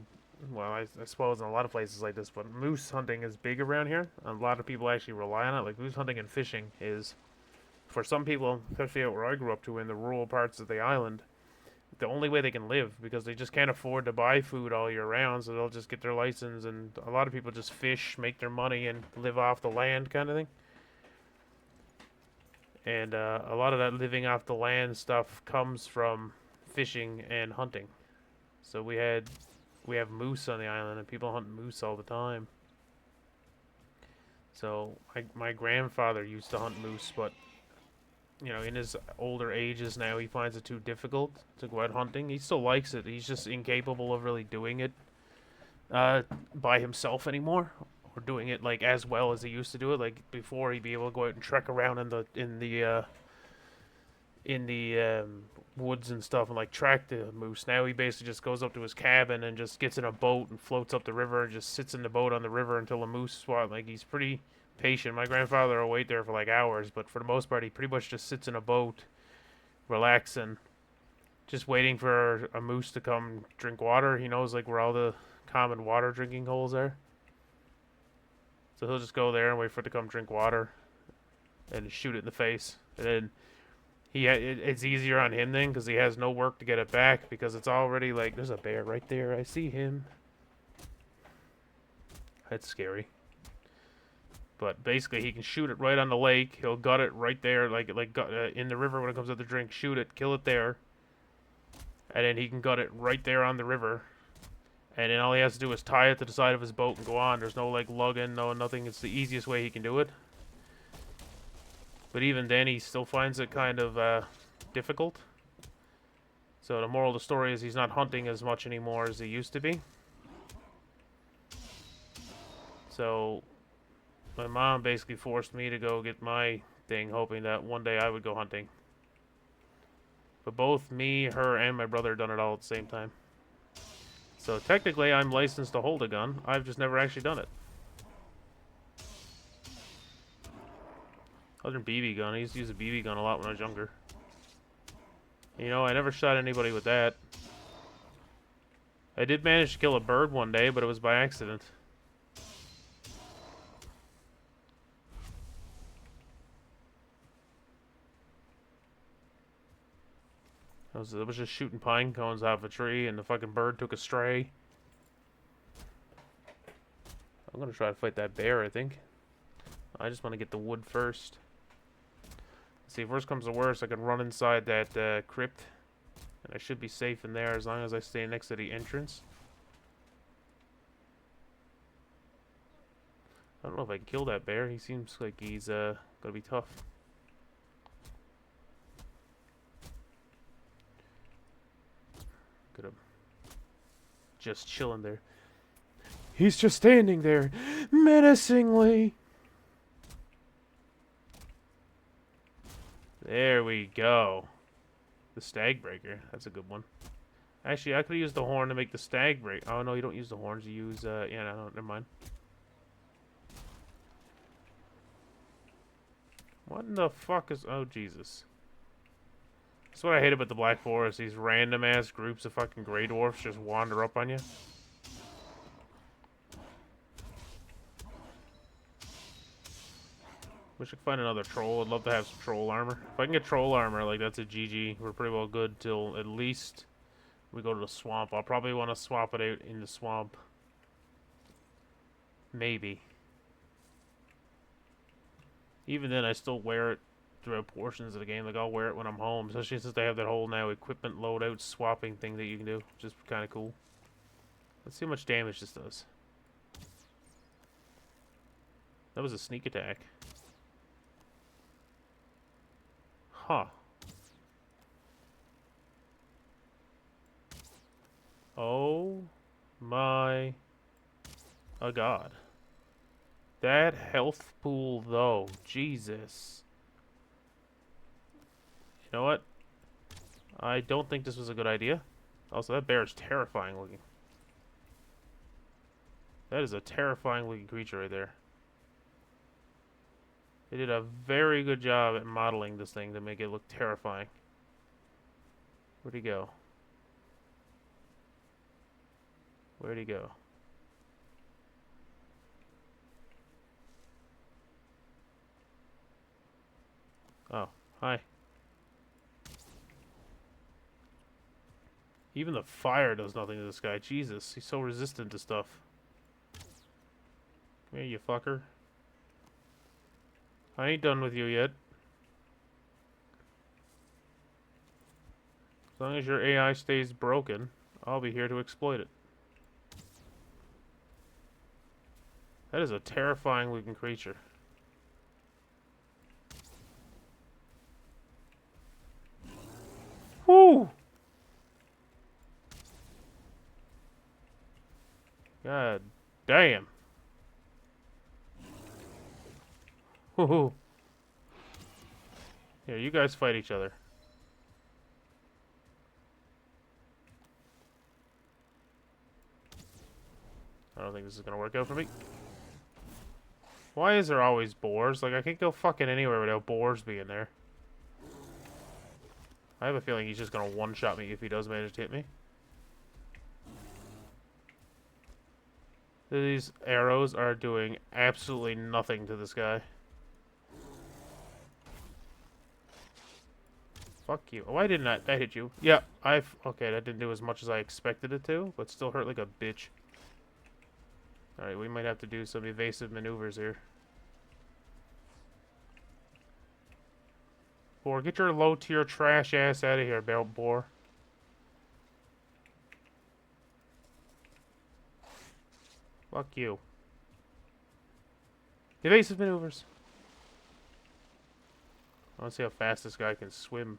well, I suppose in a lot of places like this, but moose hunting is big around here. A lot of people actually rely on it. Like, moose hunting and fishing is, for some people, especially out where I grew up to in the rural parts of the island, the only way they can live because they just can't afford to buy food all year round, so they'll just get their license, and a lot of people just fish, make their money, and live off the land kind of thing. And a lot of that living off the land stuff comes from fishing and hunting. So we have moose on the island, and people hunt moose all the time. So my grandfather used to hunt moose, but you know, in his older ages now, he finds it too difficult to go out hunting. He still likes it. He's just incapable of really doing it by himself anymore, or doing it like as well as he used to do it. Like before, he'd be able to go out and trek around in the woods and stuff and like track the moose. Now he basically just goes up to his cabin and just gets in a boat and floats up the river and just sits in the boat on the river until a moose swat. Like he's pretty patient. My grandfather will wait there for like hours, but for the most part, he pretty much just sits in a boat, relaxing, just waiting for a moose to come drink water. He knows like where all the common water drinking holes are, so he'll just go there and wait for it to come drink water, and shoot it in the face. And then it's easier on him then because he has no work to get it back because it's already like there's a bear right there. I see him. That's scary. But basically, he can shoot it right on the lake. He'll gut it right there, like in the river when it comes out to drink. Shoot it, kill it there, and then he can gut it right there on the river. And then all he has to do is tie it to the side of his boat and go on. There's no like lugging, no nothing. It's the easiest way he can do it. But even then, he still finds it kind of difficult. So the moral of the story is he's not hunting as much anymore as he used to be. So my mom basically forced me to go get my thing, hoping that one day I would go hunting. But both me, her, and my brother done it all at the same time. So technically, I'm licensed to hold a gun. I've just never actually done it. Other than BB gun, I used to use a BB gun a lot when I was younger. You know, I never shot anybody with that. I did manage to kill a bird one day, but it was by accident. I was just shooting pine cones out of a tree, and the fucking bird took a stray. I'm gonna try to fight that bear, I think. I just want to get the wood first. Let's see, if worst comes to worst, I can run inside that crypt. And I should be safe in there as long as I stay next to the entrance. I don't know if I can kill that bear. He seems like he's gonna be tough. Look at him. Just chilling there. He's just standing there, menacingly. There we go. The stag breaker. That's a good one. Actually, I could use the horn to make the stag break. Oh, no, you don't use the horns. You use, yeah, no, never mind. What in the fuck is... Oh, Jesus. That's what I hate about the Black Forest. These random-ass groups of fucking Grey Dwarfs just wander up on you. Wish I could find another troll. I'd love to have some troll armor. If I can get troll armor, like, that's a GG. We're pretty well good till at least we go to the swamp. I'll probably want to swap it out in the swamp. Maybe. Even then, I still wear it throughout portions of the game. Like, I'll wear it when I'm home. Especially since they have that whole now equipment loadout swapping thing that you can do. Which is kind of cool. Let's see how much damage this does. That was a sneak attack. Huh. Oh my god. That health pool though, Jesus. You know what? I don't think this was a good idea. Also, that bear is terrifying looking. That is a terrifying looking creature right there. They did a very good job at modeling this thing to make it look terrifying. Where'd he go? Where'd he go? Oh, hi. Even the fire does nothing to this guy. Jesus, he's so resistant to stuff. Come here, you fucker. I ain't done with you yet. As long as your AI stays broken, I'll be here to exploit it. That is a terrifying looking creature. Woo! God damn. Woohoo. Here, you guys fight each other. I don't think this is gonna work out for me. Why is there always boars? Like, I can't go fucking anywhere without boars being there. I have a feeling he's just gonna one-shot me if he does manage to hit me. These arrows are doing absolutely nothing to this guy. Fuck you. Why didn't that hit you? Yeah, okay, that didn't do as much as I expected it to, but still hurt like a bitch. Alright, we might have to do some evasive maneuvers here. Boar, get your low-tier trash ass out of here, boar. Fuck you. Evasive maneuvers. I want to see how fast this guy can swim.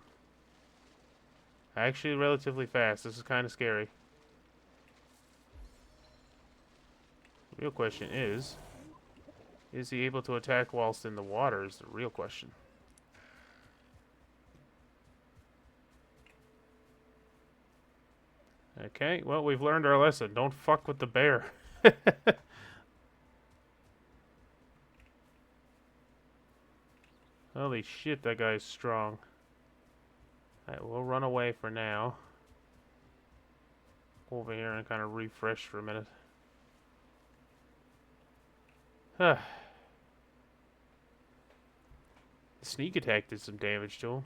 Actually, relatively fast. This is kind of scary. The real question is he able to attack whilst in the water is the real question. Okay, well, we've learned our lesson. Don't fuck with the bear. Holy shit, that guy's strong. Alright, we'll run away for now. Go over here and kind of refresh for a minute. The sneak attack did some damage to him.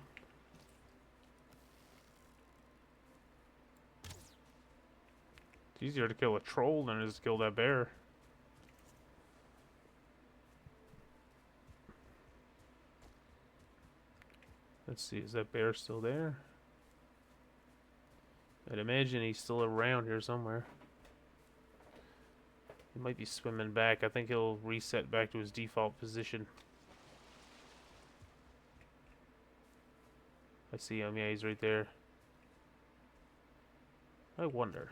It's easier to kill a troll than it is to kill that bear. Let's see, is that bear still there? I'd imagine he's still around here somewhere. He might be swimming back. I think he'll reset back to his default position. I see him. Yeah, he's right there. I wonder.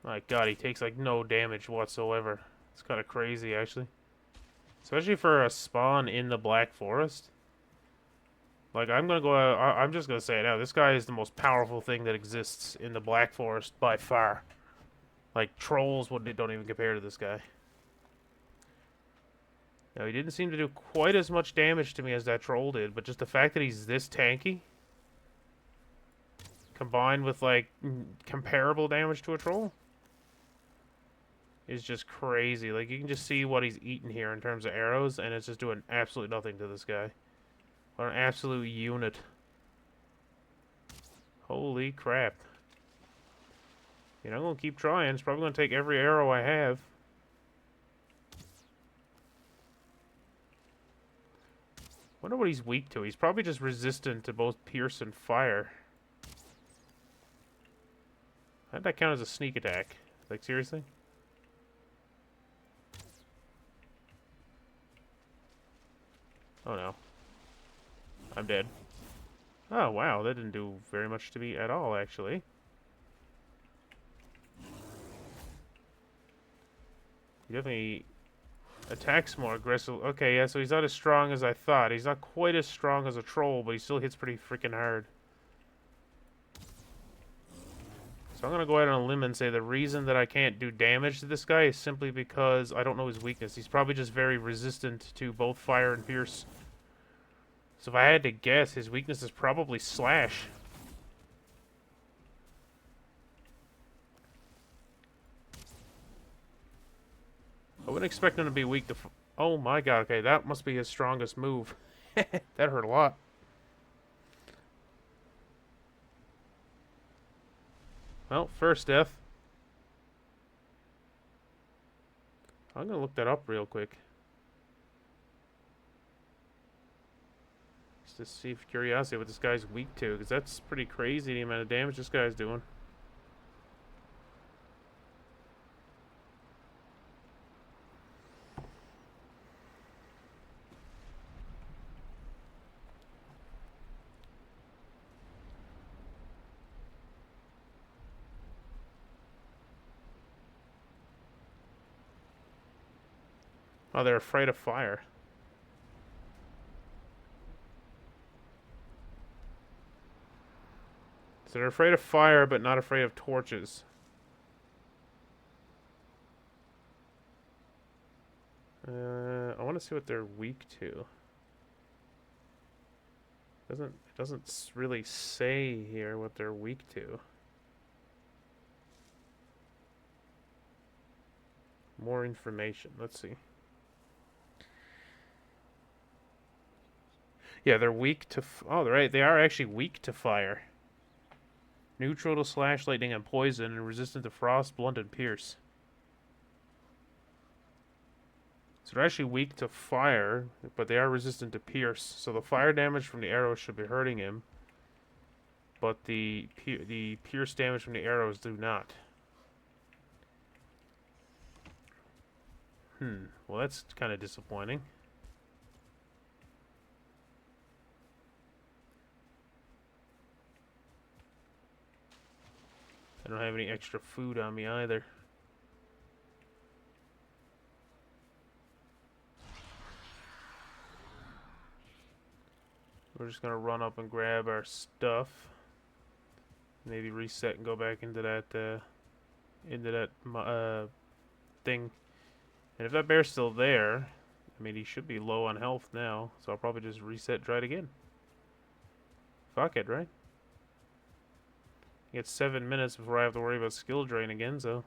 My god, he takes like no damage whatsoever. It's kind of crazy, actually. Especially for a spawn in the Black Forest. Like, I'm gonna go out, I'm just gonna say it now. This guy is the most powerful thing that exists in the Black Forest by far. Like, trolls don't even compare to this guy. Now, he didn't seem to do quite as much damage to me as that troll did, but just the fact that he's this tanky, combined with, like, comparable damage to a troll, is just crazy. Like, you can just see what he's eating here in terms of arrows, and it's just doing absolutely nothing to this guy. What an absolute unit. Holy crap. You know, I'm going to keep trying. It's probably going to take every arrow I have. Wonder what he's weak to. He's probably just resistant to both pierce and fire. How'd that count as a sneak attack? Like, seriously? Oh no. I'm dead. Oh wow, that didn't do very much to me at all, actually. He definitely attacks more aggressive. Okay, yeah, so he's not as strong as I thought. He's not quite as strong as a troll, but he still hits pretty freaking hard. So I'm going to go out on a limb and say the reason that I can't do damage to this guy is simply because I don't know his weakness. He's probably just very resistant to both fire and pierce. So if I had to guess, his weakness is probably slash. I wouldn't expect him to be weak to... Oh my god, okay, that must be his strongest move. That hurt a lot. Well, first death. I'm gonna look that up real quick. Just to see for curiosity what this guy's weak to, because that's pretty crazy the amount of damage this guy's doing. Oh, they're afraid of fire. So they're afraid of fire, but not afraid of torches. I want to see what they're weak to. It doesn't really say here what they're weak to. More information. Let's see. Yeah, they're weak to... Oh, they're right. They are actually weak to fire. Neutral to slash, lightning, and poison, and resistant to frost, blunt, and pierce. So they're actually weak to fire, but they are resistant to pierce. So the fire damage from the arrow should be hurting him. but the pierce damage from the arrows do not. Well, that's kind of disappointing. I don't have any extra food on me either. We're just gonna run up and grab our stuff. Maybe reset and go back into that thing. And if that bear's still there, I mean, he should be low on health now, so I'll probably just reset, try it again. Fuck it, right? Get 7 minutes before I have to worry about skill drain again, so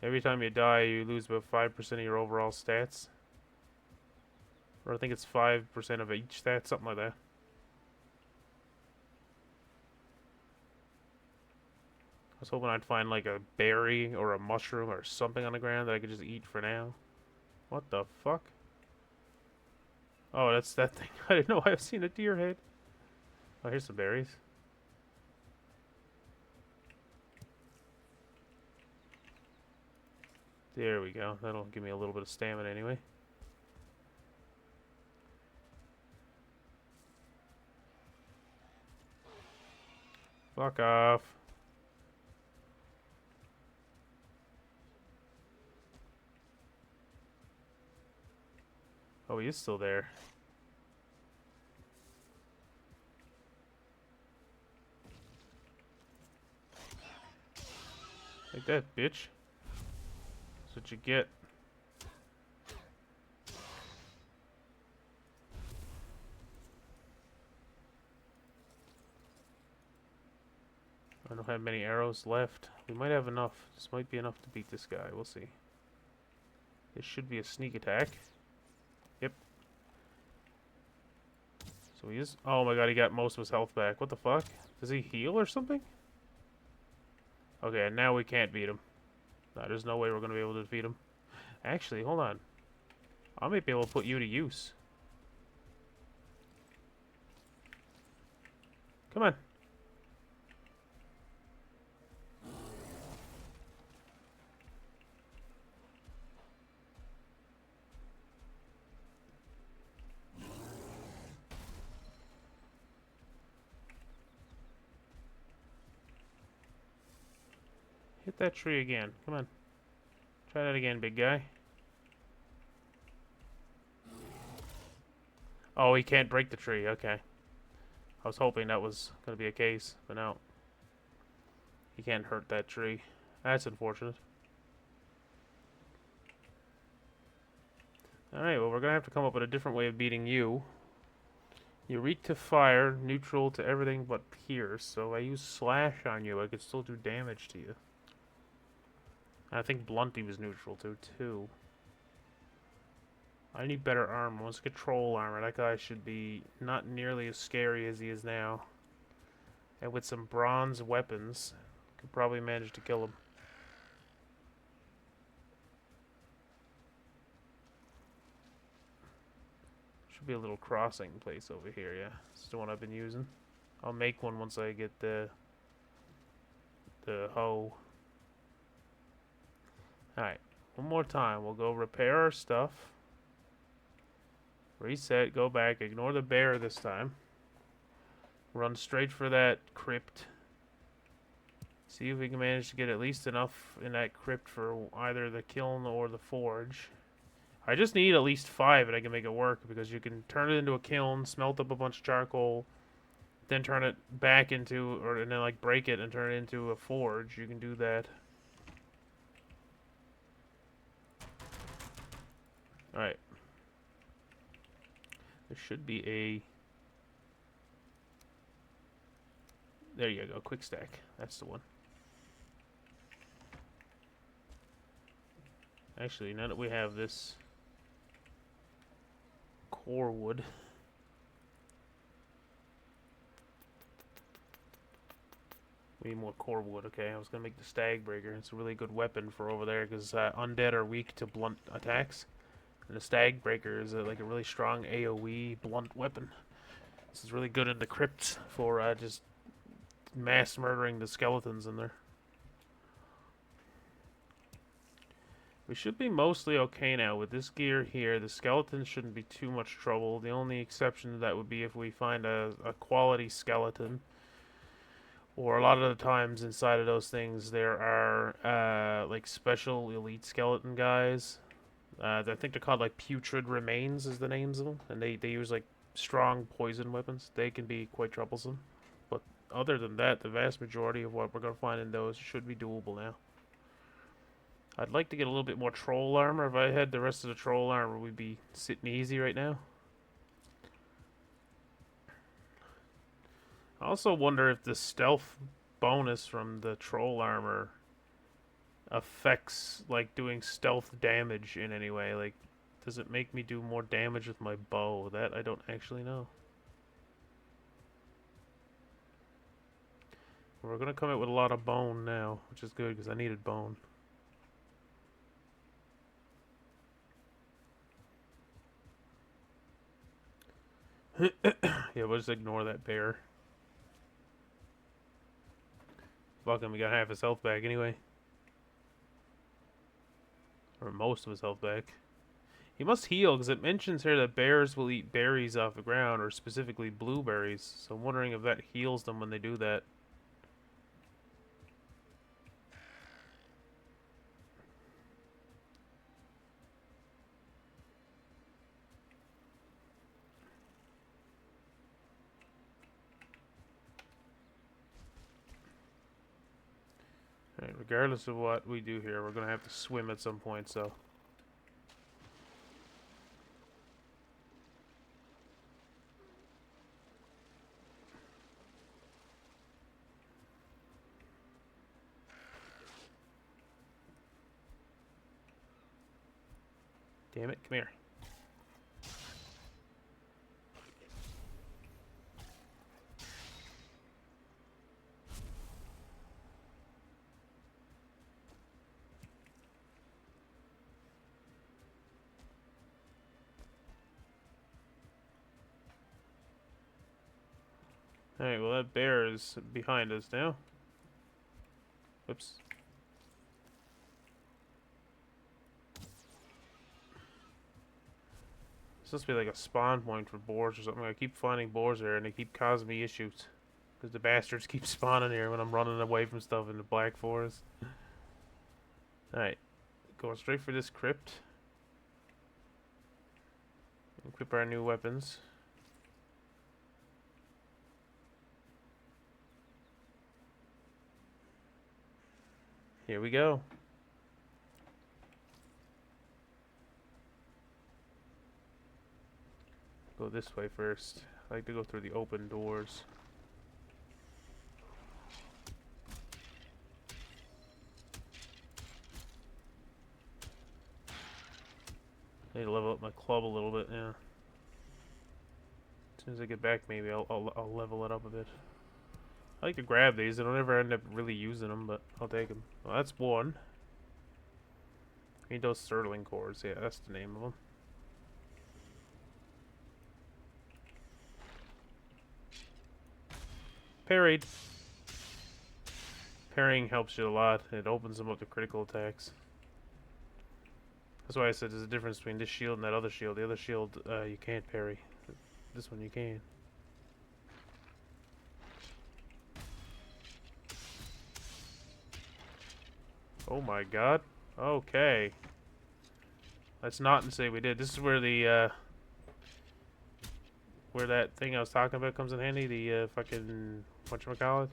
every time you die, you lose about 5% of your overall stats. Or I think it's 5% of each stat, something like that. I was hoping I'd find like a berry or a mushroom or something on the ground that I could just eat for now. What the fuck? Oh, that's that thing. I didn't know I've seen a deer head. Oh, here's some berries. There we go. That'll give me a little bit of stamina anyway. Fuck off. Oh, he is still there. Like that, bitch. That's what you get. I don't have many arrows left. We might have enough. This might be enough to beat this guy. We'll see. This should be a sneak attack. Yep. So he is... Oh my god, he got most of his health back. What the fuck? Does he heal or something? Okay, now we can't beat him. No, there's no way we're going to be able to defeat him. Actually, hold on. I might be able to put you to use. Come on. Hit that tree again. Come on. Try that again, big guy. Oh, he can't break the tree. Okay. I was hoping that was going to be a case, but no. He can't hurt that tree. That's unfortunate. Alright, well, we're going to have to come up with a different way of beating you. You're weak to fire, neutral to everything but pierce. So I use slash on you, I could still do damage to you. I think blunt he was neutral to, too. I need better armor. Let's control armor. That guy should be not nearly as scary as he is now. And with some bronze weapons, could probably manage to kill him. Should be a little crossing place over here, yeah. This is the one I've been using. I'll make one once I get the hoe. Alright, one more time. We'll go repair our stuff. Reset, go back, ignore the bear this time. Run straight for that crypt. See if we can manage to get at least enough in that crypt for either the kiln or the forge. I just need at least 5 and I can make it work, because you can turn it into a kiln, smelt up a bunch of charcoal, then turn it back into, and then like break it and turn it into a forge. You can do that. Alright. There should be a... There you go, quick stack. That's the one. Actually, now that we have this core wood, we need more core wood. Okay, I was gonna make the stag breaker. It's a really good weapon for over there, because undead are weak to blunt attacks, and the stag breaker is like a really strong AOE blunt weapon. This is really good in the crypts for just mass murdering the skeletons in there. We should be mostly okay now with this gear here. The skeletons shouldn't be too much trouble. The only exception to that would be if we find a quality skeleton. Or a lot of the times inside of those things there are like special elite skeleton guys. I think they're called like putrid remains is the names of them. And they use like strong poison weapons. They can be quite troublesome. But other than that, the vast majority of what we're going to find in those should be doable now. I'd like to get a little bit more troll armor. If I had the rest of the troll armor, we'd be sitting easy right now. I also wonder if the stealth bonus from the troll armor affects, like, doing stealth damage in any way. Like, does it make me do more damage with my bow? That I don't actually know. We're going to come out with a lot of bone now, which is good because I needed bone. Yeah, we'll just ignore that bear. Fuck him, we got half his health back anyway. Or most of his health back. He must heal, because it mentions here that bears will eat berries off the ground, or specifically blueberries. So I'm wondering if that heals them when they do that. Alright, regardless of what we do here, we're going to have to swim at some point, so... Damn it, come here. Alright, well that bear is behind us now. Whoops. This must be like a spawn point for boars or something. I keep finding boars here and they keep causing me issues. Because the bastards keep spawning here when I'm running away from stuff in the Black Forest. Alright. Going straight for this crypt. Equip our new weapons. Here we go. Go this way first. I like to go through the open doors. Need to level up my club a little bit, yeah. As soon as I get back, maybe I'll level it up a bit. I like to grab these. I don't ever end up really using them, but I'll take them. Well, that's one. I need those Sterling cores. Yeah, that's the name of them. Parried. Parrying helps you a lot. It opens them up to critical attacks. That's why I said there's a difference between this shield and that other shield. The other shield, you can't parry. This one you can. Oh my god. Okay. Let's not say we did. This is where the, where that thing I was talking about comes in handy. The, fucking, whatchamacallit?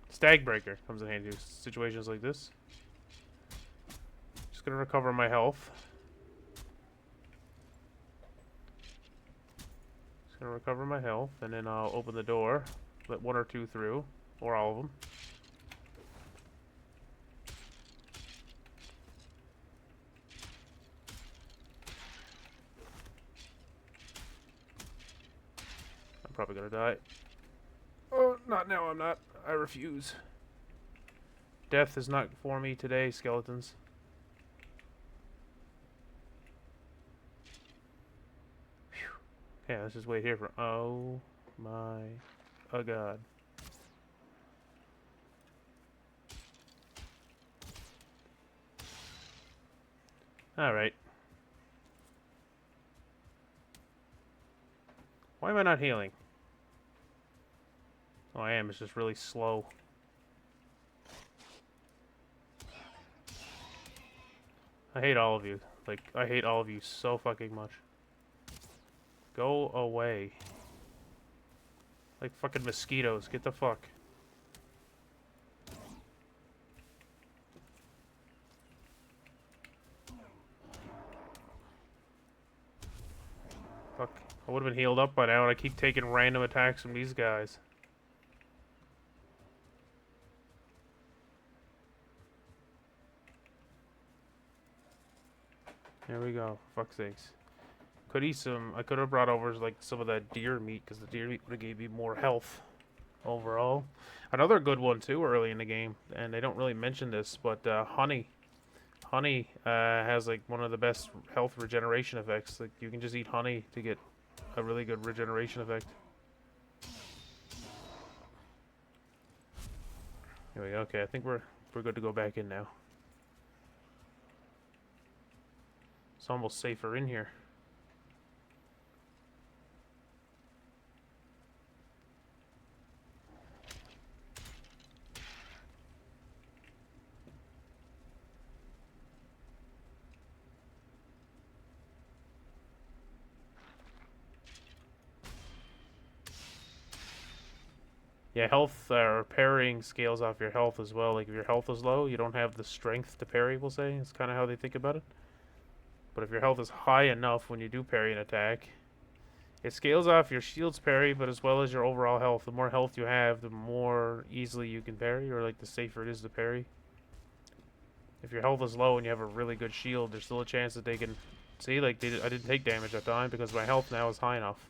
Stag Breaker comes in handy in situations like this. Just gonna recover my health. Just gonna recover my health, and then I'll open the door. Let one or two through. Or all of them. Probably gonna die. Oh, not now, I'm not. I refuse. Death is not for me today, skeletons. Whew. Yeah, let's just wait here for. Oh my. Oh god. Alright. Why am I not healing? Oh, I am. It's just really slow. I hate all of you. Like, I hate all of you so fucking much. Go away. Like fucking mosquitoes. Get the fuck. Fuck. I would have been healed up by now, and I keep taking random attacks from these guys. There we go. For fuck's sakes. Could eat some. I could have brought over like some of that deer meat, because the deer meat would have gave me more health overall. Another good one too early in the game, and they don't really mention this, but honey. Honey has like one of the best health regeneration effects. Like you can just eat honey to get a really good regeneration effect. Here we go. Okay, I think we're good to go back in now. It's almost safer in here. Yeah, health or parrying scales off your health as well. Like if your health is low, you don't have the strength to parry, we'll say. It's kind of how they think about it. But if your health is high enough when you do parry an attack, it scales off your shield's parry, but as well as your overall health. The more health you have, the more easily you can parry, or like the safer it is to parry. If your health is low and you have a really good shield, there's still a chance that they can... See, like, I didn't take damage that time because my health now is high enough.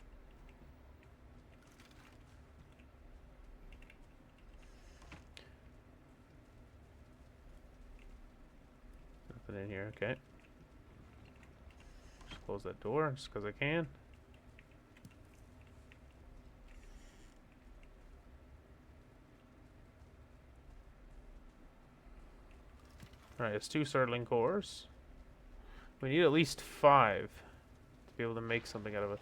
Nothing in here, okay. Just close that door, just because I can. Alright, it's 2 Surtling cores. We need at least 5 to be able to make something out of it.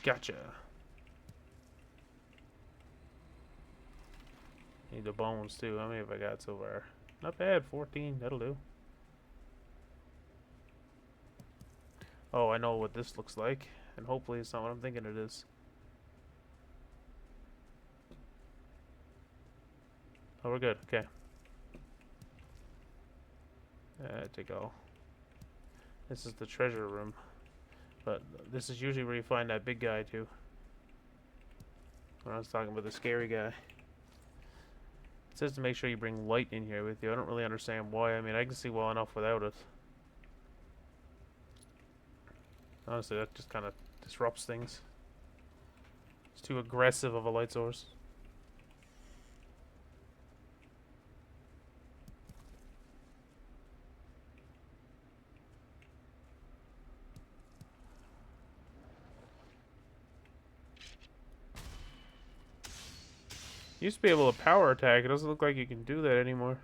Gotcha. Need the bones too. How many have I got so far? Not bad, 14. That'll do. Oh, I know what this looks like. And hopefully it's not what I'm thinking it is. Oh, we're good. Okay. Take all. This is the treasure room. But this is usually where you find that big guy too. When I was talking about the scary guy. It says to make sure you bring light in here with you. I don't really understand why. I mean, I can see well enough without it. Honestly, that just kind of disrupts things. It's too aggressive of a light source. You used to be able to power attack. It doesn't look like you can do that anymore.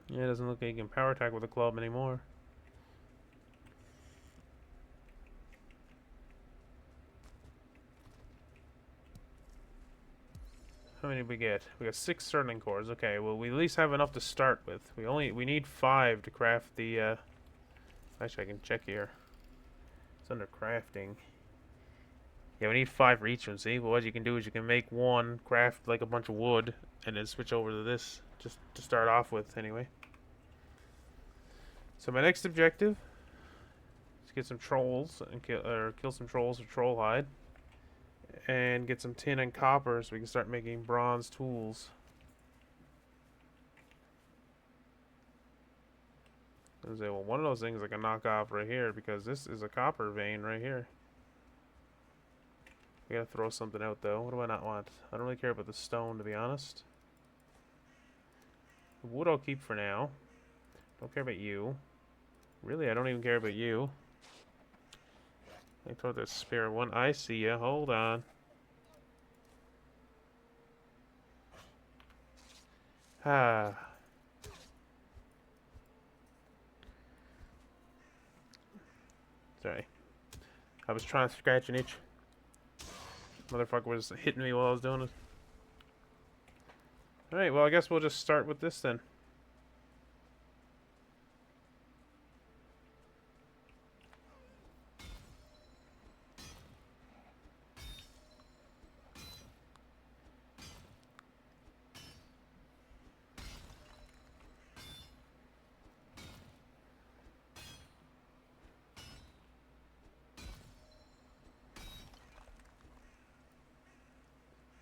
Yeah, it doesn't look like you can power attack with a club anymore. How many did we get? We got 6 Sterling cores. Okay, well we at least have enough to start with. We need 5 to craft the actually I can check here. It's under crafting. Yeah, we need 5 for each one, see? But what you can do is you can make one, craft like a bunch of wood, and then switch over to this, just to start off with anyway. So my next objective is to get some trolls and kill some trolls with troll hide. And get some tin and copper so we can start making bronze tools. I say, well, one of those things I can knock off right here because this is a copper vein right here. I gotta throw something out though. What do I not want? I don't really care about the stone, to be honest. The wood I'll keep for now. Don't care about you. Really, I don't even care about you. I thought there's spare one. I see ya. Hold on. Ah. Sorry. I was trying to scratch an itch. Motherfucker was hitting me while I was doing it. Alright, well, I guess we'll just start with this then.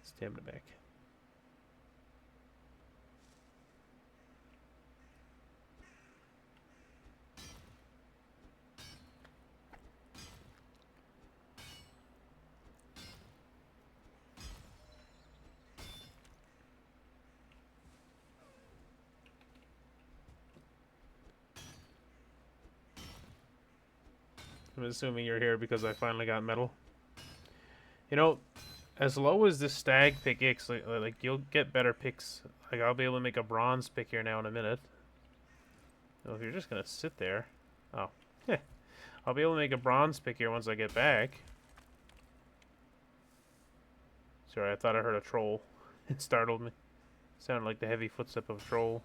Stamina back. I'm assuming you're here because I finally got metal. You know, as low as this stag pickaxe, like you'll get better picks. Like I'll be able to make a bronze pick here now in a minute. So if you're just gonna sit there, oh, yeah, I'll be able to make a bronze pick here once I get back. Sorry, I thought I heard a troll. It startled me. It sounded like the heavy footstep of a troll.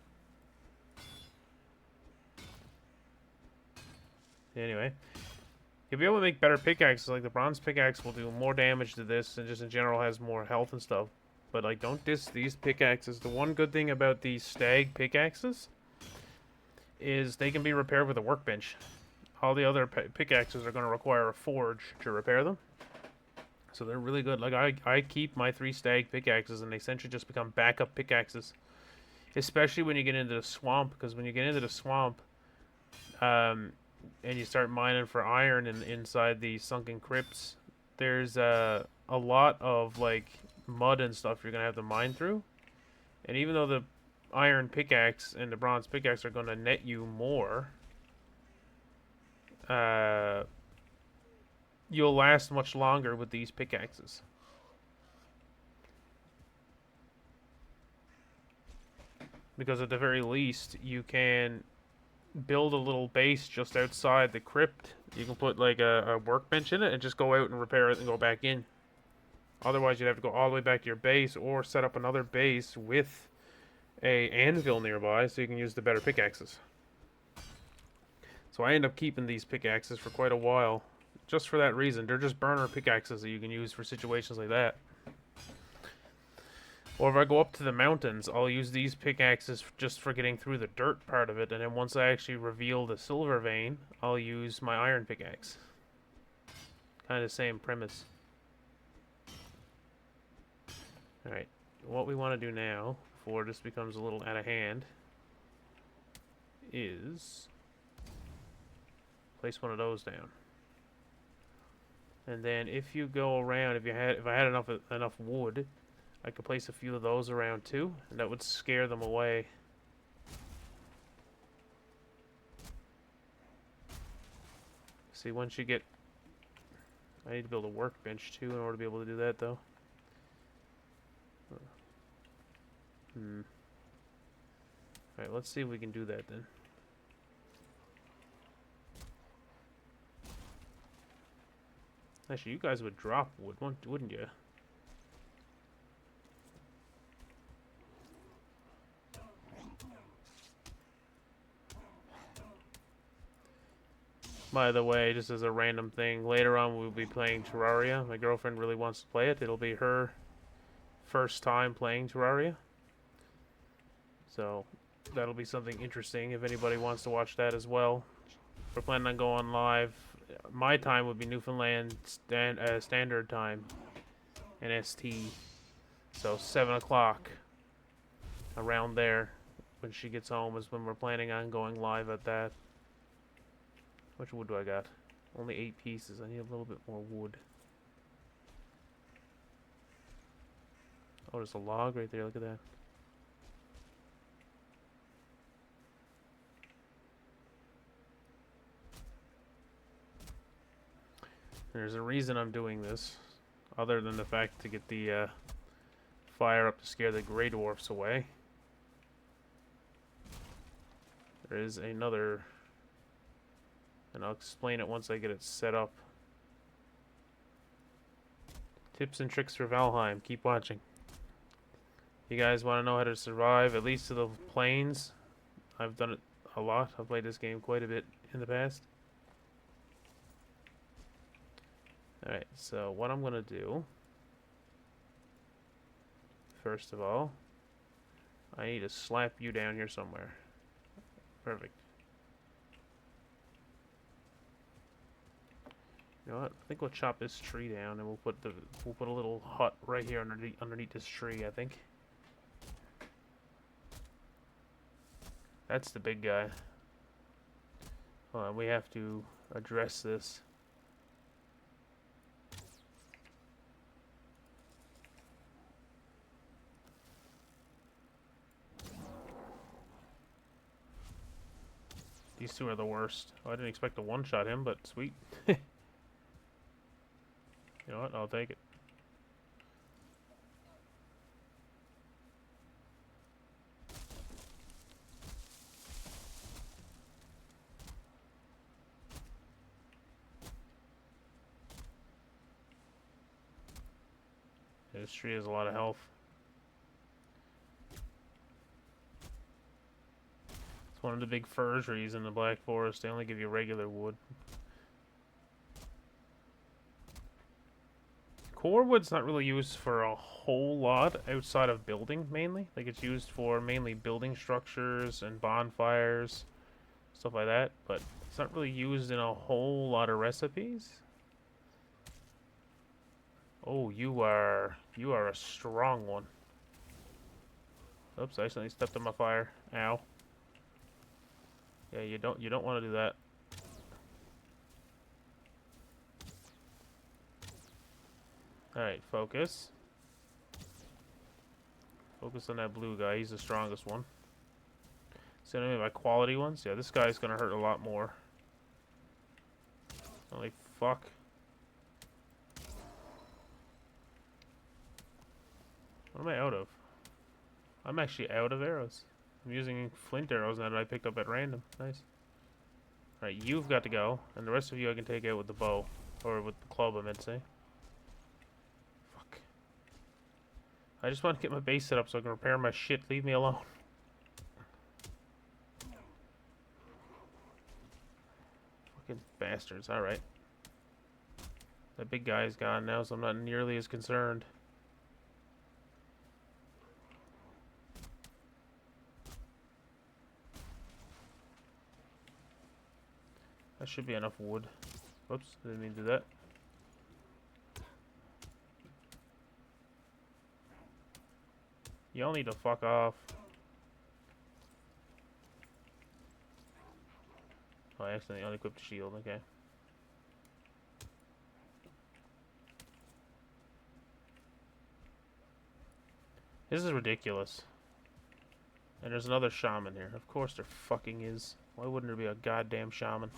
Anyway, you'll be able to make better pickaxes. Like the bronze pickaxe will do more damage to this, and just in general has more health and stuff. But like, don't diss these pickaxes. The one good thing about these stag pickaxes is they can be repaired with a workbench. All the other pickaxes are going to require a forge to repair them. So they're really good. Like I keep my 3 stag pickaxes, and they essentially just become backup pickaxes. Especially when you get into the swamp, because when you get into the swamp, and you start mining for iron inside the sunken crypts, there's a lot of like mud and stuff you're gonna have to mine through. And even though the iron pickaxe and the bronze pickaxe are gonna net you more, you'll last much longer with these pickaxes. Because at the very least, you can build a little base just outside the crypt. You can put like a workbench in it and just go out and repair it and go back in. Otherwise, you'd have to go all the way back to your base or set up another base with a anvil nearby so you can use the better pickaxes. So I end up keeping these pickaxes for quite a while just for that reason. They're just burner pickaxes that you can use for situations like that. Or if I go up to the mountains, I'll use these pickaxes just for getting through the dirt part of it, and then once I actually reveal the silver vein, I'll use my iron pickaxe. Kind of the same premise. Alright, what we want to do now, before this becomes a little out of hand, is place one of those down. And then if you go around, if I had enough wood, I could place a few of those around too, and that would scare them away. See, once you get... I need to build a workbench too in order to be able to do that, though. Alright, let's see if we can do that then. Actually, you guys would drop wood, wouldn't you? By the way, just as a random thing, later on we'll be playing Terraria. My girlfriend really wants to play it. It'll be her first time playing Terraria. So, that'll be something interesting if anybody wants to watch that as well. We're planning on going live. My time would be Newfoundland Standard Time. NST. So, 7 o'clock. Around there. When she gets home is when we're planning on going live at that. How much wood do I got? Only 8 pieces. I need a little bit more wood. Oh, there's a log right there. Look at that. There's a reason I'm doing this, other than the fact to get the fire up to scare the Grey Dwarfs away. There is another, and I'll explain it once I get it set up. Tips and tricks for Valheim. Keep watching. You guys want to know how to survive, at least to the plains? I've done it a lot. I've played this game quite a bit in the past. Alright, so what I'm going to do, first of all, I need to slap you down here somewhere. Perfect. You know what? I think we'll chop this tree down and we'll put a little hut right here underneath this tree, I think. That's the big guy. Hold on, we have to address this. These two are the worst. Oh, I didn't expect to one-shot him, but sweet. You know what? I'll take it. This tree has a lot of health. It's one of the big fir trees in the Black Forest. They only give you regular wood. Core wood's not really used for a whole lot outside of building, mainly. Like, it's used for mainly building structures and bonfires, stuff like that. But it's not really used in a whole lot of recipes. Oh, you are a strong one. Oops, I accidentally stepped on my fire. Ow. Yeah, you don't want to do that. Alright, focus. Focus on that blue guy, he's the strongest one. So any of my quality ones? Yeah, this guy's gonna hurt a lot more. Holy fuck. What am I out of? I'm actually out of arrows. I'm using flint arrows now that I picked up at random. Nice. Alright, you've got to go, and the rest of you I can take out with the bow. Or with the club, I meant to say. Fuck. I just want to get my base set up so I can repair my shit. Leave me alone. Fucking bastards. Alright. That big guy's gone now, so I'm not nearly as concerned. That should be enough wood. Whoops, didn't mean to do that. Y'all need to fuck off. Oh, I accidentally unequipped the shield, okay. This is ridiculous. And there's another shaman here. Of course there fucking is. Why wouldn't there be a goddamn shaman?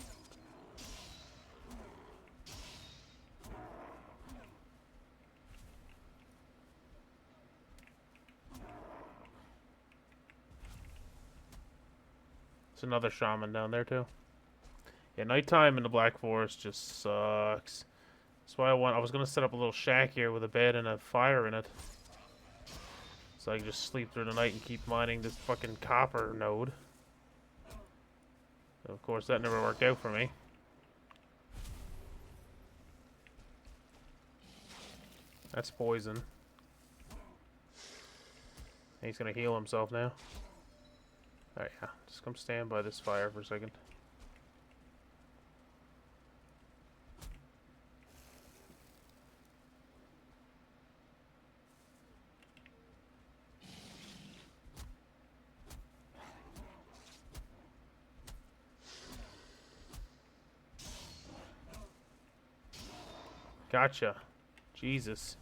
There's another shaman down there too. Yeah, nighttime in the Black Forest just sucks. That's why I was gonna set up a little shack here with a bed and a fire in it. So I can just sleep through the night and keep mining this fucking copper node. Of course, that never worked out for me. That's poison. He's gonna heal himself now. Alright, yeah. Just come stand by this fire for a second. Gotcha. Jesus.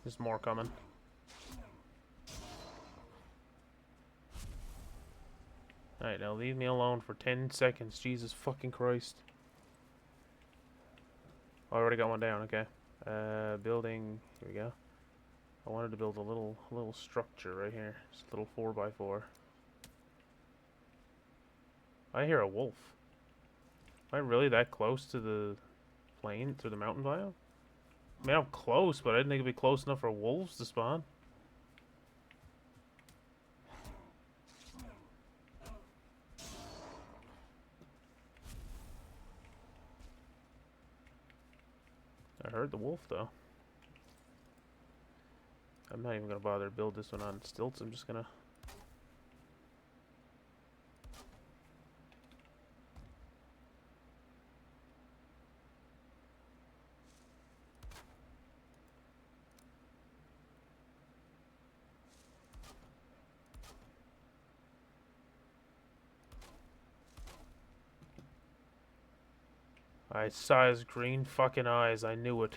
There's more coming. Alright, now leave me alone for 10 seconds. Jesus fucking Christ. Oh, I already got one down, okay. Building, here we go. I wanted to build a little structure right here. Just a little 4x4. I hear a wolf. Am I really that close to the plain, to the mountain biome? I mean, I'm close, but I didn't think it'd be close enough for wolves to spawn. I heard the wolf, though. I'm not even going to bother to build this one on stilts. I'm just going to... I saw his green fucking eyes. I knew it.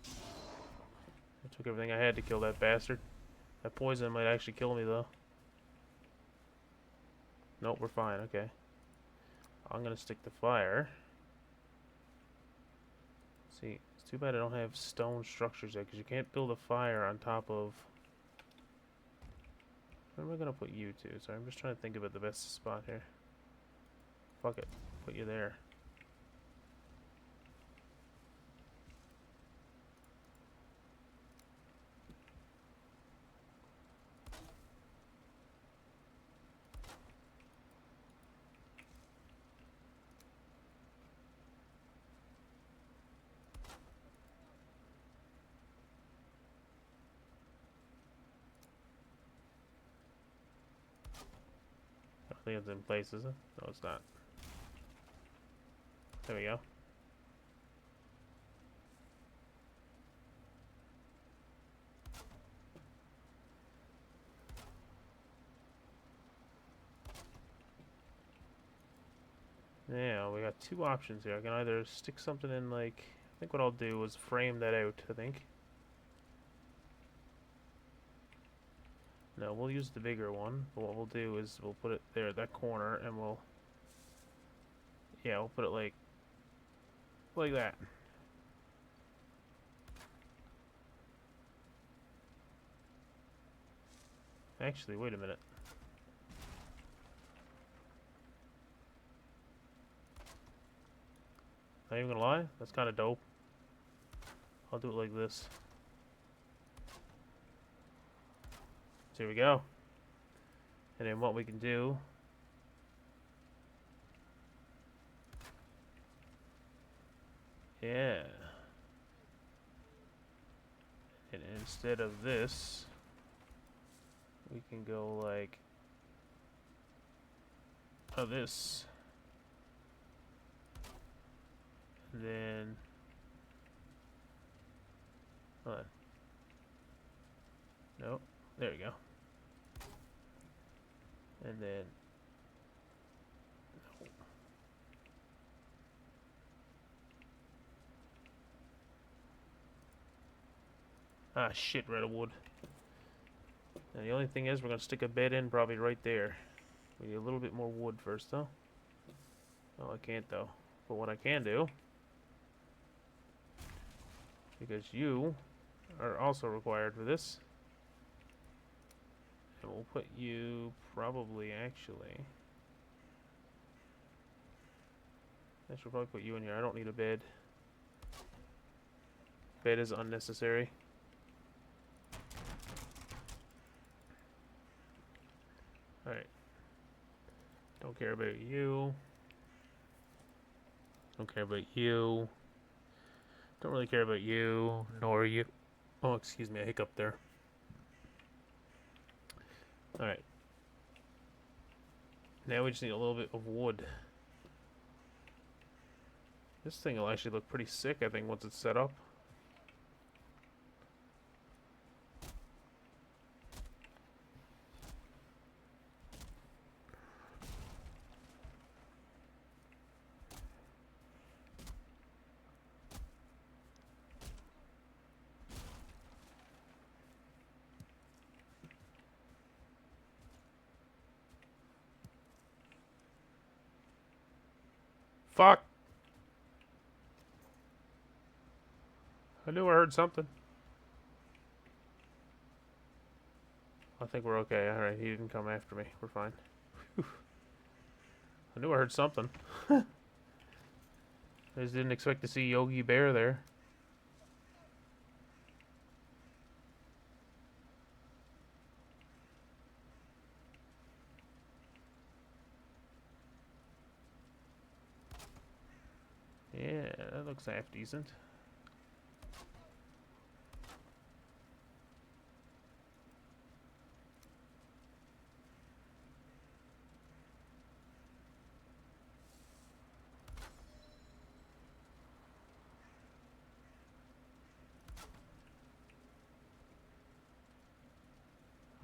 I took everything I had to kill that bastard. That poison might actually kill me, though. Nope, we're fine. Okay. I'm gonna stick the fire. See, it's too bad I don't have stone structures yet, because you can't build a fire on top of... Where am I gonna put you to? Sorry, I'm just trying to think about the best spot here. Fuck it. Put you there. I think it's in place, is it? No, it's not. There we go. Yeah, we got two options here. I can either stick something in, like... I think what I'll do is frame that out, I think. No, we'll use the bigger one. But what we'll do is we'll put it there at that corner, and we'll... Yeah, we'll put it like that. Actually, wait a minute. Not even gonna lie, that's kind of dope. I'll do it like this. So here we go. And then what we can do... Yeah. And instead of this, we can go like... Oh, this. And then... Hold on. Nope. There we go. And then... No. Ah, shit, we're out of wood. Now, the only thing is, we're going to stick a bed in probably right there. We need a little bit more wood first, though. Oh, I can't, though. But what I can do... Because you are also required for this. And we'll put you probably, actually... I should probably put you in here. I don't need a bed. Bed is unnecessary. Alright. Don't care about you. Don't care about you. Don't really care about you, nor you. Oh, excuse me, I hiccuped there. Alright. Now we just need a little bit of wood. This thing will actually look pretty sick, I think, once it's set up. Fuck! I knew I heard something. I think we're okay. Alright, he didn't come after me. We're fine. Whew. I knew I heard something. I just didn't expect to see Yogi Bear there. Yeah, that looks half decent.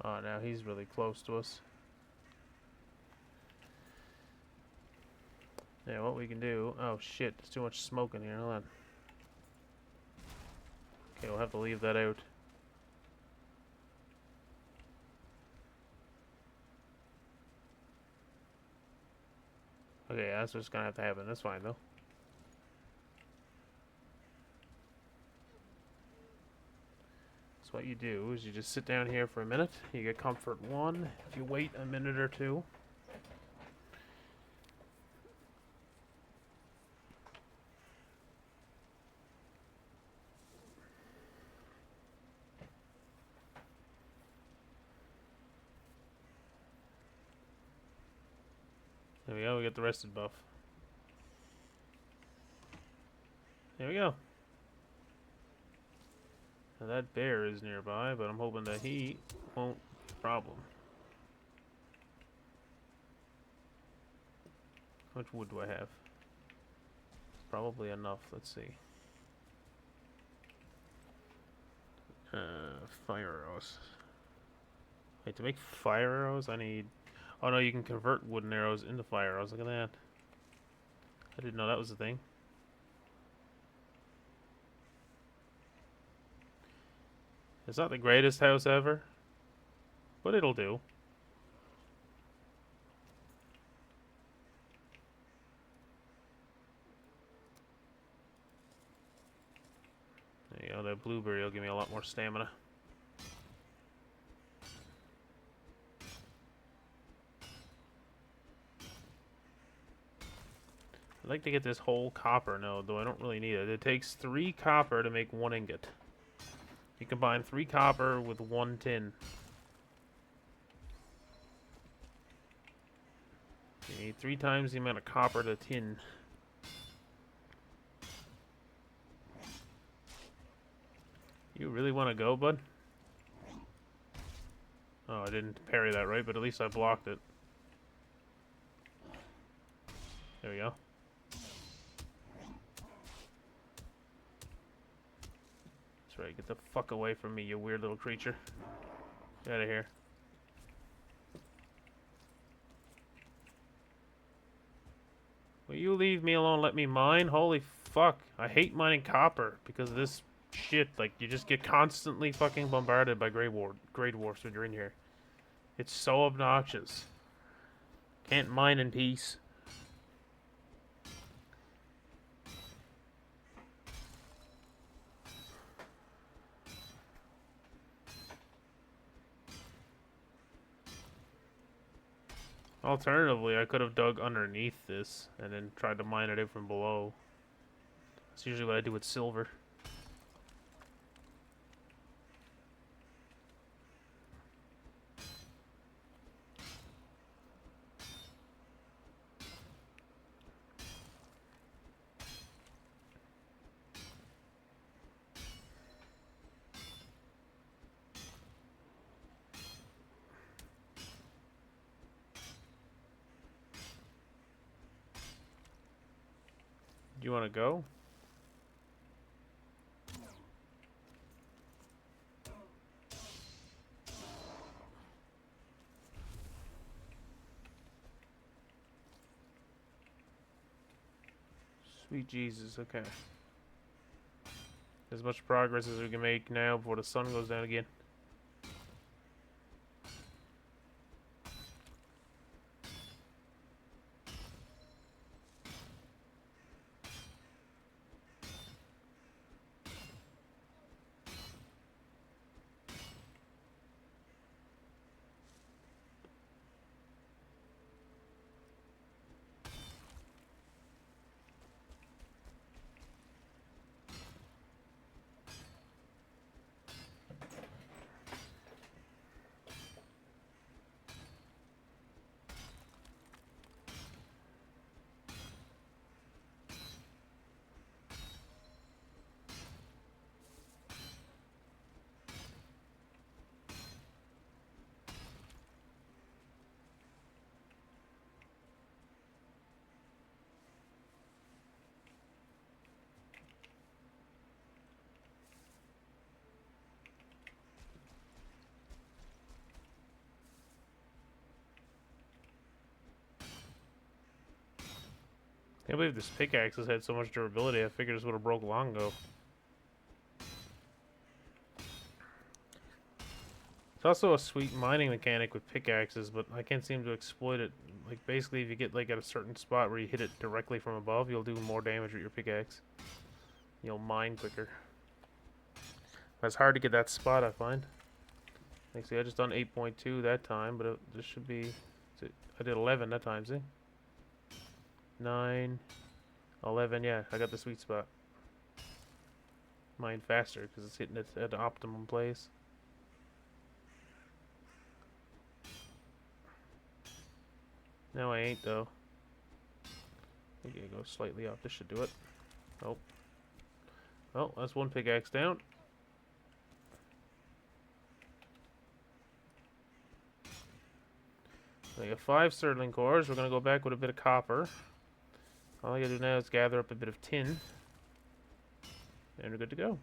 Oh, now he's really close to us. Yeah, what we can do... Oh, shit. There's too much smoke in here. Hold on. Okay, we'll have to leave that out. Okay, that's what's gonna have to happen. That's fine, though. So what you do is you just sit down here for a minute. You get comfort 1. If you wait a minute or 2... There we go, we get the rested buff. There we go. Now that bear is nearby, but I'm hoping that he won't be a problem. How much wood do I have? Probably enough, let's see. Fire arrows. Wait, to make fire arrows, I need... Oh no, you can convert wooden arrows into fire arrows. Look at that. I didn't know that was a thing. It's not the greatest house ever, but it'll do. There you go, that blueberry will give me a lot more stamina. I'd like to get this whole copper node, though I don't really need it. It takes 3 copper to make 1 ingot. You combine 3 copper with 1 tin. You need 3 times the amount of copper to tin. You really want to go, bud? Oh, I didn't parry that right, but at least I blocked it. There we go. That's right, get the fuck away from me, you weird little creature. Get out of here. Will you leave me alone, let me mine? Holy fuck. I hate mining copper because of this shit. Like, you just get constantly fucking bombarded by grey dwarfs when you're in here. It's so obnoxious. Can't mine in peace. Alternatively, I could have dug underneath this and then tried to mine it out from below. That's usually what I do with silver. Do you want to go? Sweet Jesus, okay. As much progress as we can make now before the sun goes down again. Can't believe this pickaxe has had so much durability. I figured this would have broke long ago. It's also a sweet mining mechanic with pickaxes, but I can't seem to exploit it. Like, basically, if you get, like, at a certain spot where you hit it directly from above, you'll do more damage with your pickaxe. You'll mine quicker. It's hard to get that spot, I find. Like, see, I just done 8.2 that time, but this should be... I did 11 that time, see? 9, 11, yeah, I got the sweet spot. Mine faster, because it's hitting it at the optimum place. No, I ain't, though. I think I go slightly off. This should do it. Oh. Well, that's one pickaxe down. I got 5 sterling cores. We're going to go back with a bit of copper. All I got to do now is gather up a bit of tin. And we're good to go.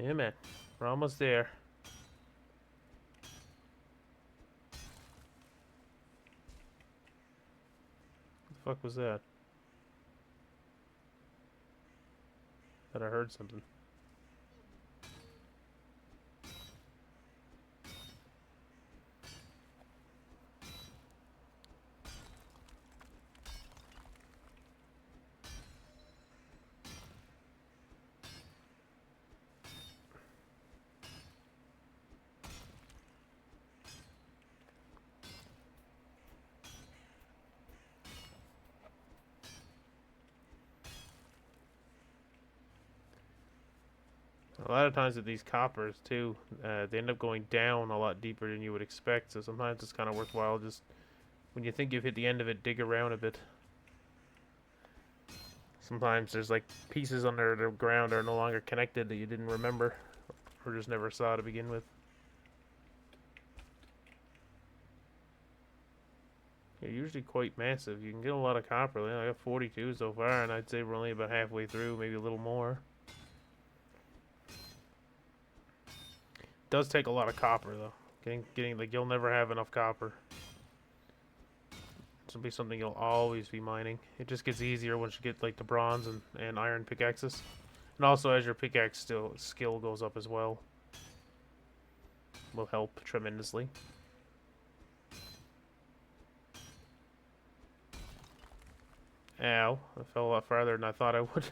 Yeah, man. We're almost there. What the fuck was that? Thought I heard something. A lot of times with these coppers, too, they end up going down a lot deeper than you would expect, so sometimes it's kind of worthwhile just, when you think you've hit the end of it, dig around a bit. Sometimes there's like pieces under the ground that are no longer connected that you didn't remember, or just never saw to begin with. They're usually quite massive. You can get a lot of copper. I got 42 so far, and I'd say we're only about halfway through, maybe a little more. It does take a lot of copper, though. Getting like, you'll never have enough copper. This will be something you'll always be mining. It just gets easier once you get like the bronze and iron pickaxes. And also as your pickaxe skill goes up as well. Will help tremendously. Ow. I fell a lot farther than I thought I would.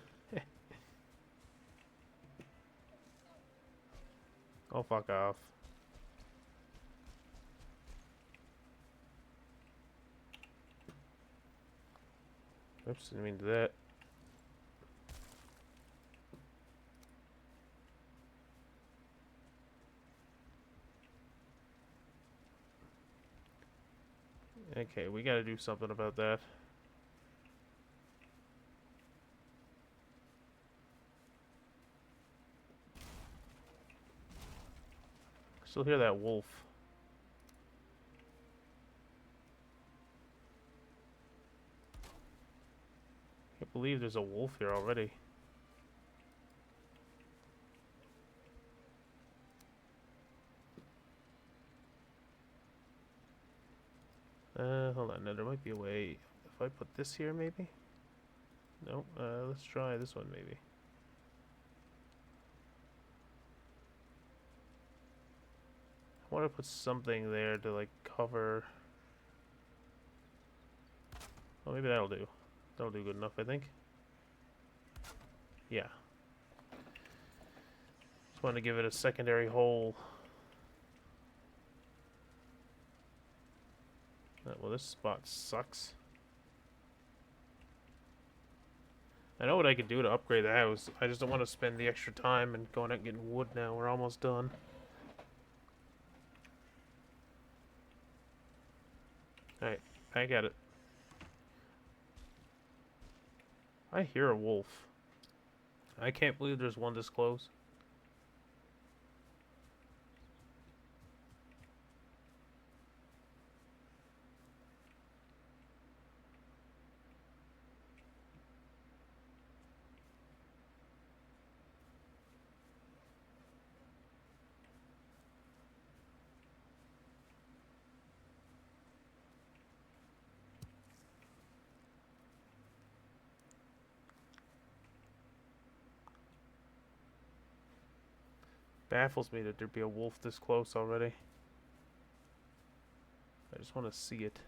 Oh, fuck off. Oops, didn't mean to do that. Okay, we gotta do something about that. Still hear that wolf. Can't believe there's a wolf here already. Hold on. No, there might be a way. If I put this here, maybe? No. Let's try this one, maybe. I want to put something there to, like, cover... Oh, maybe that'll do. That'll do good enough, I think. Yeah. Just want to give it a secondary hole. Well, this spot sucks. I know what I could do to upgrade the house. I just don't want to spend the extra time and going out and getting wood now. We're almost done. Alright, I got it. I hear a wolf. I can't believe there's one this close. Baffles me that there'd be a wolf this close already. I just want to see it.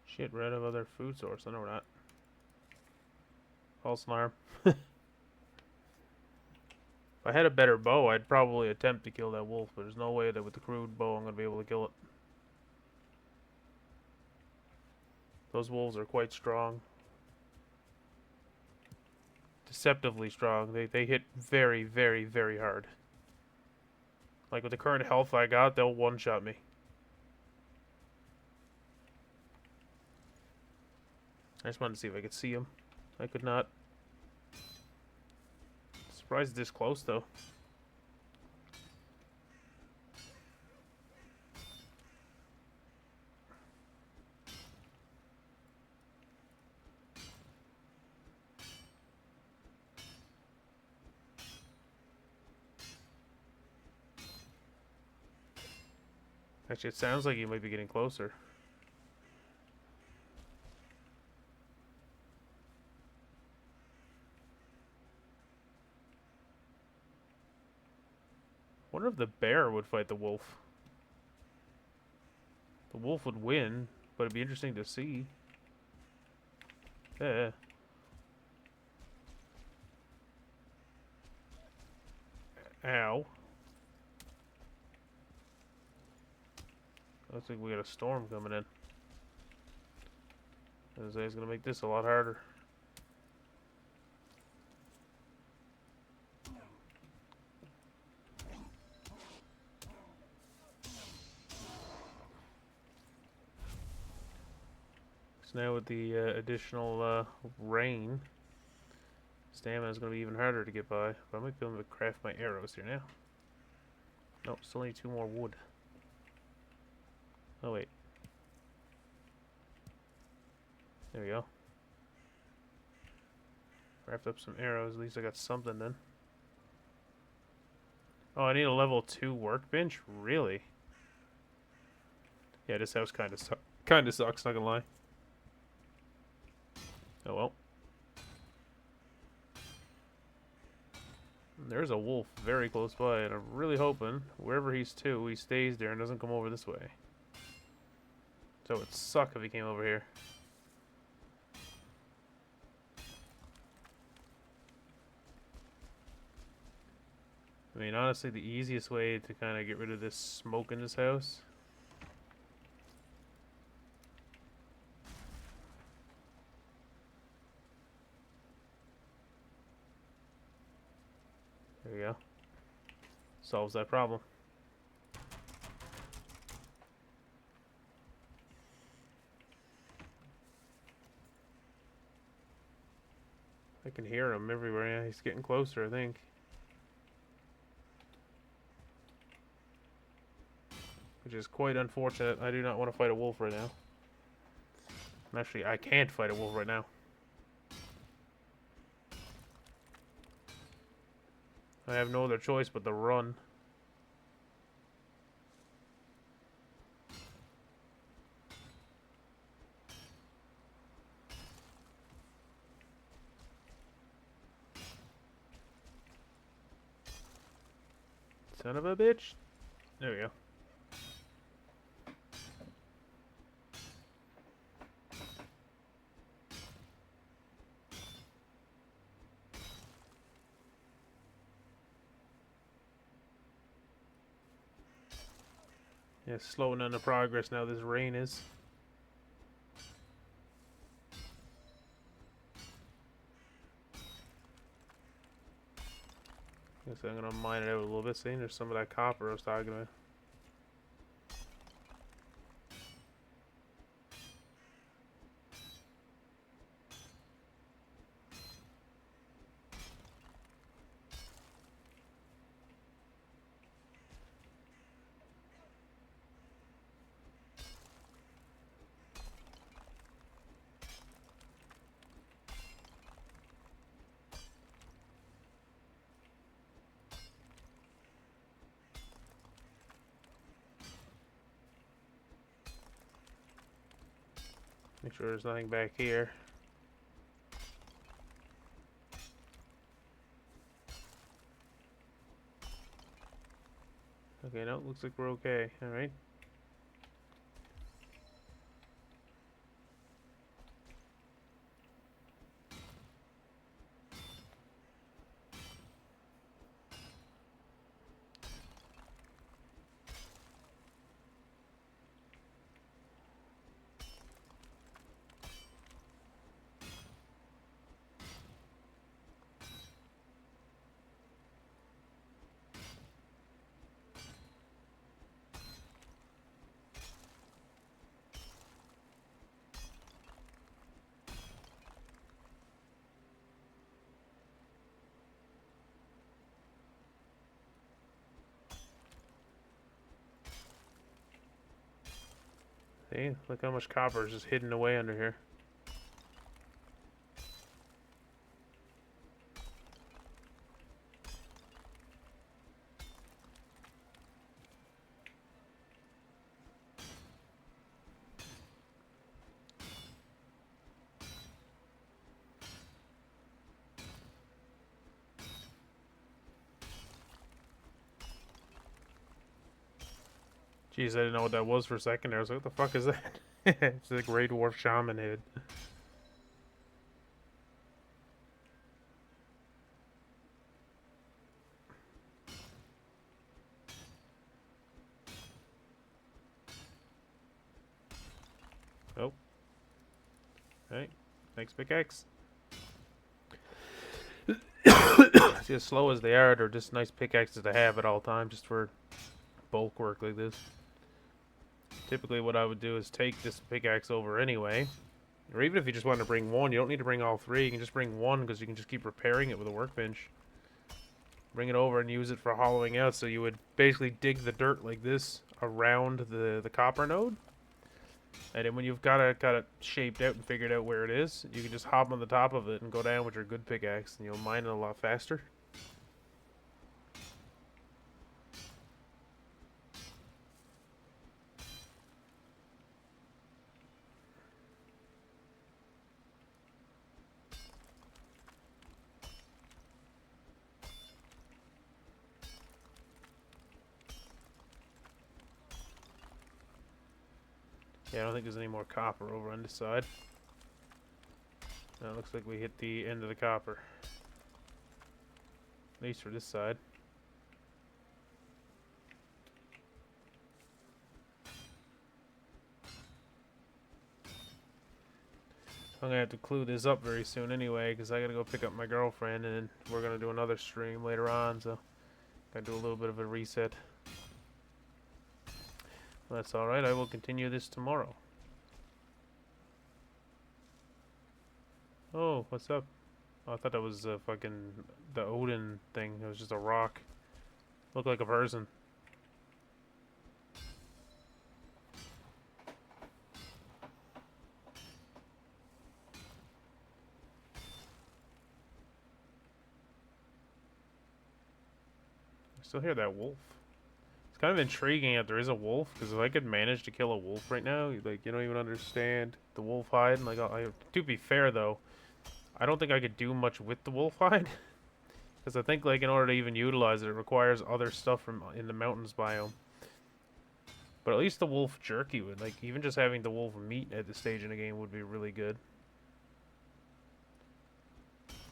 Shit, rid of other food source. I know we're not. False alarm. If I had a better bow, I'd probably attempt to kill that wolf, but there's no way that with the crude bow I'm going to be able to kill it. Those wolves are quite strong. Deceptively strong. They hit very, very, very hard. Like with the current health I got, they'll one-shot me. I just wanted to see if I could see him. I could not. Surprised this close though. Actually, it sounds like he might be getting closer. Wonder if the bear would fight the wolf. The wolf would win, but it'd be interesting to see. Yeah. Ow. Looks like we got a storm coming in. It's gonna make this a lot harder. So now with the additional rain, stamina is gonna be even harder to get by. But I might be able to craft my arrows here now. Nope, still need 2 more wood. Oh wait. There we go. Craft up some arrows, at least I got something then. Oh, I need a level 2 workbench? Really? Yeah, this house kinda sucks, not gonna lie. Oh well. There's a wolf very close by, and I'm really hoping, wherever he's to, he stays there and doesn't come over this way. So it'd suck if he came over here. I mean, honestly, the easiest way to kind of get rid of this smoke in this house. There we go. Solves that problem. I can hear him everywhere. Yeah, he's getting closer, I think. Which is quite unfortunate. I do not want to fight a wolf right now. Actually, I can't fight a wolf right now. I have no other choice but to run. Son of a bitch. There we go. Yeah, slowing down the progress now this rain is. Guess I'm gonna mine it out a little bit. See, there's some of that copper I was talking about. Make sure there's nothing back here. Okay, no, looks like we're okay. Alright. See, look how much copper is just hidden away under here. Jeez, I didn't know what that was for a second there. I was like, what the fuck is that? It's a Grey Dwarf Shaman head. Oh. Hey, thanks, pickaxe. See, as slow as they are, they're just nice pickaxes to have at all times, just for bulk work like this. Typically, what I would do is take this pickaxe over anyway. Or even if you just want to bring one, you don't need to bring all three. You can just bring one because you can just keep repairing it with a workbench. Bring it over and use it for hollowing out. So you would basically dig the dirt like this around the copper node. And then when you've got it shaped out and figured out where it is, you can just hop on the top of it and go down with your good pickaxe, and you'll mine it a lot faster. Yeah, I don't think there's any more copper over on this side. Now it looks like we hit the end of the copper. At least for this side. I'm gonna have to clue this up very soon anyway, because I gotta go pick up my girlfriend, and then we're gonna do another stream later on, so gotta do a little bit of a reset. Well, that's alright, I will continue this tomorrow. Oh, what's up? Oh, I thought that was fucking the Odin thing. It was just a rock. Looked like a person. I still hear that wolf. It's kind of intriguing that there is a wolf, because if I could manage to kill a wolf right now, like, you don't even understand the wolf hide. And, like, to be fair though, I don't think I could do much with the wolf hide, because I think, like, in order to even utilize it, it requires other stuff from in the mountains biome. But at least the wolf jerky would, like, even just having the wolf meat at this stage in the game would be really good.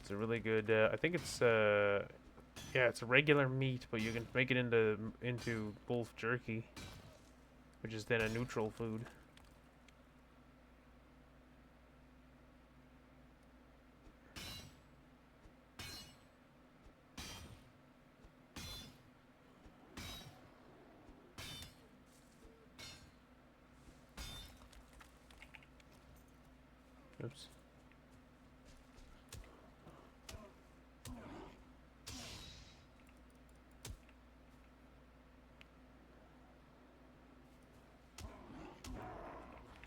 It's a really good. I think it's yeah, it's a regular meat, but you can make it into wolf jerky, which is then a neutral food. Oops.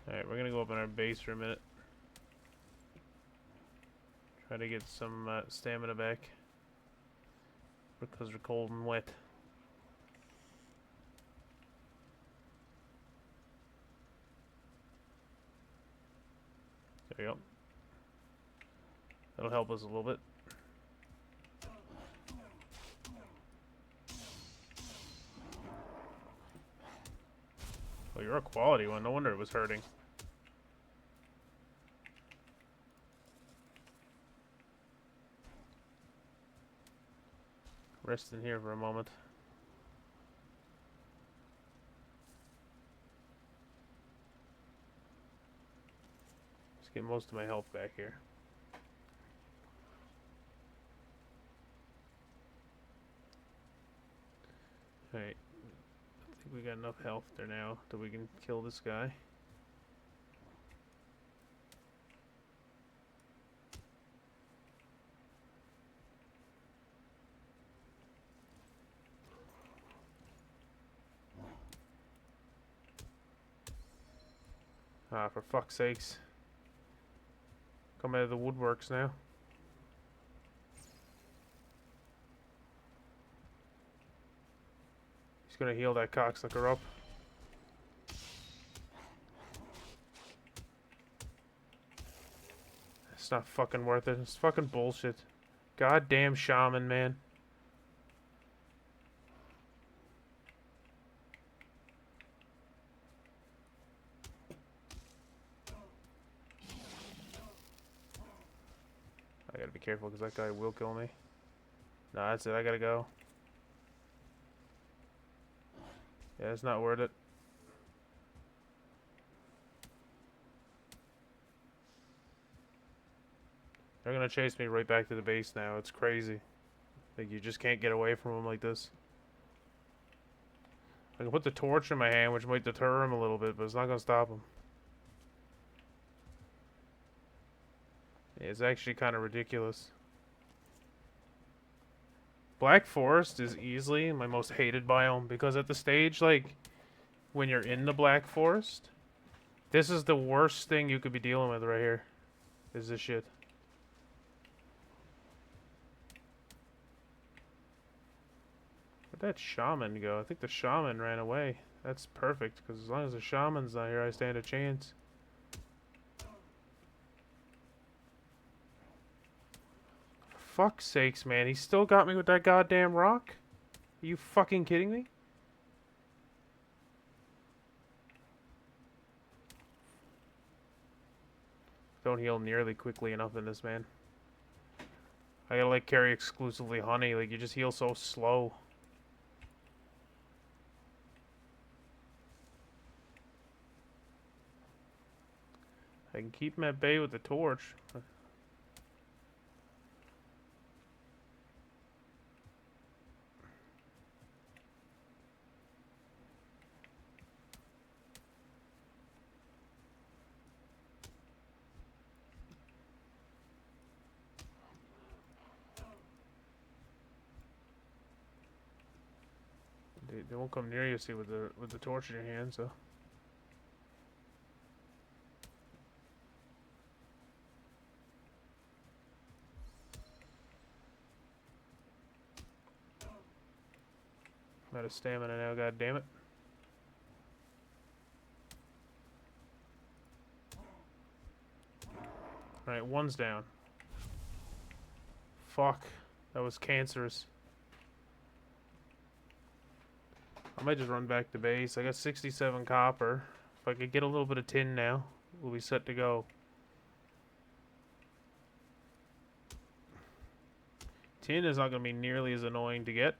Alright, we're gonna go up on our base for a minute. Try to get some stamina back. Because we're cold and wet. There you go. That'll help us a little bit. Oh, you're a quality one. No wonder it was hurting. Rest in here for a moment. Just get most of my health back here. Alright. I think we got enough health there now that we can kill this guy. Ah, for fuck's sakes. Come out of the woodworks now. He's gonna heal that cocksucker up. It's not fucking worth it. It's fucking bullshit. Goddamn shaman, man. I gotta be careful because that guy will kill me. Nah, that's it. I gotta go. Yeah, it's not worth it. They're gonna chase me right back to the base now. It's crazy. Like, you just can't get away from them like this. I can put the torch in my hand, which might deter him a little bit, but it's not gonna stop him. It's actually kind of ridiculous. Black Forest is easily my most hated biome because at the stage, like, when you're in the Black Forest, this is the worst thing you could be dealing with right here. Is this shit. Where'd that shaman go? I think the shaman ran away. That's perfect, because as long as the shaman's not here, I stand a chance. Fuck's sakes, man. He still got me with that goddamn rock? Are you fucking kidding me? Don't heal nearly quickly enough in this, man. I gotta, like, carry exclusively honey. Like, you just heal so slow. I can keep him at bay with the torch. They won't come near you, see, with the torch in your hand, so. I'm out of stamina now, god damn it. Alright, one's down. Fuck. That was cancerous. I might just run back to base. I got 67 copper. If I could get a little bit of tin now, we'll be set to go. Tin is not going to be nearly as annoying to get,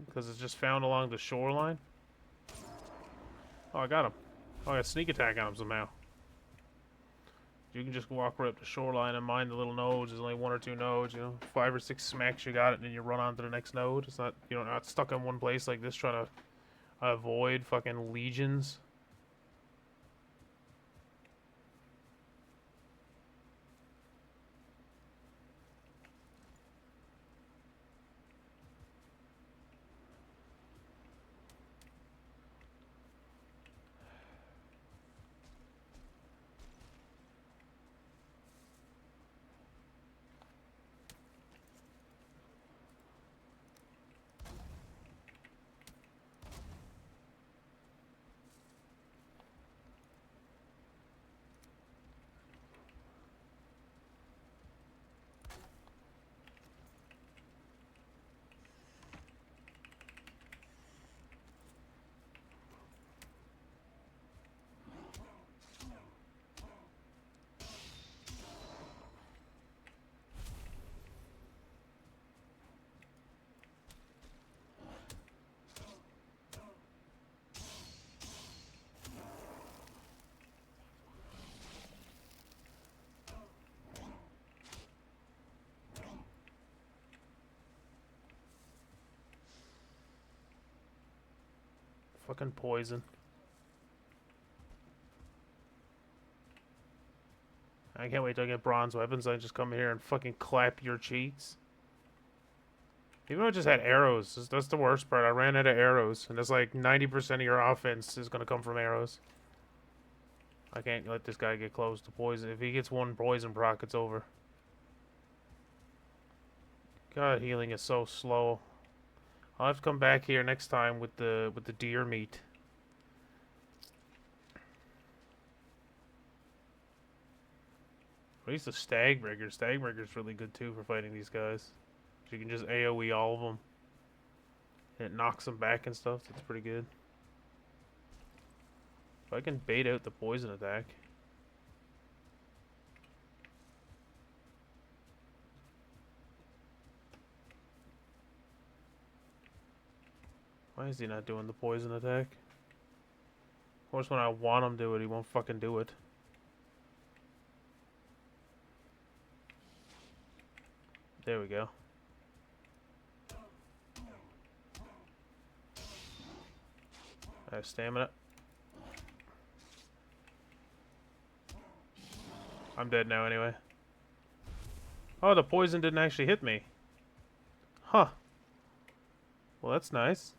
because it's just found along the shoreline. Oh, I got him. Oh, I got sneak attack on him somehow. You can just walk right up the shoreline and mine the little nodes. There's only 1 or 2 nodes, you know. 5 or 6 smacks, you got it, and then you run on to the next node. It's not, you know, not stuck in one place like this trying to avoid fucking legions. Fucking poison. I can't wait till I get bronze weapons. I just come here and fucking clap your cheeks. Even though I just had arrows, that's the worst part. I ran out of arrows, and it's like 90% of your offense is gonna come from arrows. I can't let this guy get close to poison. If he gets one poison proc, it's over. God, healing is so slow. I'll have to come back here next time with the deer meat. At least the Stagbreaker. Stagbreaker's really good too for fighting these guys. You can just AoE all of them. And it knocks them back and stuff. That's pretty good. If I can bait out the poison attack. Why is he not doing the poison attack? Of course, when I want him to do it, he won't fucking do it. There we go. I have stamina. I'm dead now anyway. Oh, the poison didn't actually hit me. Huh. Well, that's nice.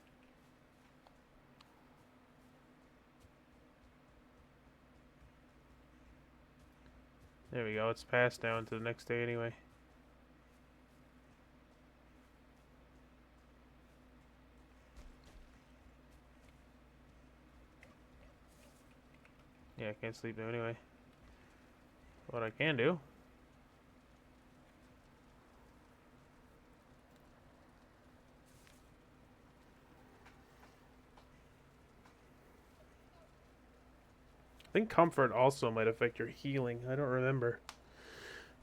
There we go. It's passed down to the next day anyway. Yeah, I can't sleep now anyway. What I can do. I think comfort also might affect your healing. I don't remember.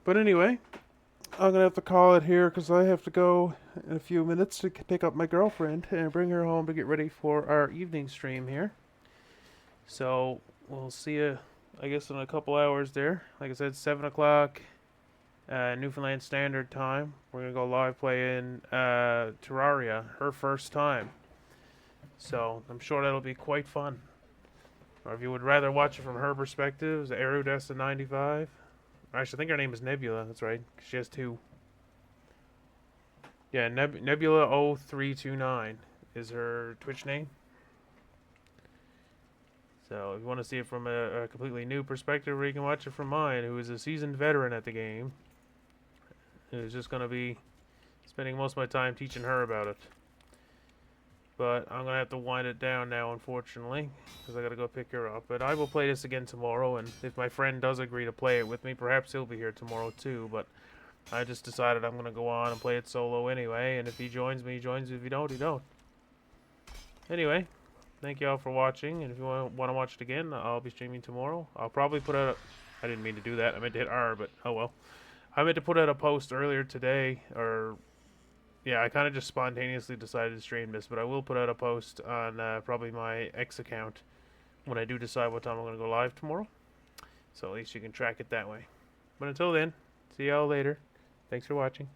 But anyway, I'm going to have to call it here because I have to go in a few minutes to pick up my girlfriend and bring her home to get ready for our evening stream here. So, we'll see you, I guess, in a couple hours there. Like I said, 7 o'clock Newfoundland Standard Time. We're going to go live playing Terraria, her first time. So, I'm sure that'll be quite fun. Or if you would rather watch it from her perspective, Aerudessa95. Actually, I think her name is Nebula. That's right. She has two. Yeah, Nebula0329 is her Twitch name. So if you want to see it from a completely new perspective, or you can watch it from mine, who is a seasoned veteran at the game. Who's just going to be spending most of my time teaching her about it. But I'm going to have to wind it down now, unfortunately, because I got to go pick her up. But I will play this again tomorrow, and if my friend does agree to play it with me, perhaps he'll be here tomorrow too. But I just decided I'm going to go on and play it solo anyway, and if he joins me, he joins me. If he don't, he don't. Anyway, thank you all for watching, and if you want to watch it again, I'll be streaming tomorrow. I'll probably put out I didn't mean to do that. I meant to hit R, but oh well. I meant to put out a post earlier today, or yeah, I kind of just spontaneously decided to stream this, but I will put out a post on probably my X account when I do decide what time I'm going to go live tomorrow. So at least you can track it that way. But until then, see y'all later. Thanks for watching.